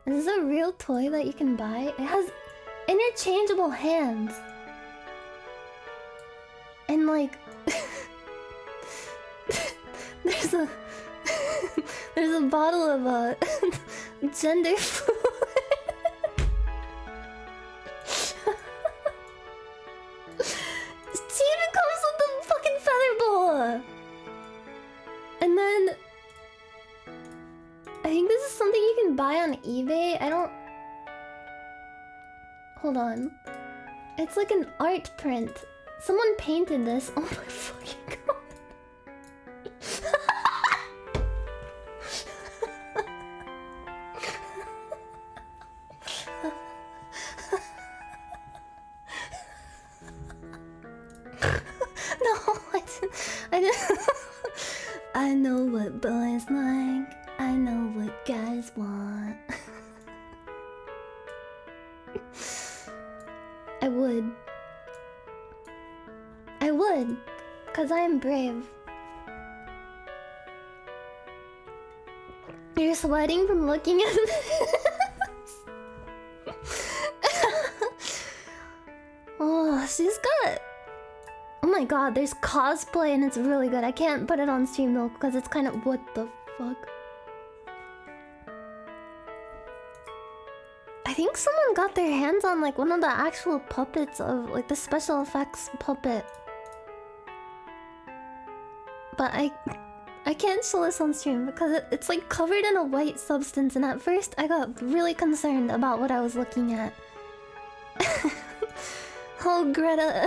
S1: Is this a real toy that you can buy? It has interchangeable hands. And like there's a bottle of gender fluid. She even comes with the fucking feather boa. And then I think this is something you can buy on eBay. I don't. Hold on. It's like an art print. Someone painted this. Oh my fucking god. No, I didn't. I know what boys like. I know what guys want. I would, cause I am brave. You're sweating from looking at this. Oh, she's got. Oh my god, there's cosplay and it's really good. I can't put it on stream though, because it's kind of what the fuck. I think someone got their hands on like one of the actual puppets of like the special effects puppet. But I can't show this on stream because it's like covered in a white substance, and at first I got really concerned about what I was looking at. Oh, Greta.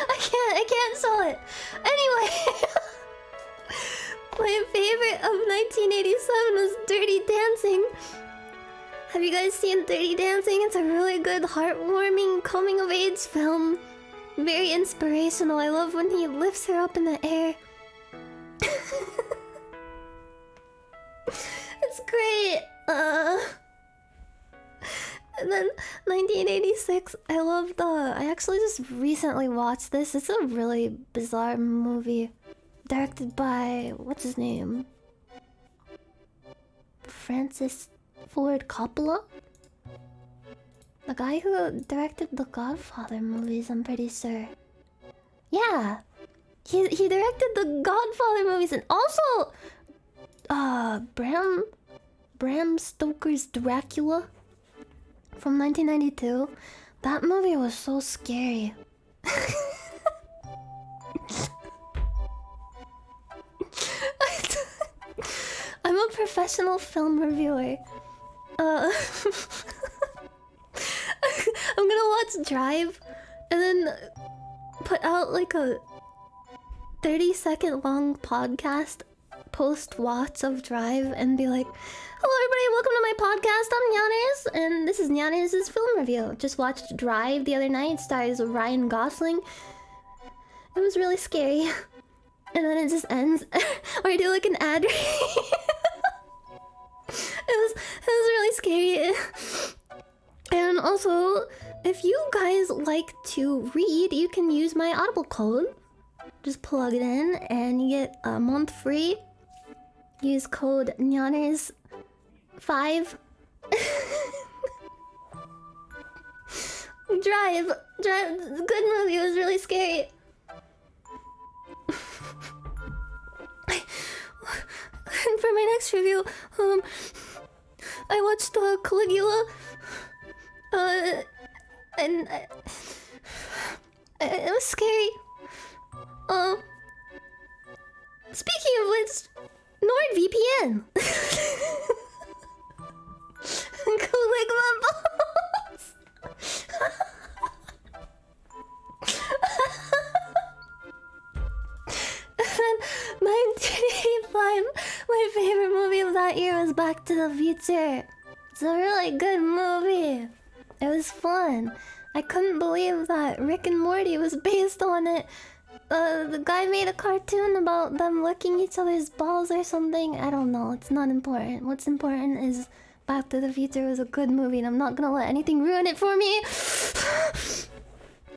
S1: I can't show it. Anyway. My favorite of 1987 was Dirty Dancing. Have you guys seen Dirty Dancing? It's a really good, heartwarming, coming-of-age film. Very inspirational. I love when he lifts her up in the air. It's great. And then 1986, I actually just recently watched this. It's a really bizarre movie. Directed by, what's his name? Francis Ford Coppola? The guy who directed the Godfather movies, I'm pretty sure. Yeah! He directed the Godfather movies and also... Bram Stoker's Dracula from 1992. That movie was so scary. I'm a professional film reviewer. I'm gonna watch Drive and then put out like a 30-second long podcast post-watch of Drive and be like, hello everybody, welcome to my podcast, I'm Nyanners, and this is Nyanners' film review. Just watched Drive the other night, it stars Ryan Gosling. It was really scary. And then it just ends. Or I do like an ad read. It was really scary. And also, if you guys like to read, you can use my Audible code. Just plug it in and you get a month free. Use code Nyanners5. Drive, good movie, it was really scary. And for my next review, I watched Caligula, and it was scary. Speaking of which, NordVPN. Caligula balls. And 1985, my favorite movie of that year was Back to the Future. It's a really good movie. It was fun. I couldn't believe that Rick and Morty was based on it. The guy made a cartoon about them licking each other's balls or something. I don't know. It's not important. What's important is Back to the Future was a good movie, and I'm not gonna let anything ruin it for me.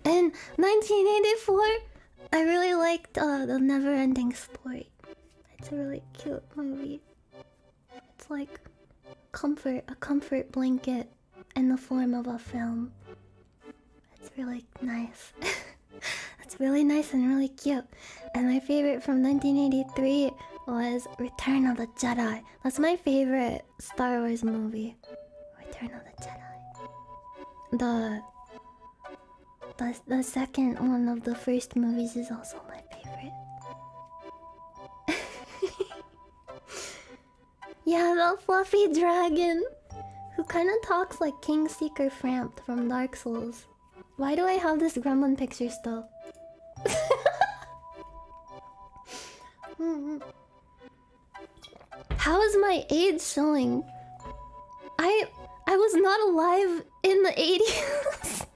S1: In 1984, I really liked The Never-Ending Story. It's a really cute movie. It's like a comfort blanket in the form of a film. It's really nice. It's really nice and really cute. And my favorite from 1983 was Return of the Jedi. That's my favorite Star Wars movie. Return of the Jedi. The second one of the first movies is also my favorite. Yeah, the fluffy dragon who kind of talks like King Seeker Frampt from Dark Souls. Why do I have this gremlin picture still? How is my age showing? I was not alive in the 80s.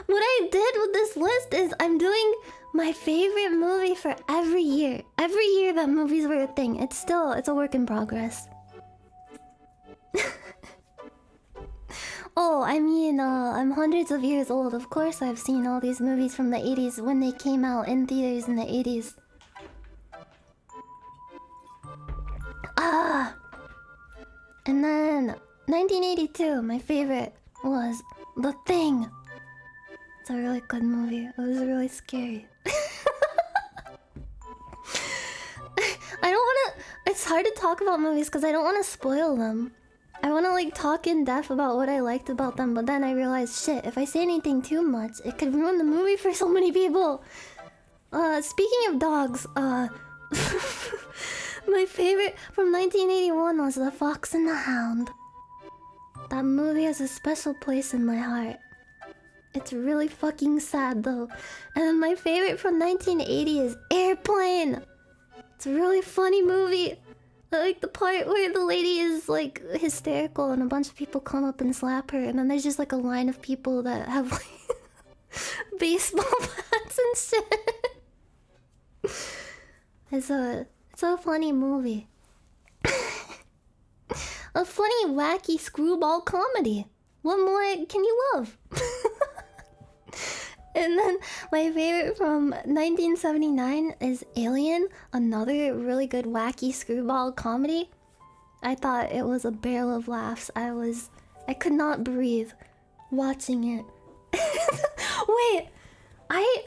S1: What I did with this list is I'm doing my favorite movie for every year. Every year that movies were a thing. It's a work in progress. Oh, I mean, I'm hundreds of years old. Of course I've seen all these movies from the 80s when they came out in theaters in the 80s. And then 1982, my favorite was The Thing. It's a really good movie. It was really scary. I don't wanna... It's hard to talk about movies because I don't want to spoil them. I want to like talk in depth about what I liked about them, but then I realized, shit, if I say anything too much, it could ruin the movie for so many people. Speaking of dogs, my favorite from 1981 was The Fox and the Hound. That movie has a special place in my heart. It's really fucking sad though. And then my favorite from 1980 is Airplane. It's a really funny movie. I like the part where the lady is like hysterical and a bunch of people come up and slap her, and then there's just like a line of people that have like baseball bats and shit. It's a funny movie. A funny, wacky screwball comedy. What more can you love? And then my favorite from 1979 is Alien, another really good wacky screwball comedy. I thought it was a barrel of laughs. I could not breathe watching it. Wait, I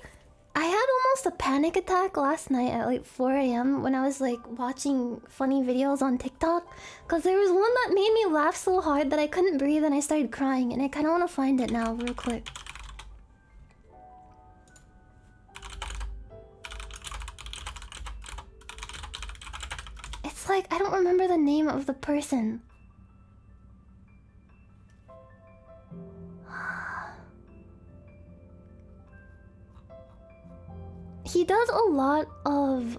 S1: had almost a panic attack last night at like 4 AM when I was like watching funny videos on TikTok, because there was one that made me laugh so hard that I couldn't breathe and I started crying, and I kind of want to find it now real quick. It's like, I don't remember the name of the person. He does a lot of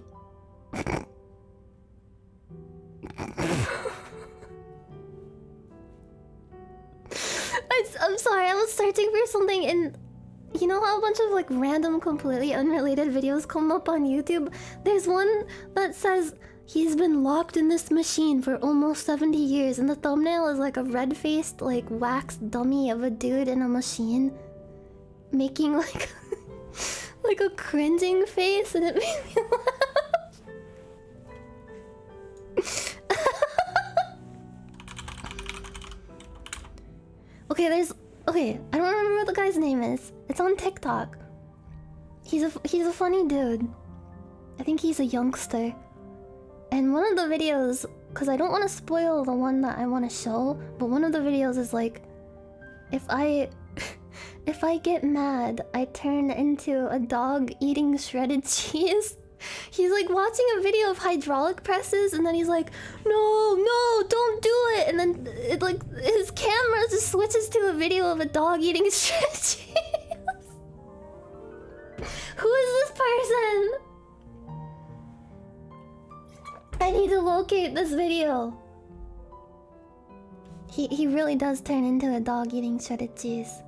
S1: I'm sorry, I was searching for something and you know how a bunch of like random, completely unrelated videos come up on YouTube? There's one that says he's been locked in this machine for almost 70 years and the thumbnail is like a red-faced, like wax dummy of a dude in a machine making like like a cringing face and it made me laugh. Okay, I don't remember what the guy's name is. It's on TikTok. He's a funny dude. I think he's a youngster. And one of the videos, because I don't want to spoil the one that I want to show, but one of the videos is like, if I get mad, I turn into a dog eating shredded cheese. He's like watching a video of hydraulic presses and then he's like, no, don't do it. And then it like his camera just switches to a video of a dog eating shredded cheese. Who is this person? I need to locate this video. He really does turn into a dog eating shredded cheese.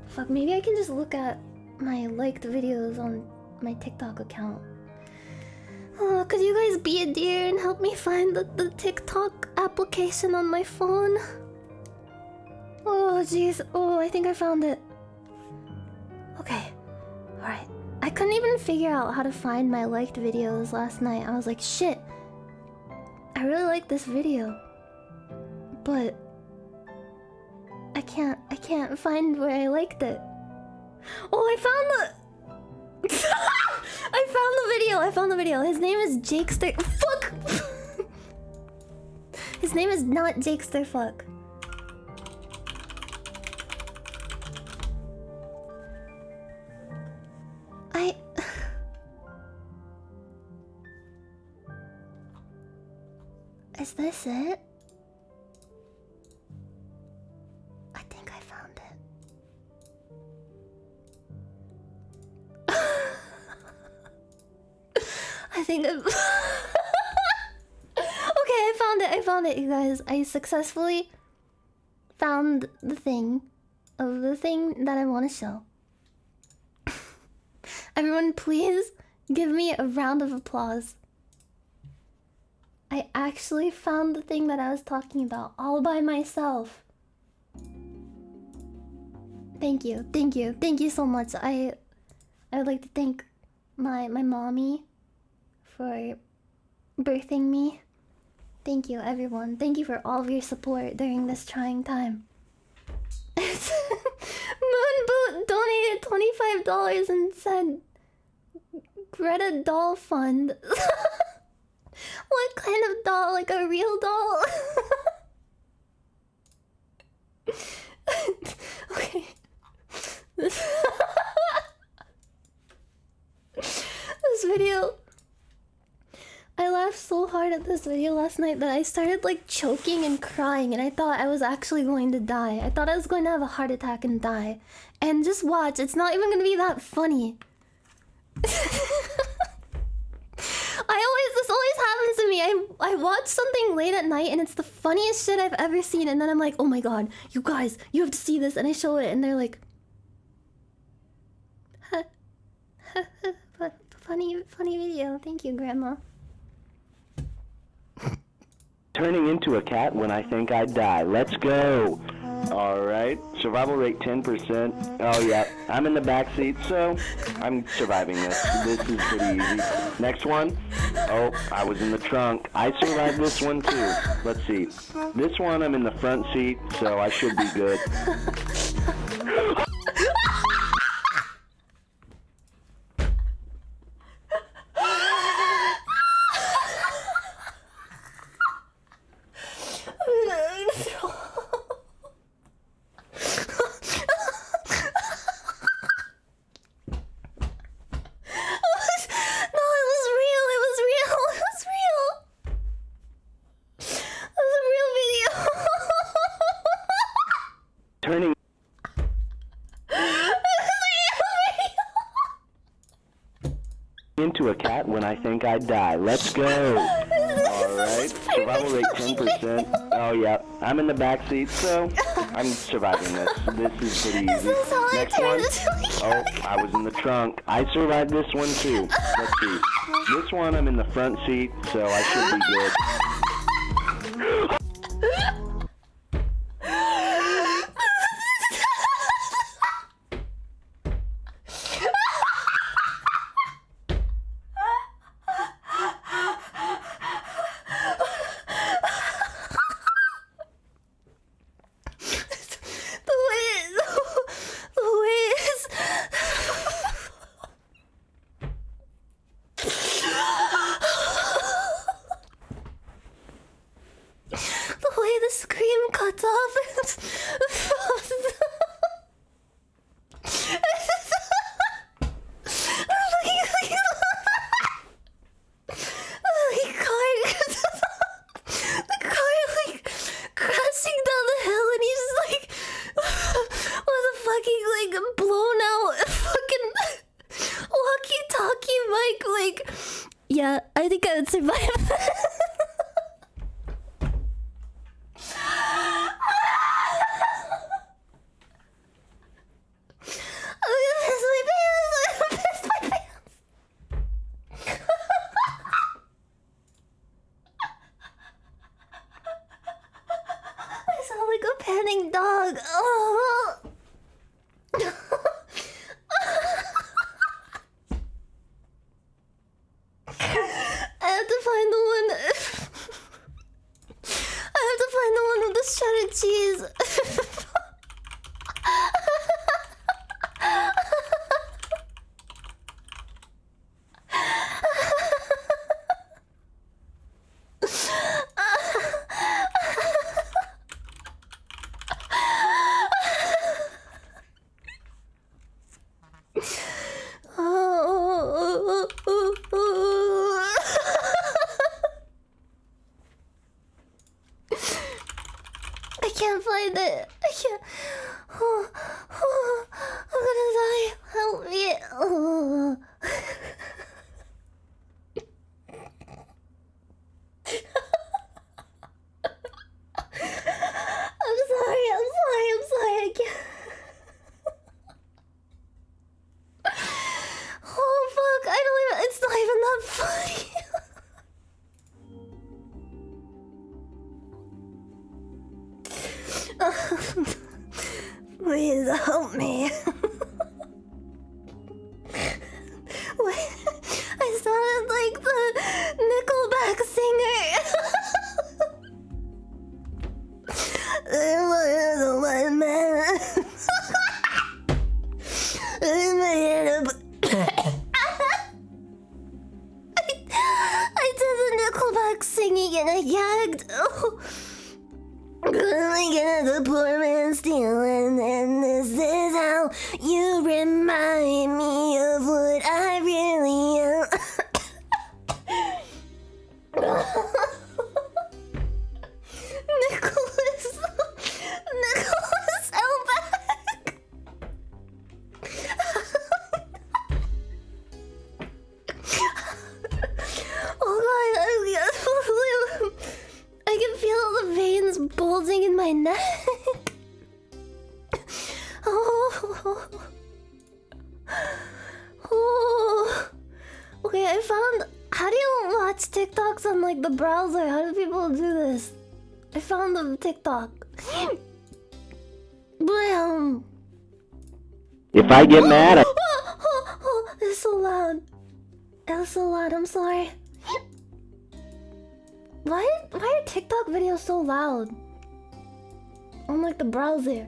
S1: Fuck, maybe I can just look at my liked videos on my TikTok account. Oh, could you guys be a dear and help me find the TikTok application on my phone? Oh, jeez. Oh, I think I found it. Okay. Alright. I couldn't even figure out how to find my liked videos last night. I was like, shit. I really like this video. But I can't find where I liked it. Oh, I found the I found the video. His name is Jakester. Fuck! His name is not Jakester. Fuck. Is this it? I think I found it. I think I... Okay, I found it, you guys. I successfully found the thing that I want to show. Everyone, please give me a round of applause. I actually found the thing that I was talking about all by myself. Thank you so much. I would like to thank my mommy for birthing me. Thank you, everyone. Thank you for all of your support during this trying time. Moonboot donated $25 and said, Greta doll fund. What kind of doll? Like a real doll? Okay. This video... I laughed so hard at this video last night that I started like choking and crying and I thought I was actually going to die. I thought I was going to have a heart attack and die. And just watch, it's not even going to be that funny. This always happens to me. I watch something late at night and it's the funniest shit I've ever seen and then I'm like, oh my god, you guys, you have to see this, and I show it and they're like, funny video. Thank you, Grandma.
S2: Turning into a cat when I think I'd die. Let's go. Alright, survival rate 10%. Oh yeah, I'm in the back seat, so I'm surviving this. This is pretty easy. Next one. Oh, I was in the trunk. I survived this one too. Let's see. This one I'm in the front seat, so I should be good. Into a cat when I think I'd die. Let's go. All Alright, survival rate 10%. Oh yeah, I'm in the back seat, so I'm surviving this. This is pretty easy.
S1: Is this how I
S2: Next
S1: turn
S2: one.
S1: into
S2: Oh, I was in the trunk. I survived this one too. Let's see. This one I'm in the front seat, so I should be good.
S1: The way the scream cuts off. The car like crashing down the hill, and he's just like with a fucking like blown out fucking walkie-talkie mic. Like, yeah, I think I would survive that. I sound like a panting dog. Oh. I have to find the one. I have to find the one with the shredded cheese. I can't find it. I can't. I'm gonna die. Help me. I'm sorry. I can't. Oh fuck! I don't even. It's not even that funny. Please help me. Wait, I sounded like the Nickelback singer. I'm the one man. I did the Nickelback singing and I gagged. Oh. Going at the poor man stealing, and this is how you remind me of what I really am. Nicholas Elbeck. Oh god, I can feel the veins bulging in my neck. Oh. Okay, I found. How do you watch TikToks on like the browser? How do people do this? I found the TikTok. Blam.
S2: If I get mad,
S1: It's so loud. It's so loud. I'm sorry. Why are TikTok videos so loud? On like the browsers.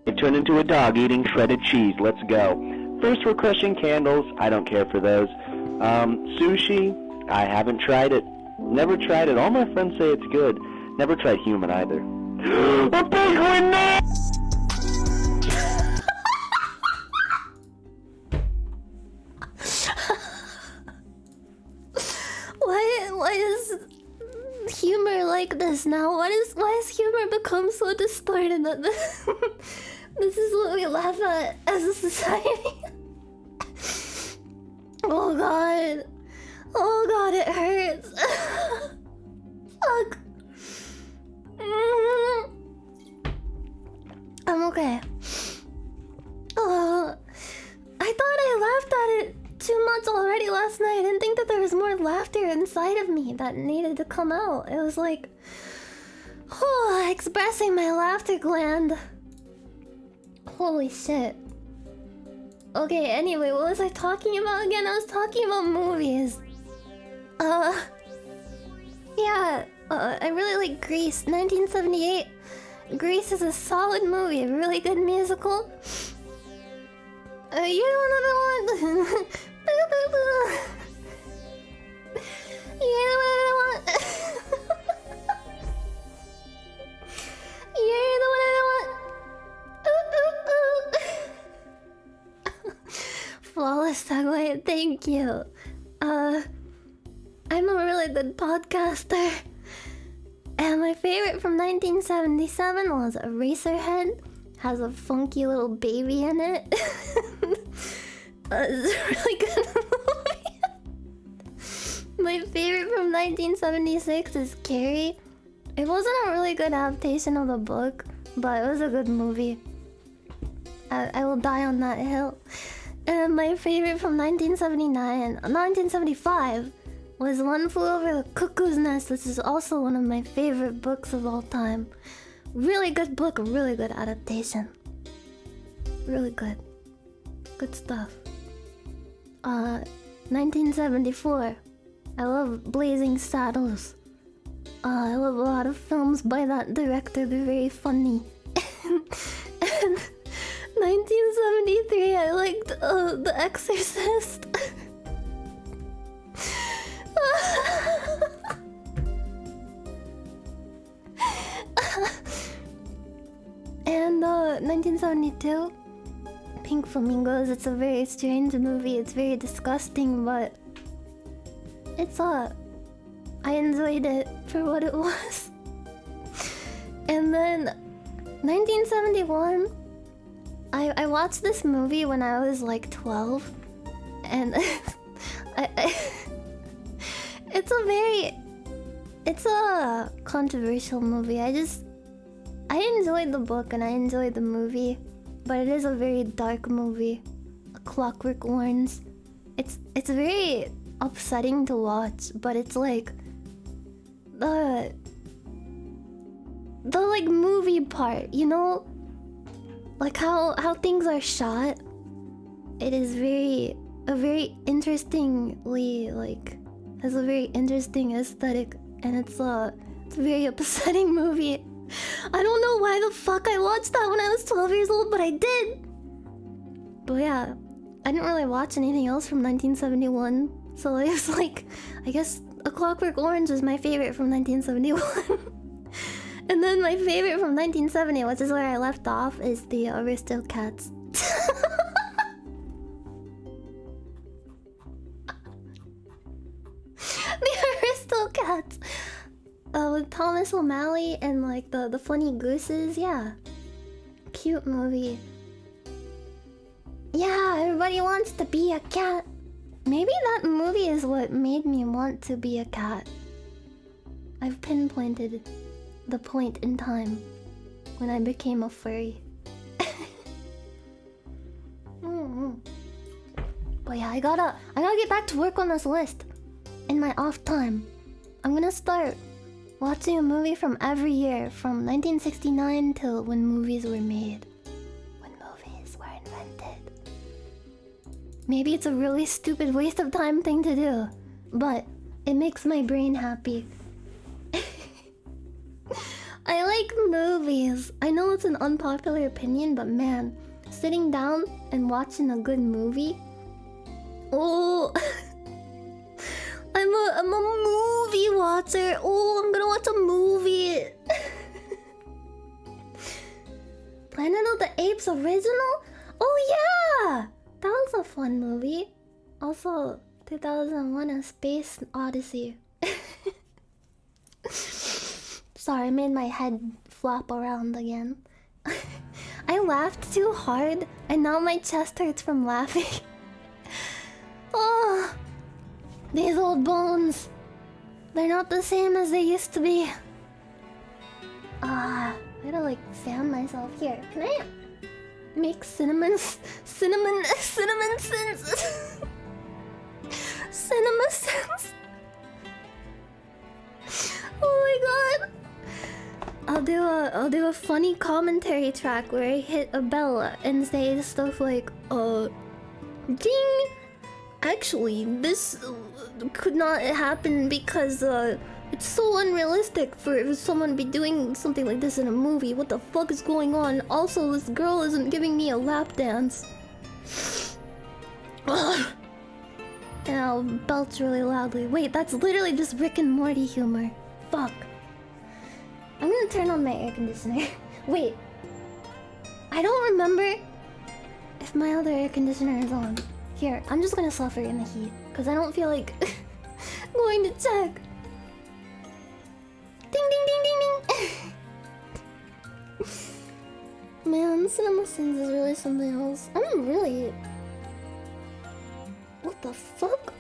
S2: it turned into a dog eating shredded cheese. Let's go. First, we're crushing candles. I don't care for those. Sushi. I haven't tried it. Never tried it. All my friends say it's good. Never tried human either. A penguin, no!
S1: Why is humor like this now? Why has humor become so distorted that this is what we laugh at as a society? Oh god. Oh god, it hurts. Fuck. I'm okay. I thought I laughed at it too much already last night. I didn't think that there was more laughter inside of me that needed to come out. It was like, expressing my laughter gland. Holy shit. Okay, anyway, what was I talking about again? I was talking about movies. Yeah, I really like Grease. 1978. Grease is a solid movie, a really good musical. You know what I want? You know what I want? You're the one I want. Flawless segue, thank you. I'm a really good podcaster. And my favorite from 1977 was Eraserhead. Has a funky little baby in it. It's a really good movie. My favorite from 1976 is Carrie. It wasn't a really good adaptation of the book, but it was a good movie. I will die on that hill. And my favorite from 1975 was One Flew Over the Cuckoo's Nest, which is also one of my favorite books of all time. Really good book, really good adaptation. Really good. Good stuff. 1974. I love Blazing Saddles. I love a lot of films by that director, they're very funny. And 1973, I liked The Exorcist. And 1972, Pink Flamingos. It's a very strange movie. It's very disgusting, but it's I enjoyed it for what it was. And then 1971, I watched this movie when I was like 12, and it's a controversial movie. I enjoyed the book and I enjoyed the movie, but it is a very dark movie. A Clockwork Orange. It's very upsetting to watch, but it's like the like movie part, you know? Like how things are shot. It is a very interestingly, like, has a very interesting aesthetic, and it's a very upsetting movie. I don't know why the fuck I watched that when I was 12 years old, but I did. But yeah, I didn't really watch anything else from 1971, so it was like, I guess A Clockwork Orange is my favorite from 1971. And then my favorite from 1970, which is where I left off, is the Aristocats. The Aristocats! With Thomas O'Malley and like the funny gooses, yeah. Cute movie. Yeah, everybody wants to be a cat. Maybe that movie is what made me want to be a cat. I've pinpointed the point in time when I became a furry. But yeah, I gotta get back to work on this list in my off time. I'm gonna start watching a movie from every year, from 1969 till when movies were made. When movies were invented. Maybe it's a really stupid waste of time thing to do, but it makes my brain happy. I like movies. I know it's an unpopular opinion, but man, sitting down and watching a good movie. Oh, I I'm a movie watcher. Oh, I'm gonna watch a movie. Planet of the Apes original? Oh yeah! That was a fun movie. Also, 2001 A Space Odyssey. Sorry, I made my head flop around again. I laughed too hard and now my chest hurts from laughing. Oh, these old bones. They're not the same as they used to be. I gotta like fan myself here. Can I make cinnamon sense? Cinema sense. Oh my god. I'll do a funny commentary track where I hit a bell and say stuff like, ding! Actually, this could not happen because, it's so unrealistic for someone to be doing something like this in a movie. What the fuck is going on? Also, this girl isn't giving me a lap dance. Ugh. And I'll belch really loudly. Wait, that's literally just Rick and Morty humor. Fuck. I'm gonna turn on my air conditioner. Wait. I don't remember if my other air conditioner is on. Here, I'm just gonna suffer in the heat. Because I don't feel like going to check. Ding ding ding ding ding! Man, Cinema Sins is really something else. I'm really... What the fuck?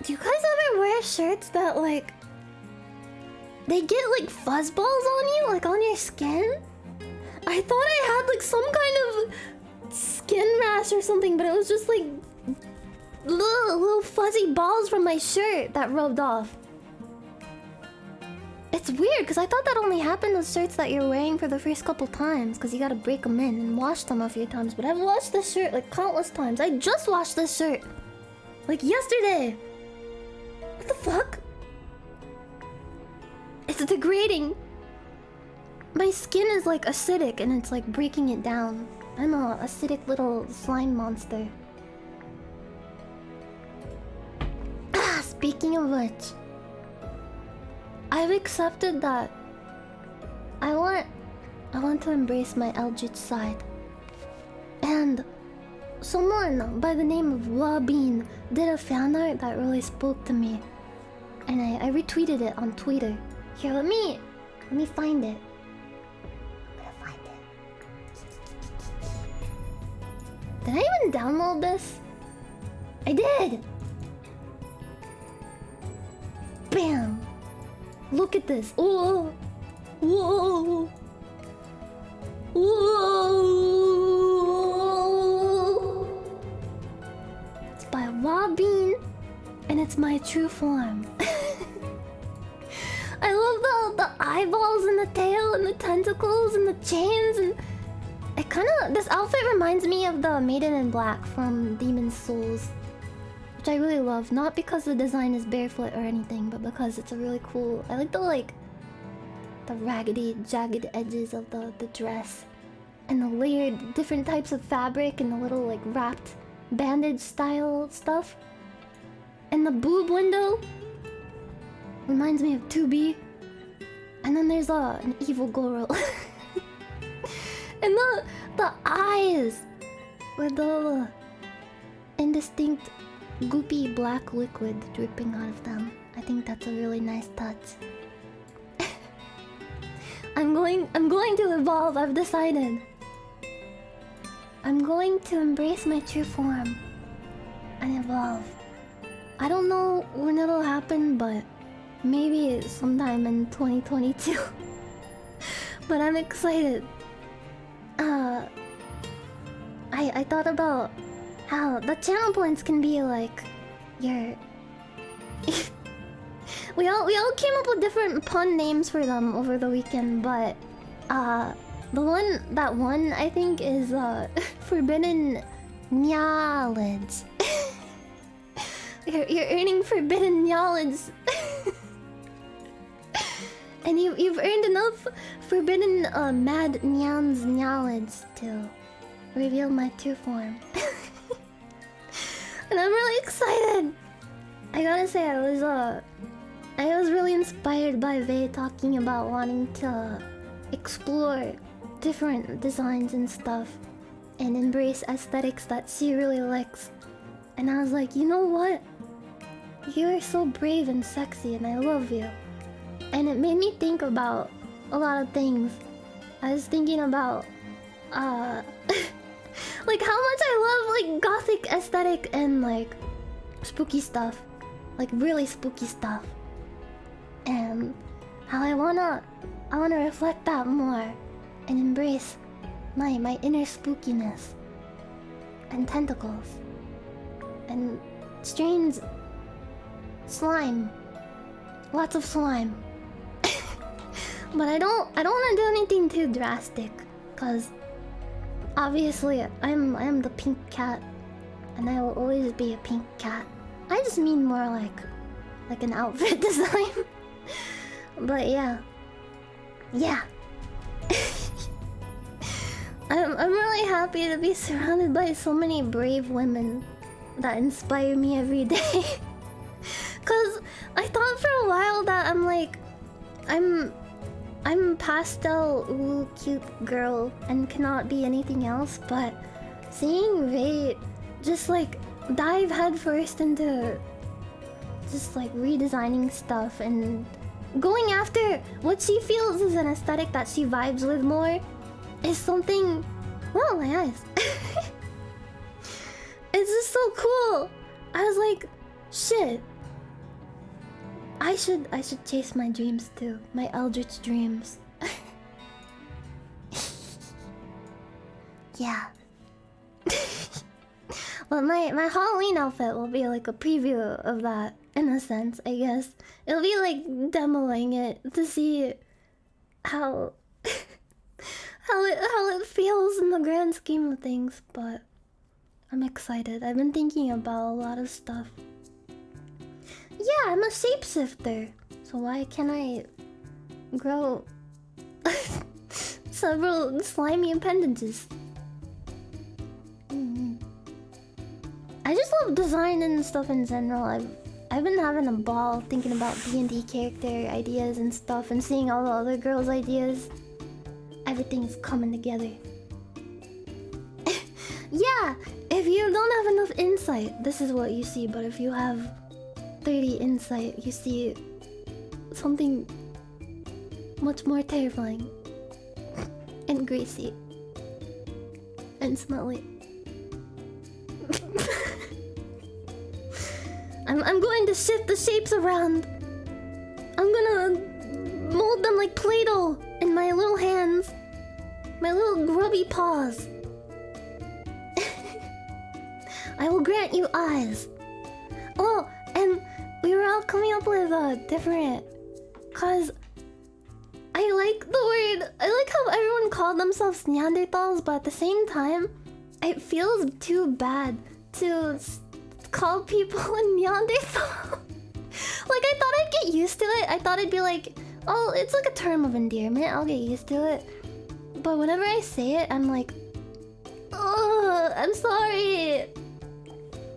S1: Do you guys ever wear shirts that like... They get like fuzz balls on you, like on your skin? I thought I had like some kind of skin rash or something, but it was just like little fuzzy balls from my shirt that rubbed off. It's weird because I thought that only happened with shirts that you're wearing for the first couple times because you gotta break them in and wash them a few times. But I've washed this shirt like countless times. I just washed this shirt like yesterday. What the fuck? It's degrading. My skin is like acidic and it's like breaking it down. I'm a acidic little slime monster. Speaking of which, I've accepted that I want to embrace my eldritch side. And someone by the name of Wabin did a fan art that really spoke to me. And I retweeted it on Twitter. Here, let me find it. I'm gonna find it. Did I even download this? I did! Bam! Look at this. Oh! Whoa! Whoa! It's by Wabin, and it's my true form. I love the eyeballs and the tail and the tentacles and the chains and it kind of... This outfit reminds me of the Maiden in Black from Demon's Souls, which I really love. Not because the design is barefoot or anything, but because it's a really cool... I like the raggedy, jagged edges of the dress and the layered different types of fabric and the little like wrapped bandage style stuff. And the boob window reminds me of 2B. And then there's an evil girl. And the eyes with the indistinct goopy black liquid dripping out of them. I think that's a really nice touch. I'm going to evolve, I've decided. I'm going to embrace my true form and evolve. I don't know when it'll happen, but maybe sometime in 2022. But I'm excited. I thought about how the channel points can be like your... we all came up with different pun names for them over the weekend, but the one that won I think is forbidden knowledge. You're earning forbidden knowledge. And you've earned enough forbidden mad Nyanners knowledge to reveal my true form. And I'm really excited. I gotta say, I was really inspired by Vey talking about wanting to explore different designs and stuff and embrace aesthetics that she really likes. And I was like, you know what? You are so brave and sexy and I love you. And it made me think about a lot of things. I was thinking about like how much I love like gothic aesthetic and like spooky stuff. Like really spooky stuff. And how I wanna reflect that more and embrace my inner spookiness and tentacles and strange slime. Lots of slime. But I don't wanna do anything too drastic, cause obviously I'm the pink cat and I will always be a pink cat. I just mean more like an outfit design. But yeah. I'm really happy to be surrounded by so many brave women that inspire me every day. Cause I thought for a while that I'm pastel ooh cute girl and cannot be anything else, but seeing Vey just like dive headfirst into just like redesigning stuff and going after what she feels is an aesthetic that she vibes with more is something. Oh my eyes. It's just so cool. I was like, shit. I should chase my dreams too. My eldritch dreams. Yeah. But my Halloween outfit will be like a preview of that, in a sense, I guess. It'll be like demoing it to see how how it feels in the grand scheme of things, but I'm excited. I've been thinking about a lot of stuff. Yeah, I'm a shapeshifter. So why can't I grow several slimy appendages? I just love design and stuff in general. I've been having a ball thinking about D&D character ideas and stuff and seeing all the other girls' ideas. Everything is coming together. Yeah, if you don't have enough insight, this is what you see. But if you have 30 insight, you see something much more terrifying and greasy and smelly. I'm going to shift the shapes around. I'm gonna mold them like Play-Doh in my little hands. My little grubby paws. I will grant you eyes. Oh, and we were all coming up with different... Cause I like the word... I like how everyone called themselves Neanderthals, but at the same time, it feels too bad to call people a Neanderthal. Like, I thought I'd get used to it. I thought it'd be like, oh, it's like a term of endearment. I'll get used to it. But whenever I say it, I'm like, oh, I'm sorry.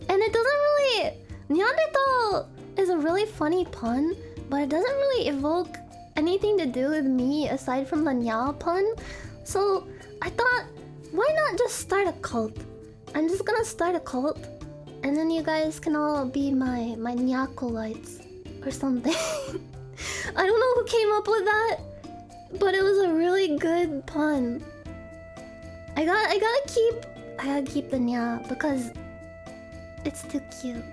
S1: And it doesn't really... Neanderthal is a really funny pun, but it doesn't really evoke anything to do with me aside from the Nya pun. So I thought, why not just start a cult? I'm just gonna start a cult, and then you guys can all be my Nyakolites or something. I don't know who came up with that, but it was a really good pun. I gotta keep the Nya because it's too cute.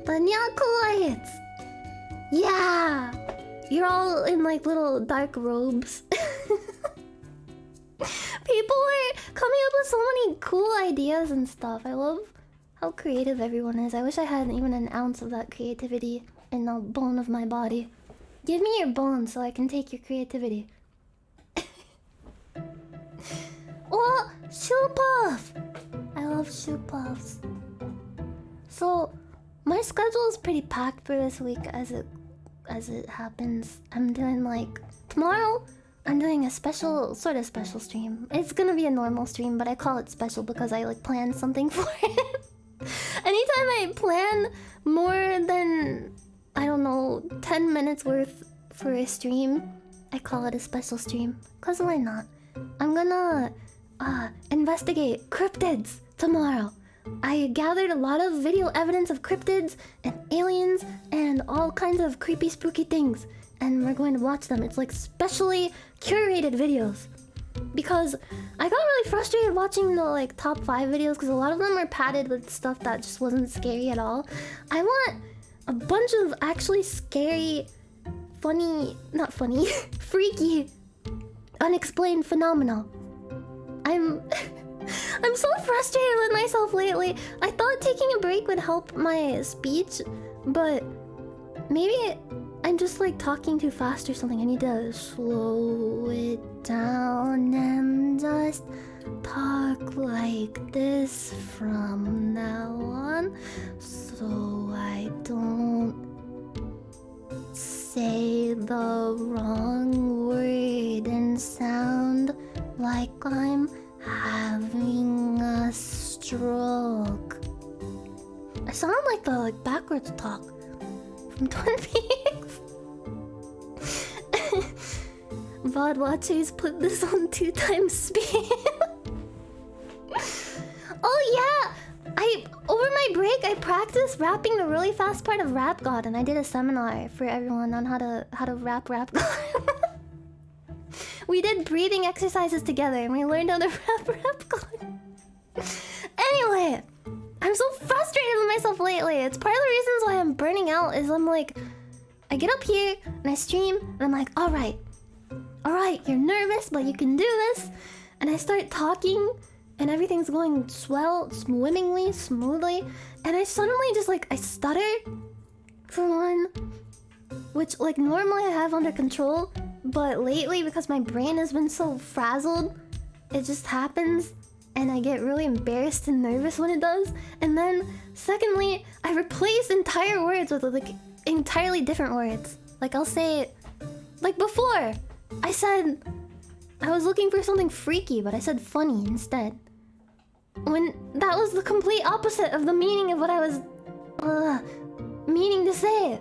S1: The Nyakolites! Yeah! You're all in like little dark robes. People are coming up with so many cool ideas and stuff. I love how creative everyone is. I wish I had even an ounce of that creativity in the bone of my body. Give me your bones so I can take your creativity. Oh, shoe puff! I love shoe puffs. So, my schedule is pretty packed for this week as it happens. I'm doing like tomorrow I'm doing a special, sort of special stream. It's gonna be a normal stream, but I call it special because I like planned something for it. Anytime I plan more than, I don't know, 10 minutes worth for a stream, I call it a special stream. Cause why not? I'm gonna investigate cryptids tomorrow. I gathered a lot of video evidence of cryptids and aliens and all kinds of creepy spooky things. And we're going to watch them. It's like specially curated videos. Because I got really frustrated watching the like top 5 videos because a lot of them are padded with stuff that just wasn't scary at all. I want a bunch of actually scary, funny, not funny, freaky, unexplained phenomena. I'm so frustrated with myself lately. I thought taking a break would help my speech, but maybe I'm just like talking too fast or something. I need to slow it down and just talk like this from now on, so I don't say the wrong word and sound like I'm having a stroke. I sound like the like backwards talk from Twin Peaks. VOD watchers put this on 2 times speed. Oh yeah! Over my break I practiced rapping the really fast part of Rap God, and I did a seminar for everyone on how to rap God. We did breathing exercises together and we learned how to rap God. Anyway, I'm so frustrated with myself lately. It's part of the reasons why I'm burning out is I'm like, I get up here and I stream and I'm like, alright, you're nervous, but you can do this. And I start talking and everything's going swimmingly, smoothly. And I suddenly just like, I stutter for one, which like normally I have under control. But lately, because my brain has been so frazzled, it just happens. And I get really embarrassed and nervous when it does. And then, secondly, I replace entire words with like entirely different words. Like I'll say, like before, I said I was looking for something freaky, but I said funny instead. When that was the complete opposite of the meaning of what I was meaning to say.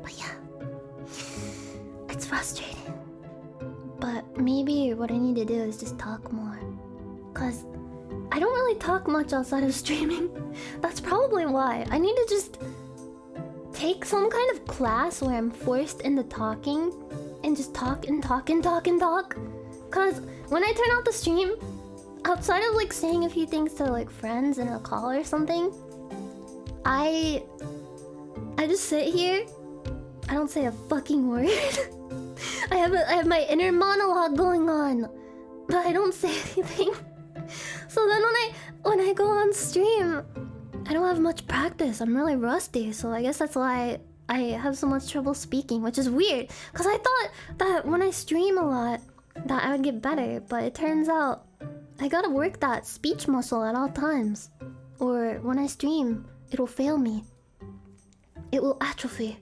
S1: But yeah, it's frustrating. But maybe what I need to do is just talk more. Cause I don't really talk much outside of streaming. That's probably why. I need to just take some kind of class where I'm forced into talking and just talk and talk and talk and talk. Cause when I turn out the stream, outside of like saying a few things to like friends in a call or something, I just sit here. I don't say a fucking word. I have my inner monologue going on, but I don't say anything. So then when I go on stream, I don't have much practice. I'm really rusty, so I guess that's why I have so much trouble speaking, which is weird. Cause I thought that when I stream a lot, that I would get better, but it turns out I gotta work that speech muscle at all times. Or when I stream, it'll fail me. It will atrophy.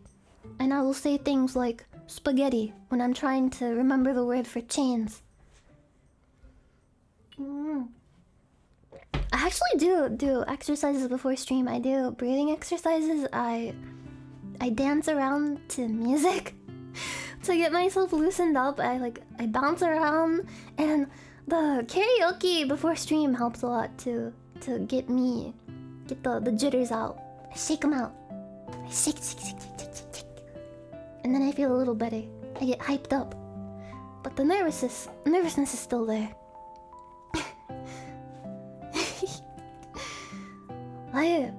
S1: And I will say things like spaghetti when I'm trying to remember the word for chains. I actually do exercises before stream. I do breathing exercises. I dance around to music to get myself loosened up. I bounce around, and the karaoke before stream helps a lot to get the jitters out. I shake them out. I shake. And then I feel a little better. I get hyped up. But the nervousness is still there. I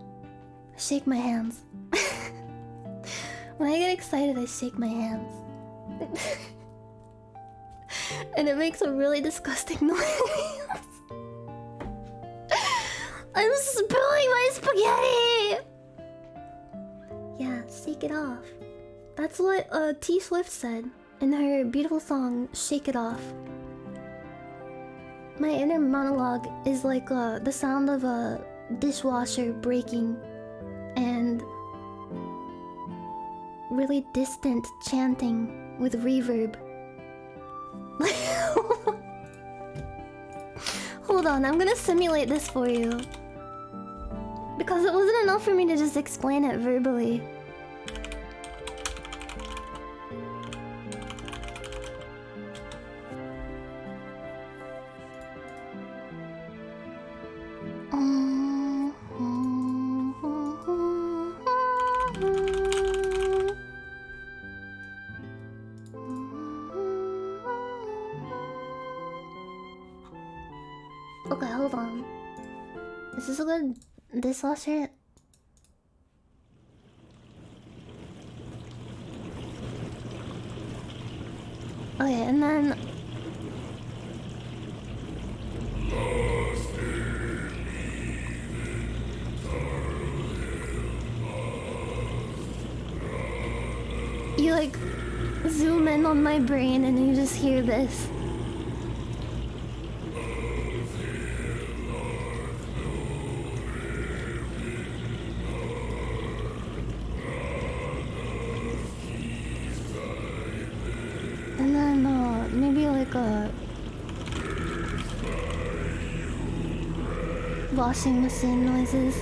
S1: shake my hands. When I get excited, I shake my hands. And it makes a really disgusting noise. I'm spilling my spaghetti! Yeah, shake it off. That's what T Swift said in her beautiful song, Shake It Off. My inner monologue is like the sound of a dishwasher breaking, and really distant chanting with reverb. Hold on, I'm gonna simulate this for you. Because it wasn't enough for me to just explain it verbally. Okay, hold on. Is this a good dishwasher? Okay, and then you like zoom in on my brain and you just hear this. And then maybe like a washing machine noises.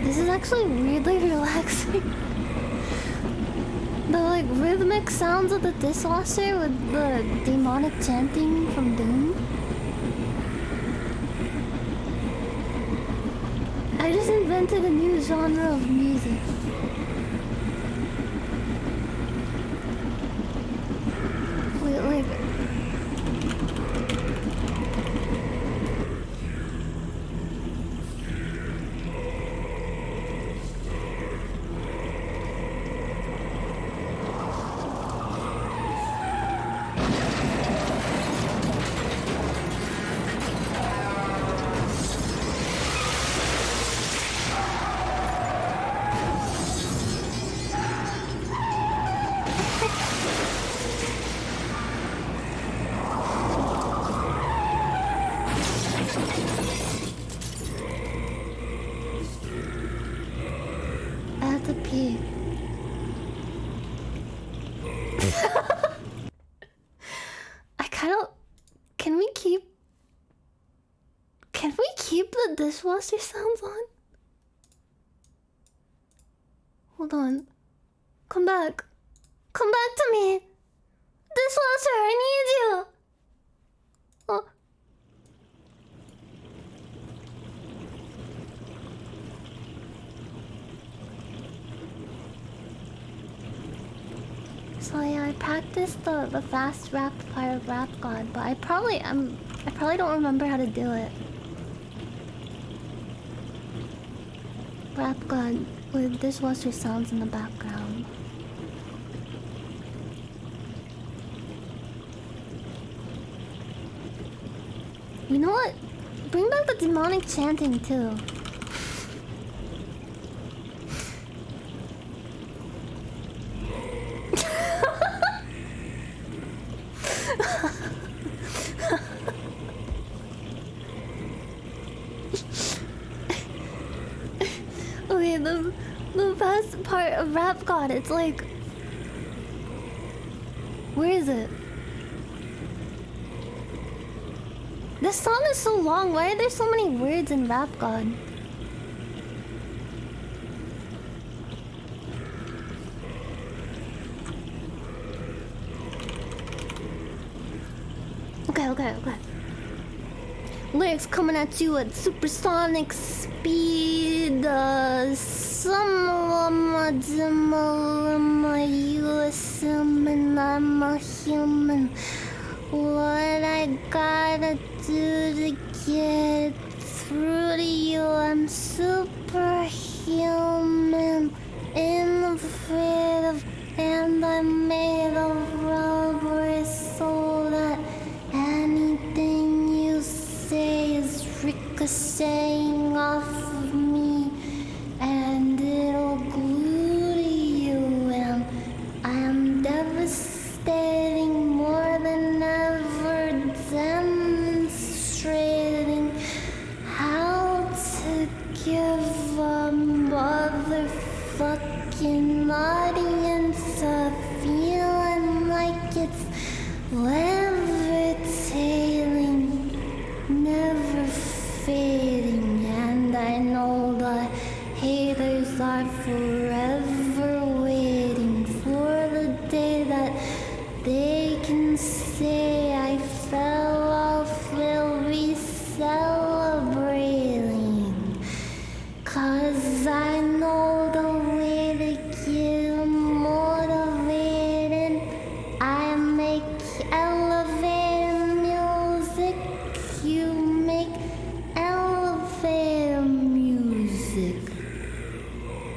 S1: This is actually weirdly relaxing. The like rhythmic sounds of the dishwasher with the demonic chanting from Doom. I just invented a new genre of music. Wait, like I have to pee. I kind of... Can we keep the dishwasher sounds on? Hold on. Come back. Come back to me. Dishwasher, I need you. Oh. So yeah, I practiced the fast rapid fire rap god, but I probably don't remember how to do it. Rap god with dishwasher sounds in the background. You know what? Bring back the demonic chanting too. Okay, the best part of Rap God, it's like... Where is it? This song is so long. Why are there so many words in Rap God? Okay. Lyrics coming at you at supersonic speed. Some of them are you assuming I'm a human? What I gotta do to get through to you? I'm superhuman, innovative, and I'm made of rubber so that anything you say is ricocheting off of me, and it'll glue to you, and I am devastating more than ever, demonstrating how to give a motherfucking audience a feeling like it's levitating, never fading, and I know the haters are forever waiting for the day that they can say I fell off, they'll be celebrating, 'cause I know the way to get motivated. I make elevator music, you make elevator music.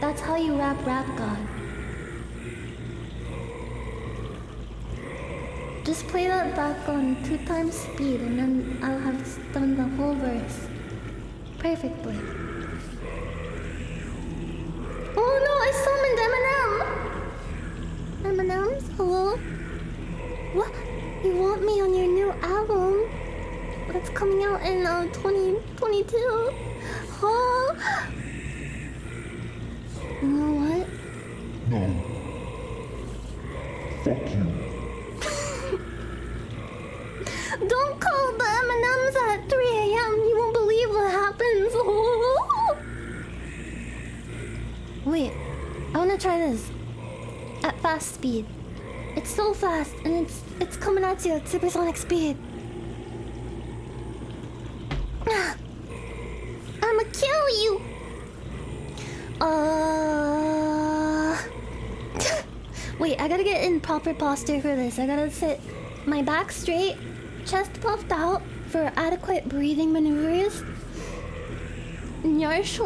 S1: That's how you rap God. Just play that back on 2 times speed and then I'll have done the whole verse perfectly. Oh no, I summoned Eminem! M&M's? Hello? What? You want me on your new album? That's coming out in 2022? Huh? You know what?
S3: No. Fuck you.
S1: Don't call the M&M's at 3 a.m. You won't believe what happens. Wait, I wanna try this. At fast speed. It's so fast and it's coming at you at supersonic speed. I'ma kill you. Wait, I gotta get in proper posture for this. I gotta sit my back straight, chest puffed out for adequate breathing maneuvers. Nyanners.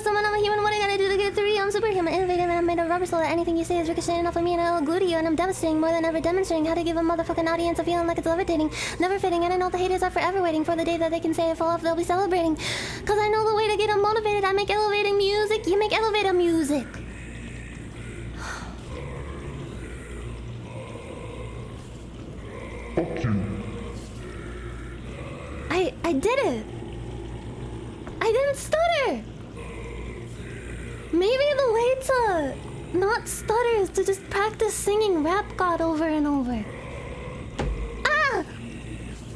S1: Someone I'm a human, what I gotta do to get through? I'm superhuman, innovative, and I'm made of rubber so that anything you say is ricocheting off of me and I'll glue to you, and I'm devastating more than ever, demonstrating how to give a motherfucking audience a feeling like it's levitating, never fitting, and I know the haters are forever waiting for the day that they can say I fall off, they'll be celebrating. 'Cause I know the way to get them motivated. I make elevating music, you make elevator music.
S3: Fuck you.
S1: I did it. I didn't stutter. Maybe the way to not stutter is to just practice singing Rap God over and over. Ah!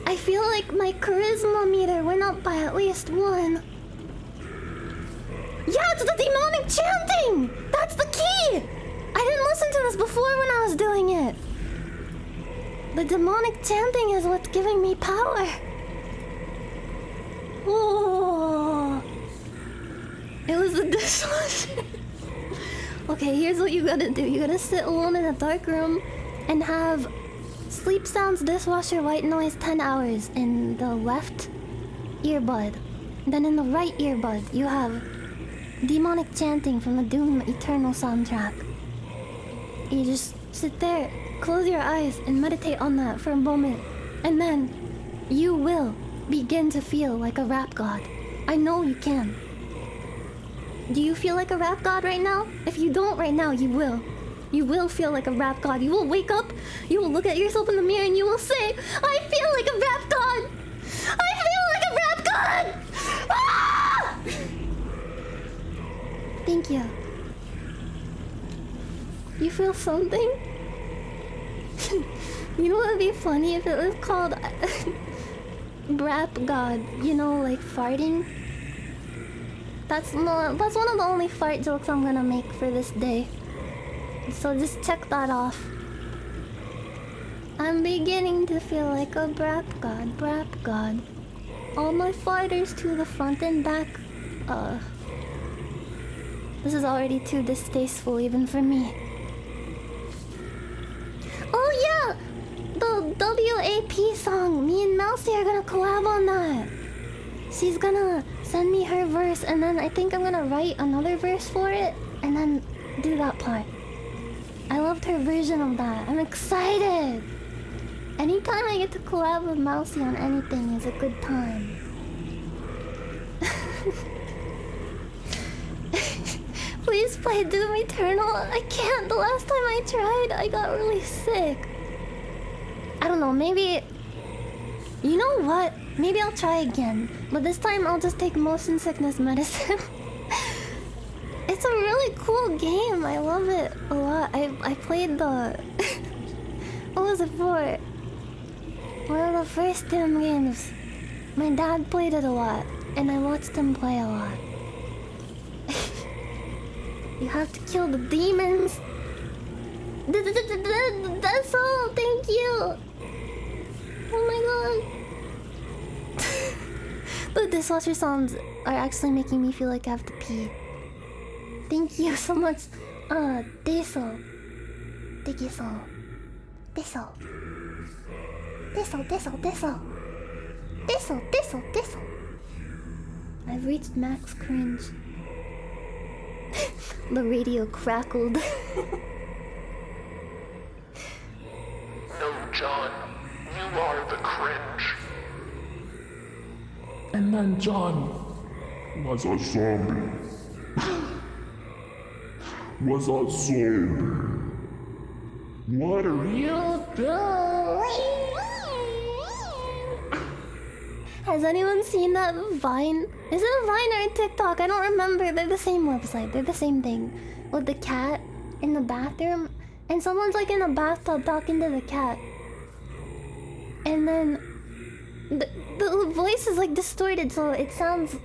S1: I feel like my charisma meter went up by at least 1. Yeah, it's the demonic chanting! That's the key! I didn't listen to this before when I was doing it. The demonic chanting is what's giving me power. Oh. It was the dishwasher. Okay, here's what you gotta do. You gotta sit alone in a dark room and have sleep sounds dishwasher white noise 10 hours in the left earbud. Then in the right earbud, you have demonic chanting from the Doom Eternal soundtrack. You just sit there, close your eyes, and meditate on that for a moment. And then you will begin to feel like a rap god. I know you can. Do you feel like a rap god right now? If you don't right now, you will. You will feel like a rap god. You will wake up, you will look at yourself in the mirror and you will say, I feel like a rap god! I feel like a rap god! Ah! Thank you. You feel something? You know what would be funny if it was called rap god? You know, like farting? That's one of the only fart jokes I'm gonna make for this day. So just check that off. I'm beginning to feel like a rap god, rap god. All my farters to the front and back. This is already too distasteful even for me. Oh yeah! The WAP song! Me and Mousy are gonna collab on that. She's gonna send me her verse and then I think I'm gonna write another verse for it and then do that part. I loved her version of that. I'm excited! Anytime I get to collab with Mousy on anything is a good time. Please play Doom Eternal. I can't. The last time I tried, I got really sick. I don't know, maybe... You know what? Maybe I'll try again. But this time I'll just take motion sickness medicine. It's a really cool game. I love it a lot. I played the... What was it for? One of the first Doom games. My dad played it a lot. And I watched him play a lot. You have to kill the demons. That's all. Thank you. Oh my god. The dishwasher sounds are actually making me feel like I have to pee. Thank you so much. Deso. Deso. Deso. Deso, deso, deso. Deso, deso, deso. I've reached max cringe. The radio crackled.
S3: No, John. You are the cringe. And then John was a zombie. Was a zombie. What are you doing?
S1: Has anyone seen that Vine? Is it a Vine or a TikTok? I don't remember. They're the same website. They're the same thing. With the cat in the bathroom. And someone's like in a bathtub talking to the cat. And then the voice is like distorted, so it sounds...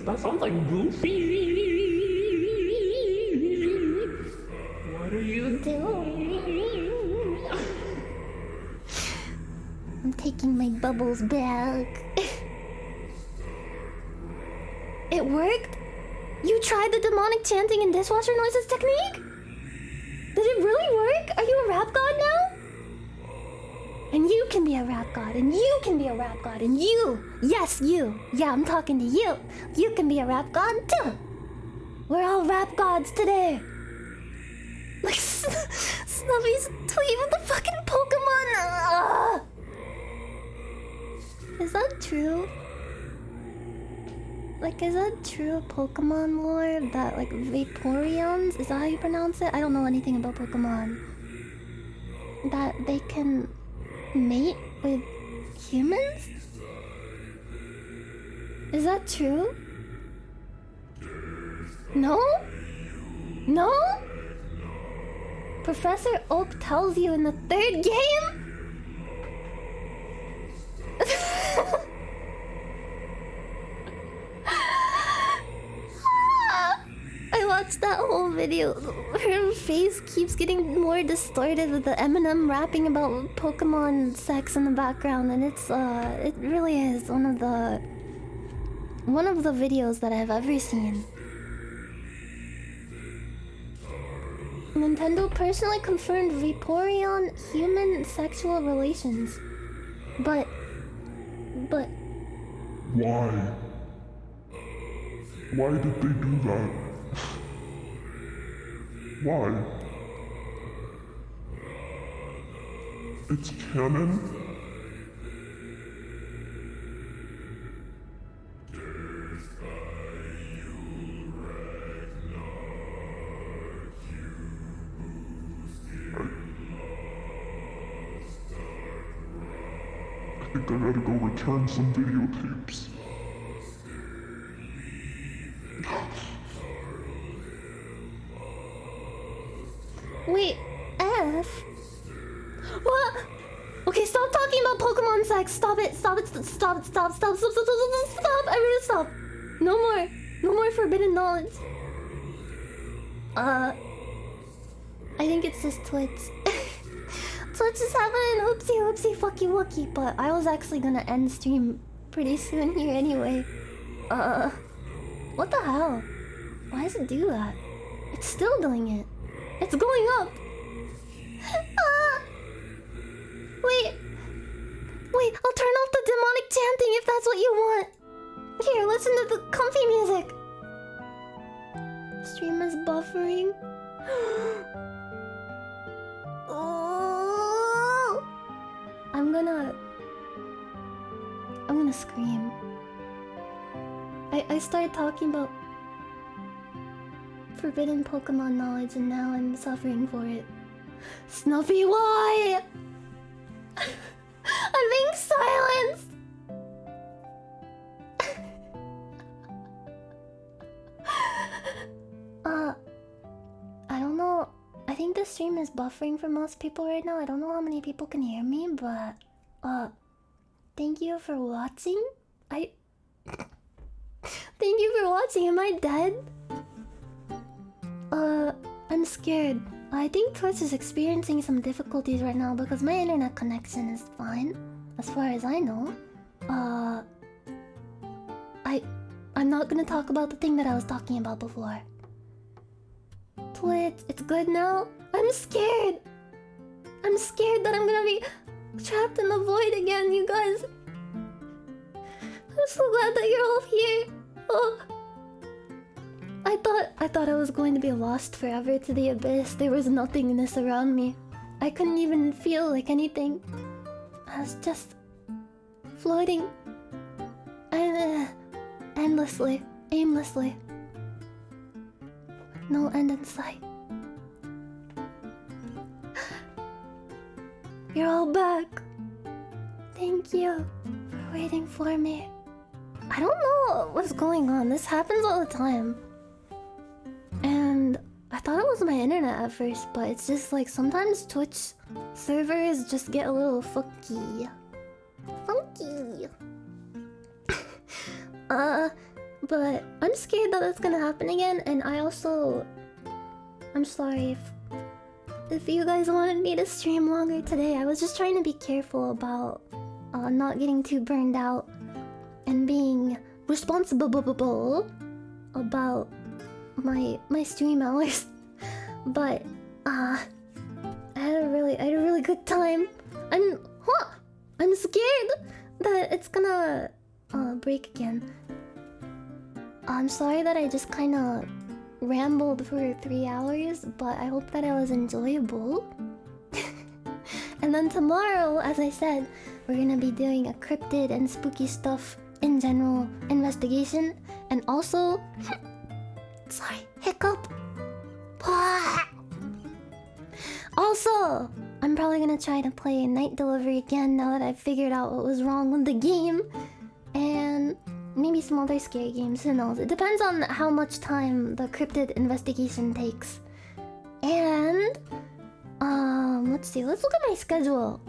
S3: That sounds like Goofy. What are you doing?
S1: I'm taking my bubbles back. It worked? You tried the demonic chanting and dishwasher noises technique? Did it really work? Are you a rap god now? And you can be a rap god, and you can be a rap god, and you! Yes, you! Yeah, I'm talking to you! You can be a rap god too! We're all rap gods today! Like Snuffy's tweet with the fucking Pokemon! Is that true? Like, is that true Pokemon lore? That, like, Vaporeons? Is that how you pronounce it? I don't know anything about Pokemon. That they can mate with humans? Is that true? No? No? Professor Oak tells you in the third game? I watched that whole video. Her face keeps getting more distorted with the Eminem rapping about Pokemon sex in the background, and it really is one of the videos that I've ever seen. Nintendo personally confirmed Vaporeon human sexual relations. But...
S3: Why? Why did they do that? Why? It's canon? think I gotta go return some videotapes.
S1: Wait, F? What? Okay, stop talking about Pokemon sex. Stop it. Stop it. Stop. I really stop. No more. No more forbidden knowledge. I think it's just Twitch. Twitch is having an oopsie fucky wucky, but I was actually gonna end stream pretty soon here anyway. What the hell? Why does it do that? It's still doing it. It's going up. Wait, I'll turn off the demonic chanting if that's what you want. Here, listen to the comfy music. Stream is buffering. Oh, I'm gonna scream. I started talking about forbidden Pokemon knowledge and now I'm suffering for it. Snuffy, why? I'm being silenced. I don't know. I think the stream is buffering for most people right now. I don't know how many people can hear me, but thank you for watching. Thank you for watching. Am I dead? I'm scared. I think Twitch is experiencing some difficulties right now because my internet connection is fine, as far as I know. I'm not gonna talk about the thing that I was talking about before. Twitch, it's good now? I'm scared. I'm scared that I'm gonna be trapped in the void again, you guys. I'm so glad that you're all here. Oh. I thought I was going to be lost forever to the abyss. There was nothingness around me. I couldn't even feel like anything. I was just floating and endlessly, aimlessly. No end in sight. You're all back. Thank you for waiting for me. I don't know what's going on. This happens all the time. And I thought it was my internet at first, but it's just like sometimes Twitch servers just get a little funky. But I'm scared that it's gonna happen again, and I'm sorry if you guys wanted me to stream longer today. I was just trying to be careful about not getting too burned out and being responsible about my stream hours. But I had a really good time. I'm scared that it's gonna break again. I'm sorry that I just kind of rambled for 3 hours, but I hope that it was enjoyable. And then tomorrow, as I said, we're gonna be doing a cryptid and spooky stuff in general investigation, and also sorry, hiccup. Also, I'm probably gonna try to play Night Delivery again now that I've figured out what was wrong with the game, and maybe some other scary games. Who knows? It depends on how much time the cryptid investigation takes. And let's see. Let's look at my schedule.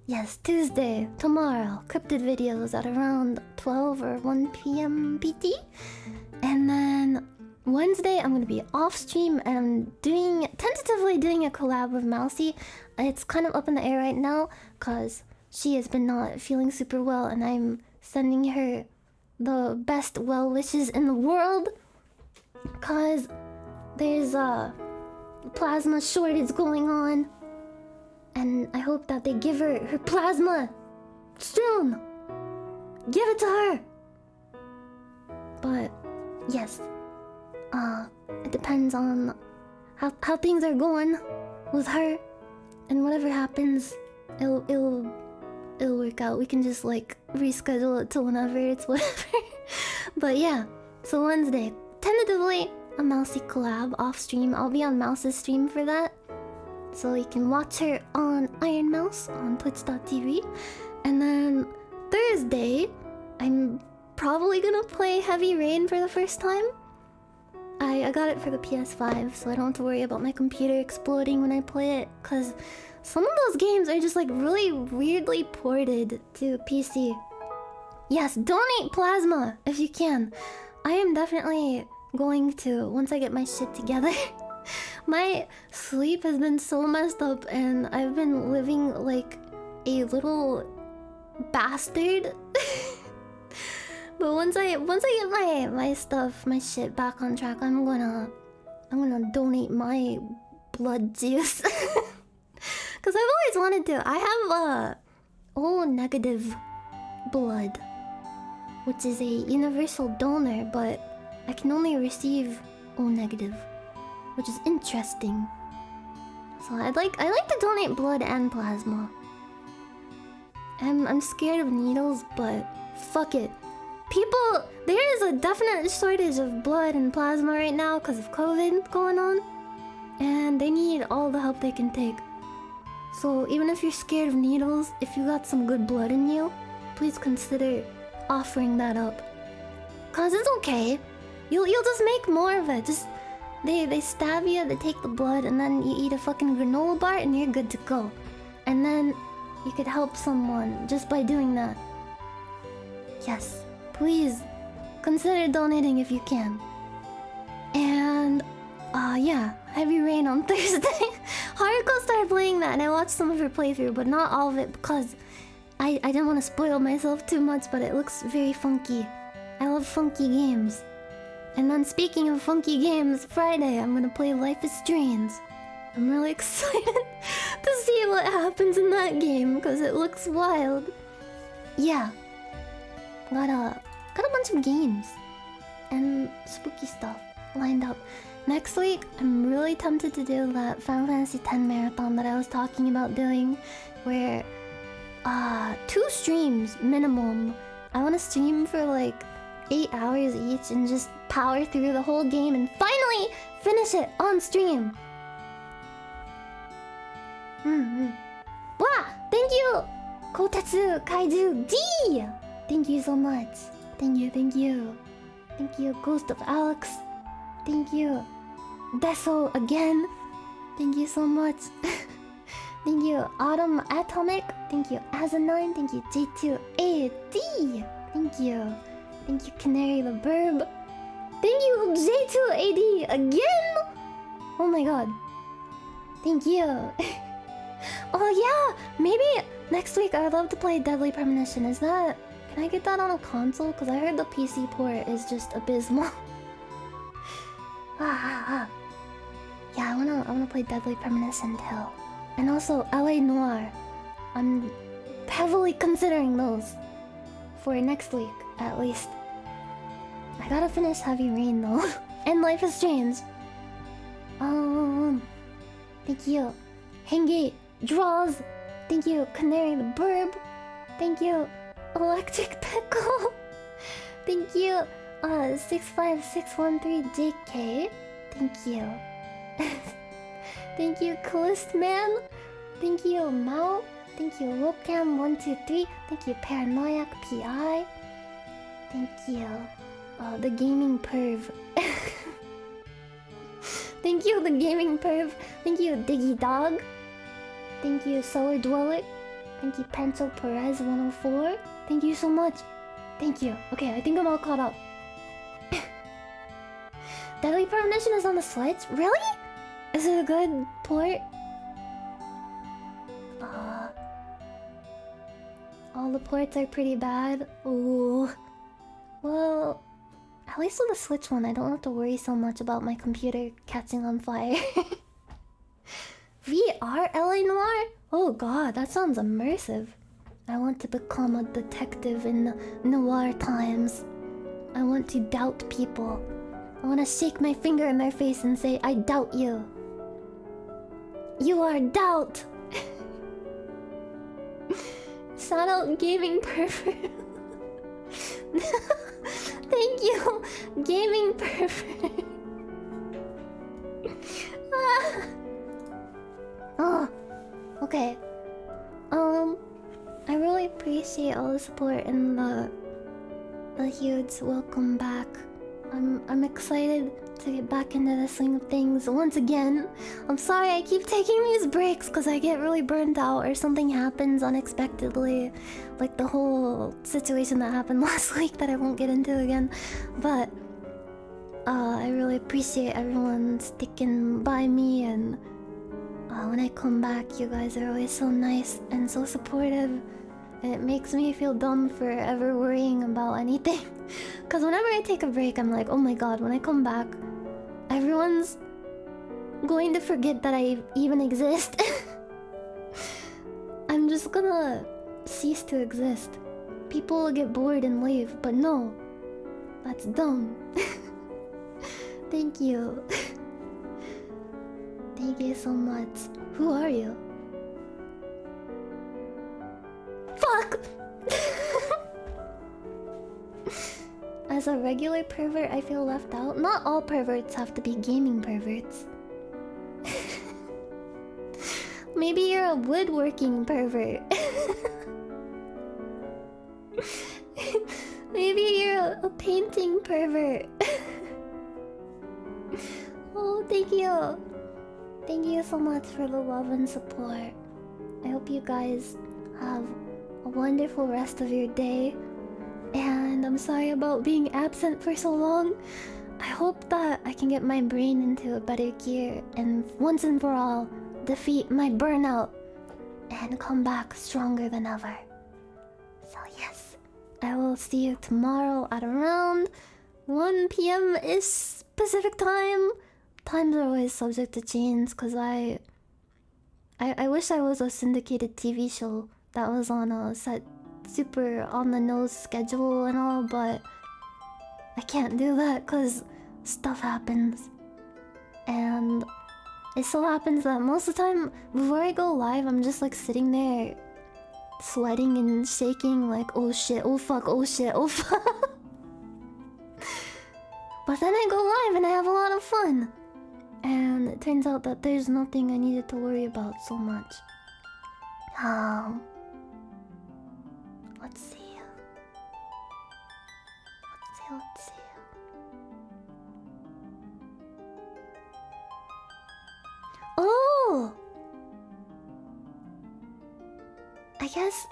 S1: Yes, Tuesday, tomorrow, cryptid videos at around 12 or 1 p.m. PT. And then Wednesday, I'm gonna be off stream and I'm tentatively doing a collab with Mousy. It's kind of up in the air right now because she has been not feeling super well, and I'm sending her the best well wishes in the world because there's a plasma shortage going on. And I hope that they give her plasma soon. Give it to her. But yes, it depends on how things are going with her, and whatever happens, it'll work out. We can just like reschedule it to whenever it's whatever. But yeah, so Wednesday, tentatively a Mousy collab off stream. I'll be on Mouse's stream for that. So you can watch her on Iron Mouse on twitch.tv. And then Thursday, I'm probably gonna play Heavy Rain for the first time. I got it for the PS5, so I don't have to worry about my computer exploding when I play it, because some of those games are just like really weirdly ported to PC. Yes, donate plasma if you can. I am definitely going to, once I get my shit together. My sleep has been so messed up and I've been living like a little bastard. But once I get my stuff, my shit back on track, I'm gonna donate my blood juice. Cause I've always wanted to. I have O negative blood, which is a universal donor, but I can only receive O negative, which is interesting. So I like to donate blood and plasma. I'm scared of needles, but fuck it. There is a definite shortage of blood and plasma right now because of COVID going on, and they need all the help they can take. So even if you're scared of needles, if you got some good blood in you, please consider offering that up. Cause it's okay. You'll just make more of it. Just they stab you, they take the blood, and then you eat a fucking granola bar and you're good to go. And then you could help someone just by doing that. Yes. Please consider donating if you can. And yeah, Heavy Rain on Thursday. Haruko started playing that and I watched some of her playthrough, but not all of it because I didn't want to spoil myself too much, but it looks very funky. I love funky games. And then speaking of funky games, Friday I'm gonna play Life is Strange. I'm really excited to see what happens in that game because it looks wild. Yeah. Got a bunch of games and spooky stuff lined up. Next week, I'm really tempted to do that Final Fantasy X marathon that I was talking about doing, where 2 streams minimum. I want to stream for like 8 hours each and just power through the whole game and finally finish it on stream. Wow! Thank you, Kotetsu Kaiju D! Thank you so much. Thank you. Thank you, Ghost of Alex. Thank you, Deso again. Thank you so much. Thank you, Autumn Atomic. Thank you, Azanine. Thank you, J2AD. Thank you. Thank you, Canary the Burb. Thank you, J2AD again. Oh my god. Thank you. Oh yeah, maybe next week I'd love to play Deadly Premonition. Is that... Can I get that on a console? Because I heard the PC port is just abysmal. Yeah, I wanna play Deadly Premonition too. And also LA Noire. I'm heavily considering those for next week, at least. I gotta finish Heavy Rain though. And Life is Strange. Thank you. Hengate Draws. Thank you, Canary the Burb. Thank you, Electric Pickle. Thank you, 65613JK. Thank you. Thank you, Coolest Man. Thank you, Mao. Thank you, Locam123. Thank you, Paranoiac PI. Thank you, the Gaming Perv. Thank you, the Gaming Perv. Thank you, Diggy Dog. Thank you, Solar Dweller. Thank you, Pencil Perez 104. Thank you so much. Thank you. Okay, I think I'm all caught up. Deadly Premonition is on the Switch? Really? Is it a good port? All the ports are pretty bad. Ooh. Well, at least with the Switch one, I don't have to worry so much about my computer catching on fire. VR LA Noire? Oh god, that sounds immersive. I want to become a detective in the noir times. I want to doubt people. I want to shake my finger in their face and say, I doubt you. You are doubt. Shout out Gaming Pervert. Thank you, Gaming Pervert. Oh Nerds, welcome back. I'm excited to get back into the swing of things once again. I'm sorry I keep taking these breaks because I get really burnt out or something happens unexpectedly. Like the whole situation that happened last week that I won't get into again. But I really appreciate everyone sticking by me, and when I come back, you guys are always so nice and so supportive. And it makes me feel dumb for ever worrying about anything. Because whenever I take a break, I'm like, oh my god, when I come back, everyone's going to forget that I even exist. I'm just gonna cease to exist. People will get bored and leave, but no. That's dumb. Thank you. Thank you so much. Who are you? Fuck! As a regular pervert, I feel left out. Not all perverts have to be gaming perverts. Maybe you're a woodworking pervert. Maybe you're a painting pervert. Oh, thank you. Thank you so much for the love and support. I hope you guys have a wonderful rest of your day. And I'm sorry about being absent for so long. I hope that I can get my brain into a better gear and once and for all defeat my burnout and come back stronger than ever. So yes, I will see you tomorrow at around 1 p.m.-ish Pacific time. Times are always subject to change because I wish I was a syndicated TV show that was on a set super on the nose schedule and all, but I can't do that because stuff happens. And it so happens that most of the time before I go live, I'm just like sitting there sweating and shaking like, oh shit, oh fuck, oh shit, oh fuck. But then I go live and I have a lot of fun. And it turns out that there's nothing I needed to worry about so much. Let's see. Let's see. Oh! I guess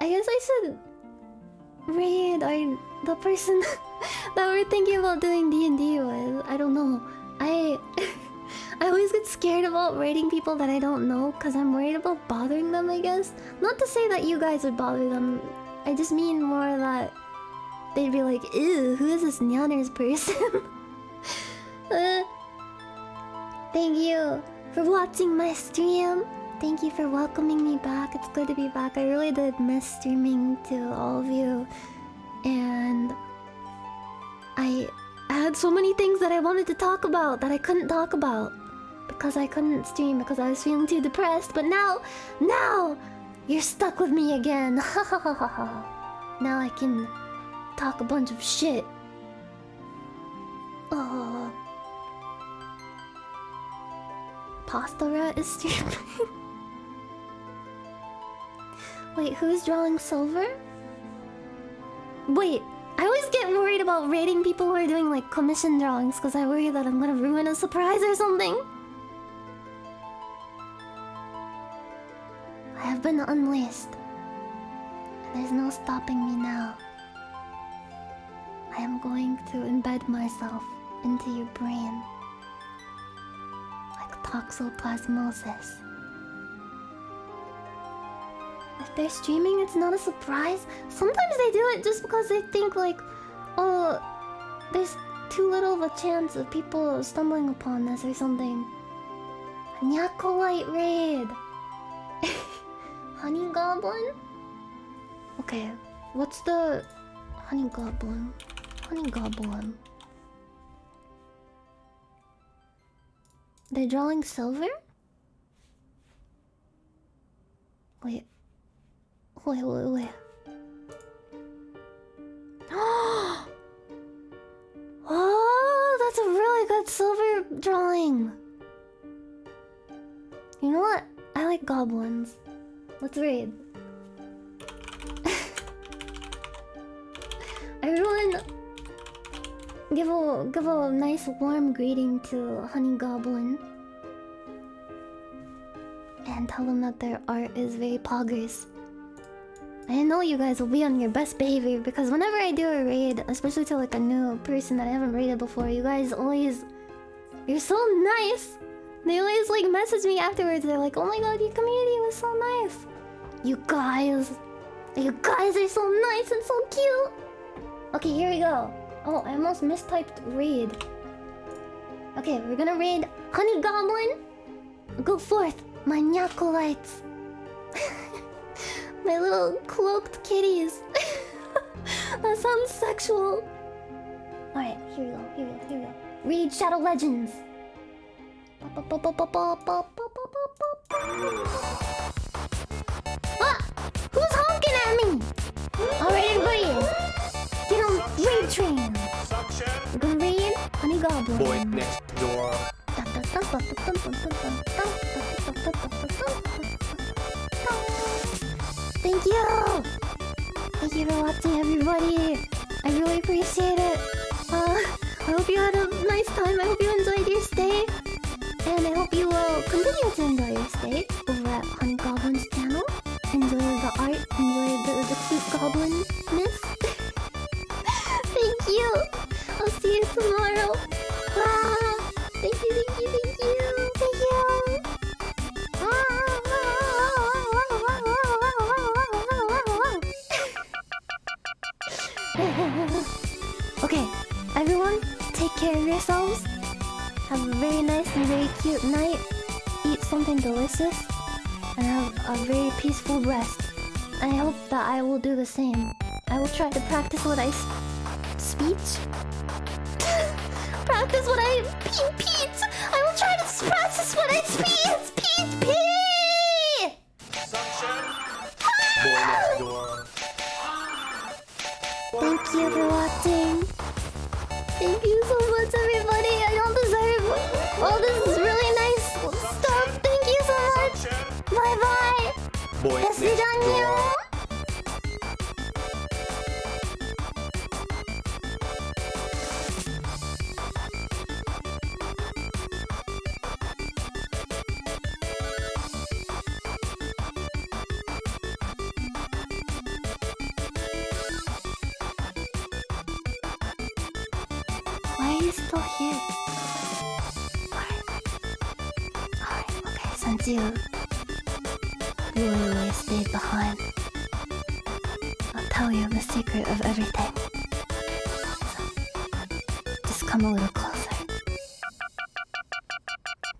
S1: I should raid the person that we're thinking about doing D&D with. I don't know. I always get scared about raiding people that I don't know because I'm worried about bothering them, I guess. Not to say that you guys would bother them. I just mean more that they'd be like, ew, who is this Nyanners person? Thank you for watching my stream. Thank you for welcoming me back. It's good to be back. I really did miss streaming to all of you. And I had so many things that I wanted to talk about that I couldn't talk about because I couldn't stream because I was feeling too depressed. But now you're stuck with me again. Now I can talk a bunch of shit. Oh, Pasta Rat is streaming. Wait, who's drawing silver? Wait, I always get worried about rating people who are doing like commission drawings because I worry that I'm gonna ruin a surprise or something. I have been unleashed. And there's no stopping me now. I am going to embed myself into your brain. Like toxoplasmosis. If they're streaming, it's not a surprise. Sometimes they do it just because they think like, oh, there's too little of a chance of people stumbling upon this or something. Nyakolite raid. Honey goblin? Okay, what's the honey goblin? Honey goblin. They're drawing silver? Wait. Wait. Oh, that's a really good silver drawing. You know what? I like goblins. Let's raid. give a nice warm greeting to Honey Goblin. And tell them that their art is very poggers. I know you guys will be on your best behavior because whenever I do a raid, especially to like a new person that I haven't raided before, you guys always... You're so nice! They always like message me afterwards, they're like, oh my god, your community was so nice! You guys are so nice and so cute! Okay, here we go. Oh, I almost mistyped raid. Okay, we're gonna raid Honey Goblin. Go forth, my Nyakolites. My little cloaked kitties. That sounds sexual. Alright, here we go. Read Shadow Legends. Ah! Who's honking at me? Alright, everybody. Get on raid train. We're gonna raid Honey Goblin.
S4: Boy next door.
S1: Thank you! Thank you for watching, everybody! I really appreciate it! I hope you had a nice time, I hope you enjoyed your stay! And I hope you will continue to enjoy your stay over at Honey Goblin's channel. Enjoy the art, enjoy the cute goblinness. Thank you! I'll see you tomorrow! Ah, thank you! Okay, everyone, take care of yourselves. Have a very nice and very cute night. Eat something delicious. And have a very peaceful rest. I hope that I will do the same. I will try to practice what I speech? Practice what I... Pete! I will try to practice what I speech! Pete!
S4: Boy next door.
S1: Thank you for watching. Thank you so much, everybody. I don't deserve all this really nice stuff. Thank you so much. Bye-bye.
S4: Boy next door.
S1: Esvidaniu. Why are you still here? Alright, okay, since you loyally stayed behind, I'll tell you the secret of everything. So, just come a little closer.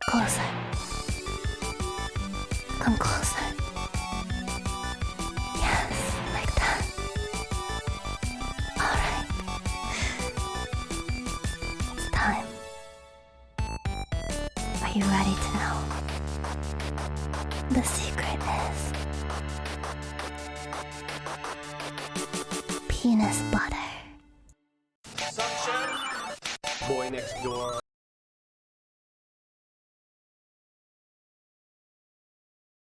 S1: Closer. Come closer. Yes, like that. Alright. It's time. Are you ready to know? The secret is penis butter.
S4: Boy next door.